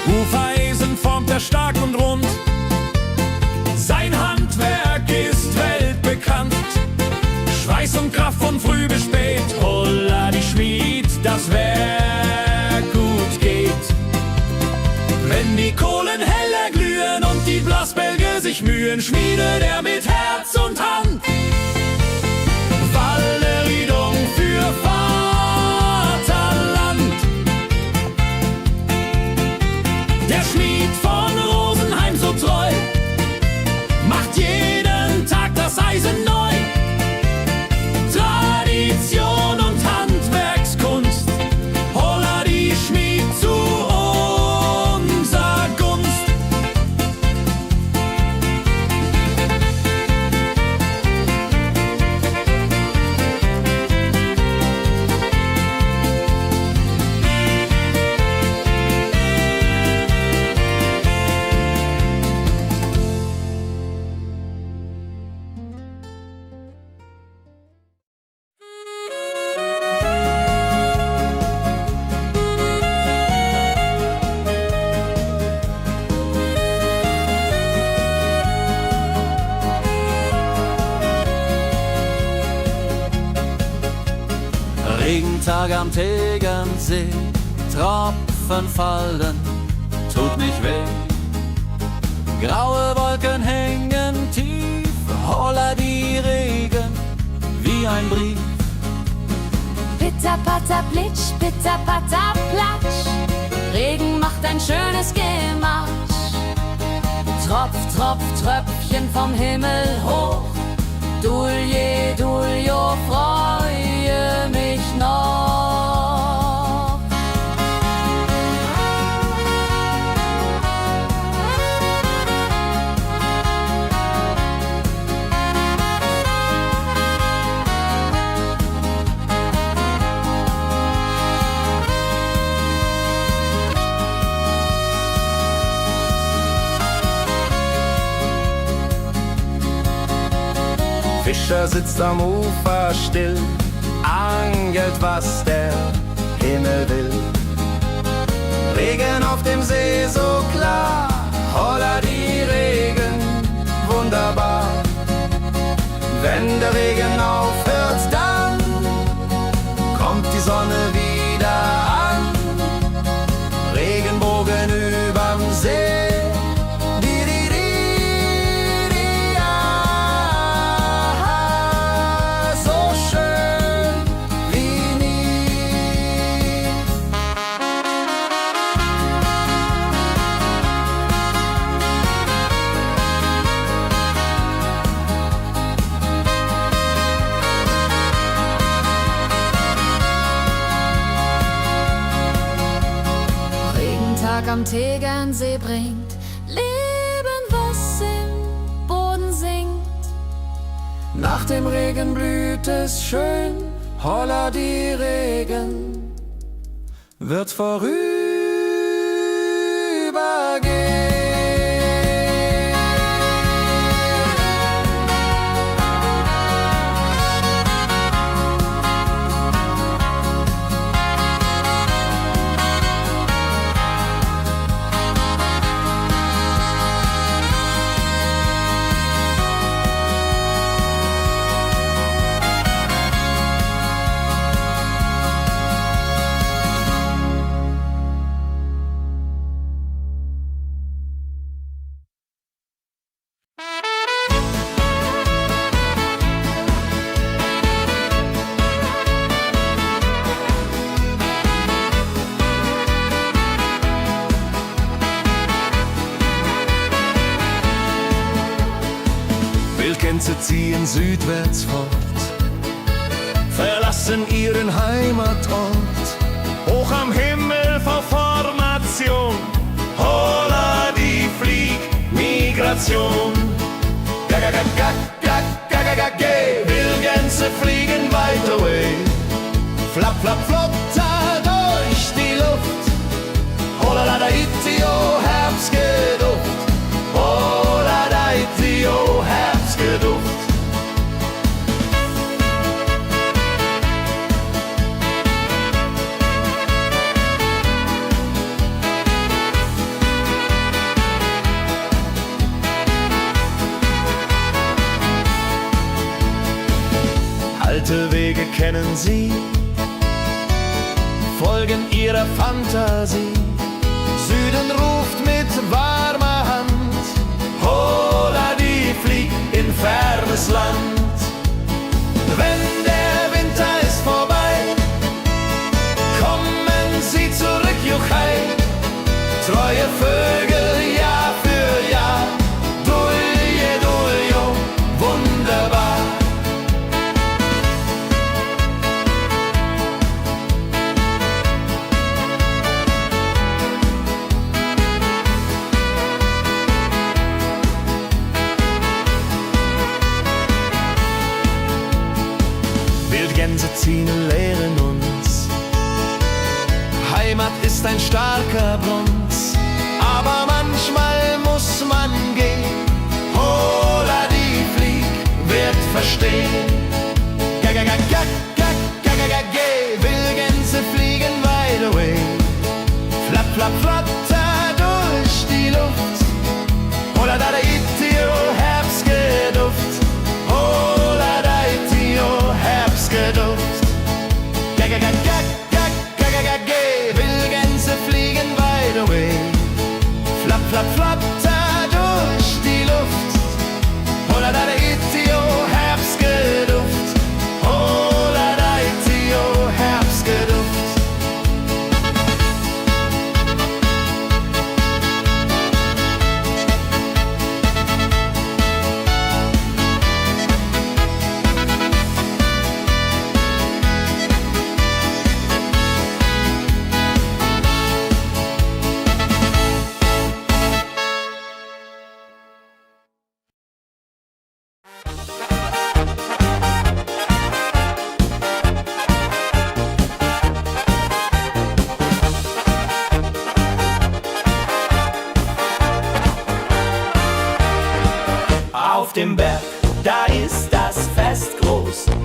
Speaker 3: Hufeisen formt er stark und rund, sein Handwerk ist weltbekannt. Schweiß und Kraft von früh bis spät, holla die Schmied, das Werk gut geht. Wenn die Kohlen heller glühen und die Blasbälge sich mühen, schmiedet er mit Herz und Hand Walleridung für Vaterland. Der Schmied von Rosenheim so treu macht jeden Tag das Eisen neu. Tradition und Handwerkskunst, holla die Schmied zu unser Gunst.
Speaker 5: Regentag am Tegernsee, Tropfen fallen, tut nicht weh. Graue Wolken hängen tief, holla die Regen wie ein Brief.
Speaker 2: Pitter, patter, plitsch, pitter, patter, platsch. Regen macht ein schönes Gematsch. Tropf, Tropf, Tröpfchen vom Himmel hoch. Dulje, Duljo, freue mich noch.
Speaker 1: Fischer sitzt am Ufer still, angelt, was der Himmel will. Regen auf dem See so klar, holla die Regen, wunderbar. Wenn der Regen aufhört, dann kommt die Sonne wieder an. Regenbogen überm See.
Speaker 2: Am Tegernsee bringt Leben, was im Boden singt.
Speaker 3: Nach dem Regen blüht es schön, holla die Regen wird vorübergehen.
Speaker 1: Wildgänse ziehen südwärts fort, verlassen ihren Heimatort. Hoch am Himmel vor Formation, holla die Fliegmigration. Gag, Wildgänse fliegen weit away. Flap, flap, flotter durch die Luft. Holla da itio, Herbstgeduft. Holla da itio, Herbstgeduft. Alte Wege kennen sie, folgen ihrer Fantasie. Süden ruft mit warmer Hand, holla die flieg in fernes Land. Wenn der Winter ist vorbei, kommen sie zurück, Juchai. Treue Vögel Jahr für Jahr, Dulje, Duljo, wunderbar. Wildgänse ziehen, lehren uns. Heimat ist ein starker Bronz, aber manchmal muss man gehen. Holla die Flieg wird verstehen. Wildgänse fliegen wide away. Flap, flap, flatter durch die Luft. Holla da itio, Herbstgeduft. Holla da itio, Herbstgeduft.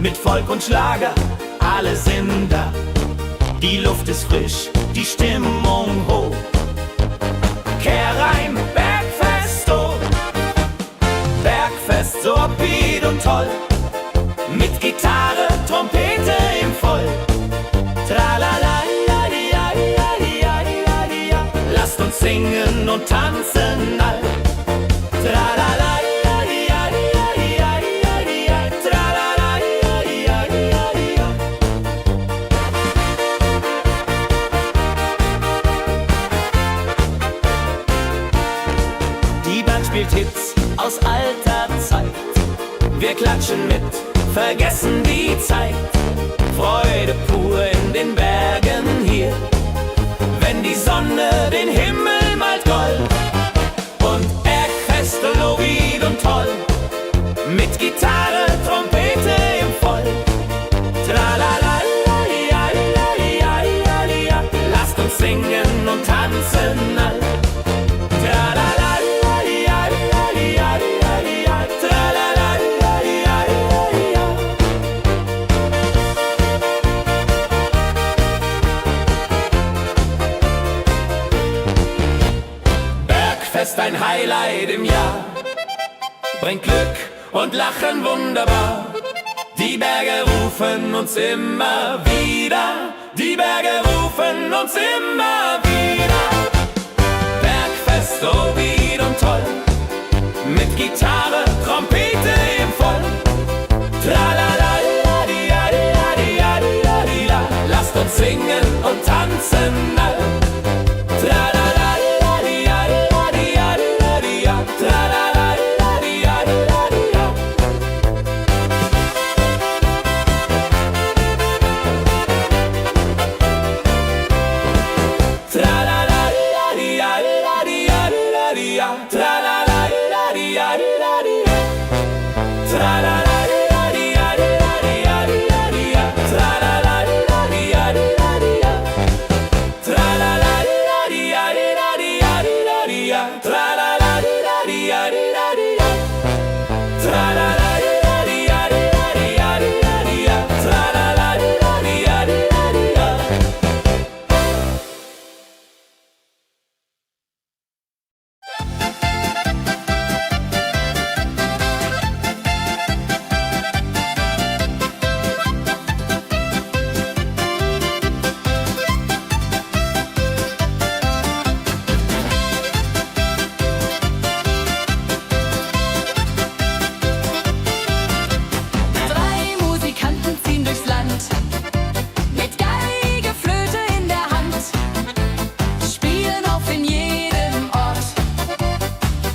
Speaker 4: mit Volk und Schlager, alle sind da. Die Luft ist frisch, die Stimmung hoch. Kehr rein, Bergfest, oh. Bergfest, so upbeat und toll. Mit Gitarre, Trompete im Voll. Tralala, ja, ja, ja, ja, ja, ja. Lasst uns singen und tanzen all. Tralala, ja, ja, ja, ja, ja, ja. Tralala, ja, ja, ja, ja. Die Band spielt Hits aus alter Zeit. Wir klatschen mit, vergessen die Zeit. Freude pur in den Bergen hier, wenn die Sonne den Himmel malt gold. Und Bergfest, Lovid und toll, mit Gitarre, Trompete im Voll. Tralala, ja, ja, ja, ja, ja. Lasst uns singen und tanzen all. Tralala, ja, ja, ja, ja, ja. Tralala, ja, ja, ja, ja. Bergfest, ein Highlight im Jahr, bringt Glück und Lachen wunderbar. Die Berge rufen uns immer wieder, die Berge rufen uns immer wieder. Bergfest, so wied und toll, mit Gitarre, Trompete im Voll. Tralala, ja, ja, ja, ja, ja, ja. Lasst uns singen und tanzen all. Tralala, ja, ja, ja, ja, ja, ja. Tralala, ja, ja, ja, ja. Tralala, ja, ja, ja, ja, ja. Tralala, ja, ja, ja, ja. Tralala, ja, ja, ja, ja. Tralala, ja, ja, ja. Tralala, ja, ja, ja. Tralala, ja, ja, ja. Tralala, ja, ja, ja. Tralala, ja, ja, ja.
Speaker 2: Drei Musikanten ziehen durchs Land, mit Geige, Flöte in der Hand, spielen auf in jedem Ort.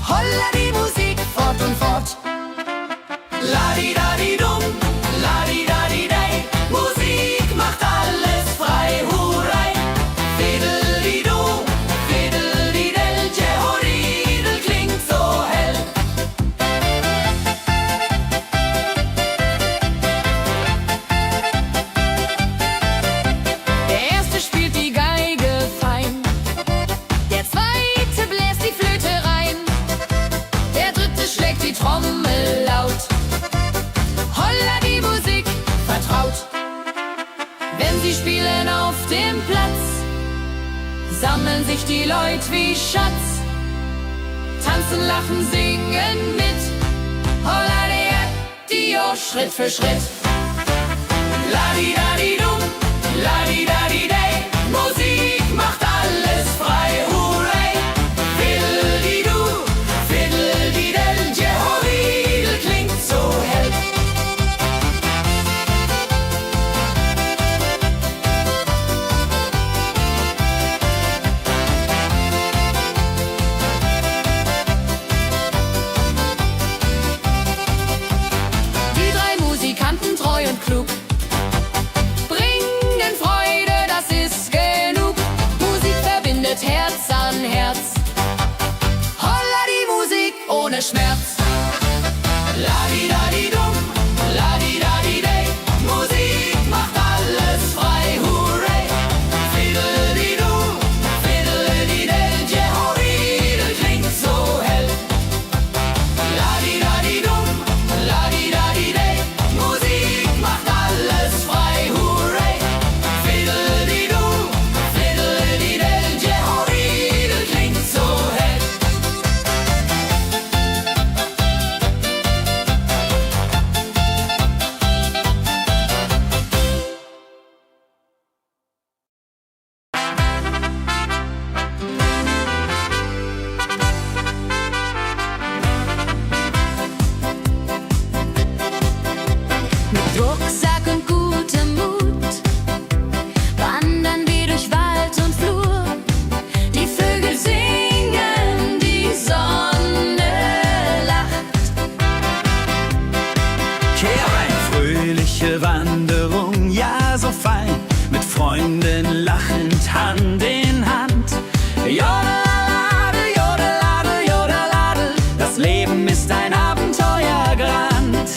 Speaker 2: Holla die Musik fort und fort.
Speaker 4: Ladi-dadi-dum, ladi-dadi-dei, Musik macht alles frei, hurray. Fiddeli-du, fiddeli-del, Jehoridel klingt so hell.
Speaker 2: Der erste spielt die Geige fein, der zweite bläst die Flöte rein, der dritte schlägt die Trommel laut. Holla die Musik vertraut. Wenn sie spielen auf dem Platz, sammeln sich die Leute wie Schatz, tanzen, lachen, singen mit. Holla der Dio, Schritt für Schritt.
Speaker 4: Ladi-dadi-dum, ladi-dadi-dei, Musik macht alles frei, hurray. Fiddeli-du, fiddeli-del, Jehoridel klingt so hell.
Speaker 2: Die drei Musikanten, treu und klug, bringen Freude, das ist genug. Musik verbindet Herz an Herz. Holla die Musik ohne Schmerz.
Speaker 4: Ladi-dadi-dum, ladi-dadi-dei, Musik macht alles frei, hurray. Fiddeli-du, fiddeli-del, Jehoridel klingt so hell. Ladi-dadi-dum, ladi-dadi-dei, Musik macht
Speaker 2: Mit Rucksack und gutem Mut wandern wir durch Wald und Flur. Die Vögel singen, die Sonne lacht.
Speaker 5: Eine fröhliche Wanderung, ja so fein, mit Freunden lachend Hand in Hand. Jodeladel, jodeladel, jodeladel, das Leben ist ein Abenteuergrand.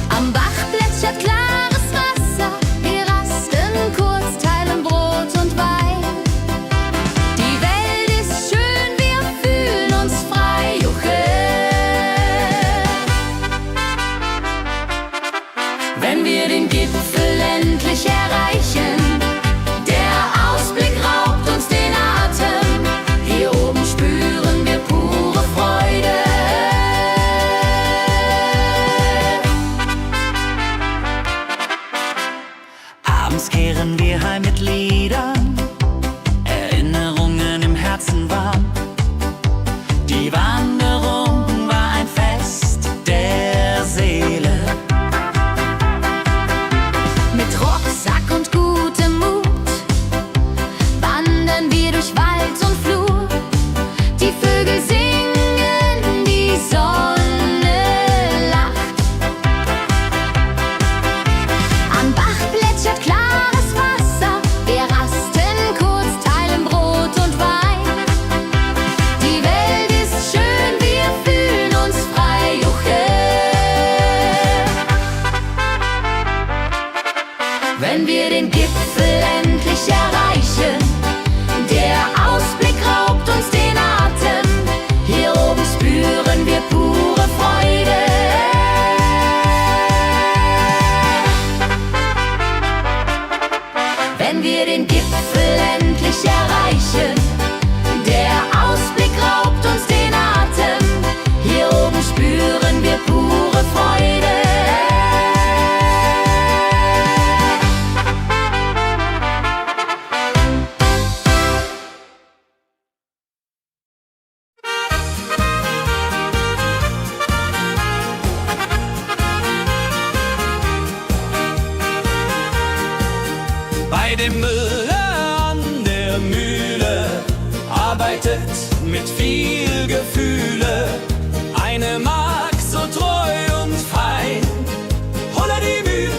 Speaker 2: Am Bach plätschert klares Wasser, wir rasten kurz, teilen Brot und Wein. Die Welt ist schön, wir fühlen uns frei, juche. Wenn wir den Gipfel endlich erreichen, der Ausblick raubt uns den Atem. Hier oben spüren wir pure Freude.
Speaker 5: Abends kehren wir heim mit Liedern, Erinnerungen im Herzen warm. Die Wanderung war ein Fest der Seele.
Speaker 2: Mit Rucksack und gutem Mut wandern wir durch Wald und Flur. Die Vögel singen, die Sonne lacht. Am Bach plätschert klares Wasser, wir rasten kurz, teilen Brot und Wein. Die Welt ist schön, wir fühlen uns frei, juche. Wenn wir den Gipfel endlich erreichen, der Ausblick raubt uns den Atem. Hier oben spüren wir pure Freude. Wenn wir den Gipfel endlich erreichen, der Ausblick raubt uns den Atem. Hier oben spüren wir pure Freude.
Speaker 5: Bei dem Müller an der Mühle arbeitet mit viel Gefühle eine Magd so treu und fein. Holla die Mühl,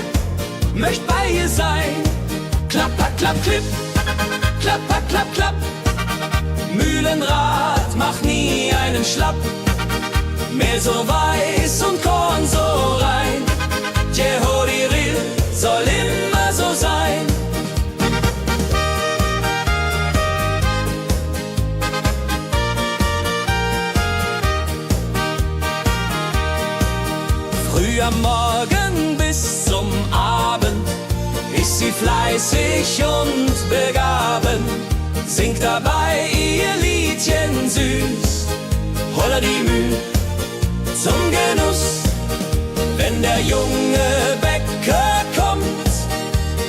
Speaker 5: möcht bei ihr sein. Klapper, klapp, klipp, klapper, klapp, klapp. Mühlenrad macht nie einen Schlapp. Mehl so weiß und Korn so rein. Jehodiril soll immer so sein. Früh am Morgen bis zum Abend ist sie fleißig und begaben, singt dabei ihr Liedchen süß. Holla die Mühl zum Genuss, wenn der junge Bäcker kommt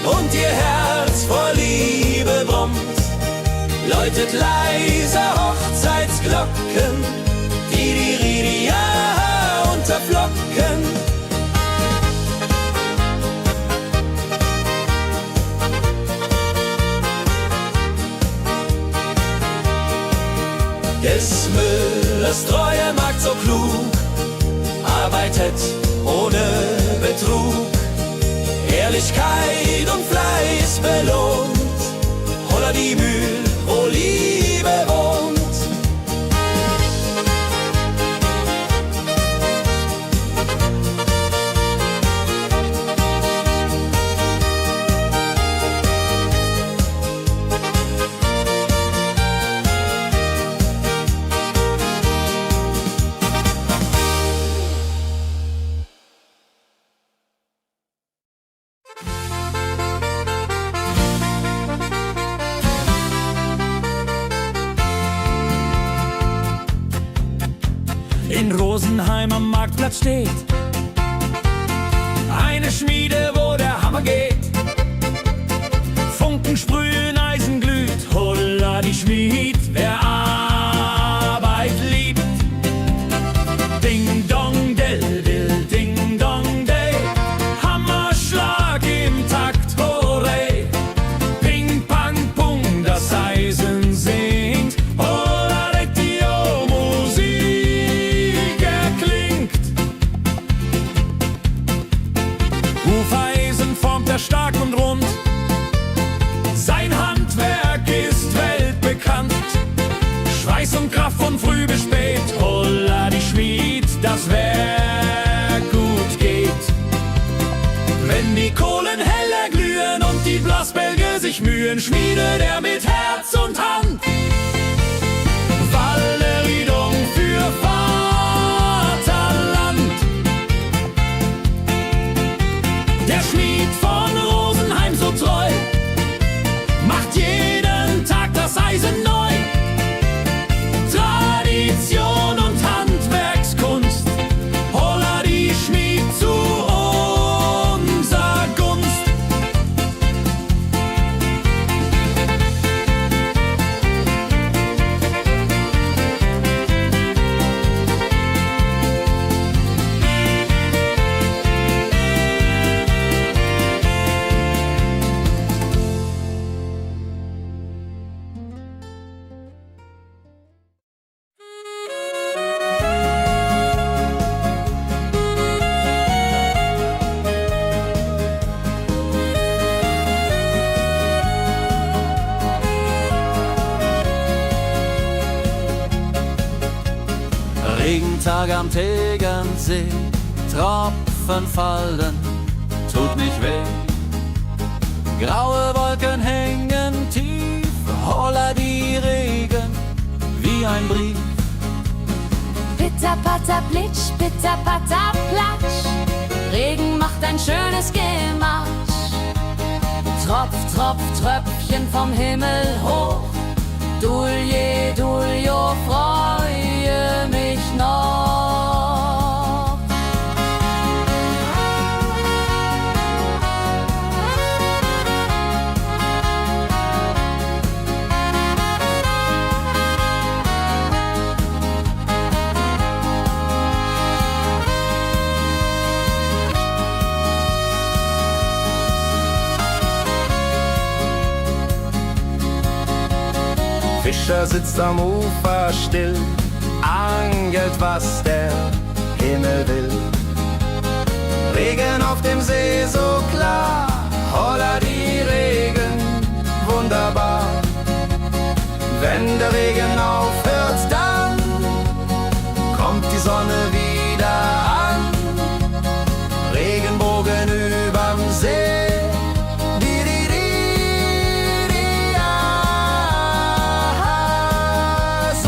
Speaker 5: und ihr Herz vor Liebe brummt, läutet leise Hochzeitsglocken, die Ridia unterflocken. Des Müllers treue Magd so klug, arbeitet ohne Betrug, Ehrlichkeit und Fleiß belohnt. Holla die Mühl, wo Liebe wohnt.
Speaker 3: In Rosenheim am Marktplatz steht eine Schmiede, wo der Hammer geht. Funken sprühen, Eisen glüht, holla die Schmied, wer Arbeit liebt. Ding dong, del, dill, ding dong. Hufeisen formt er stark und rund. Sein Handwerk ist weltbekannt. Schweiß und Kraft von früh bis spät, holla die Schmied, das Werk gut geht. Wenn die Kohlen heller glühen und die Blasbälge sich mühen, schmiedet er mit Herz und Hand Walleriedung für Vaterland. Der Schmied von Rosenheim so treu macht jeden Tag das Eisen neu. Tradition und Handwerkskunst, holla die Schmied zu unser Gunst.
Speaker 5: Regentag am Tegernsee, Tropfen fallen, tut nicht weh. Graue Wolken hängen tief, holla die Regen wie ein Brief.
Speaker 2: Pitter, patter, plitsch, pitter, patter, platsch. Regen macht ein schönes Gemarsch. Tropf, Tropf, Tröpfchen vom Himmel hoch. Dulje, Duljo, freue mich noch.
Speaker 6: Fischer sitzt am Ufer still, angelt, was der Himmel will. Regen auf dem See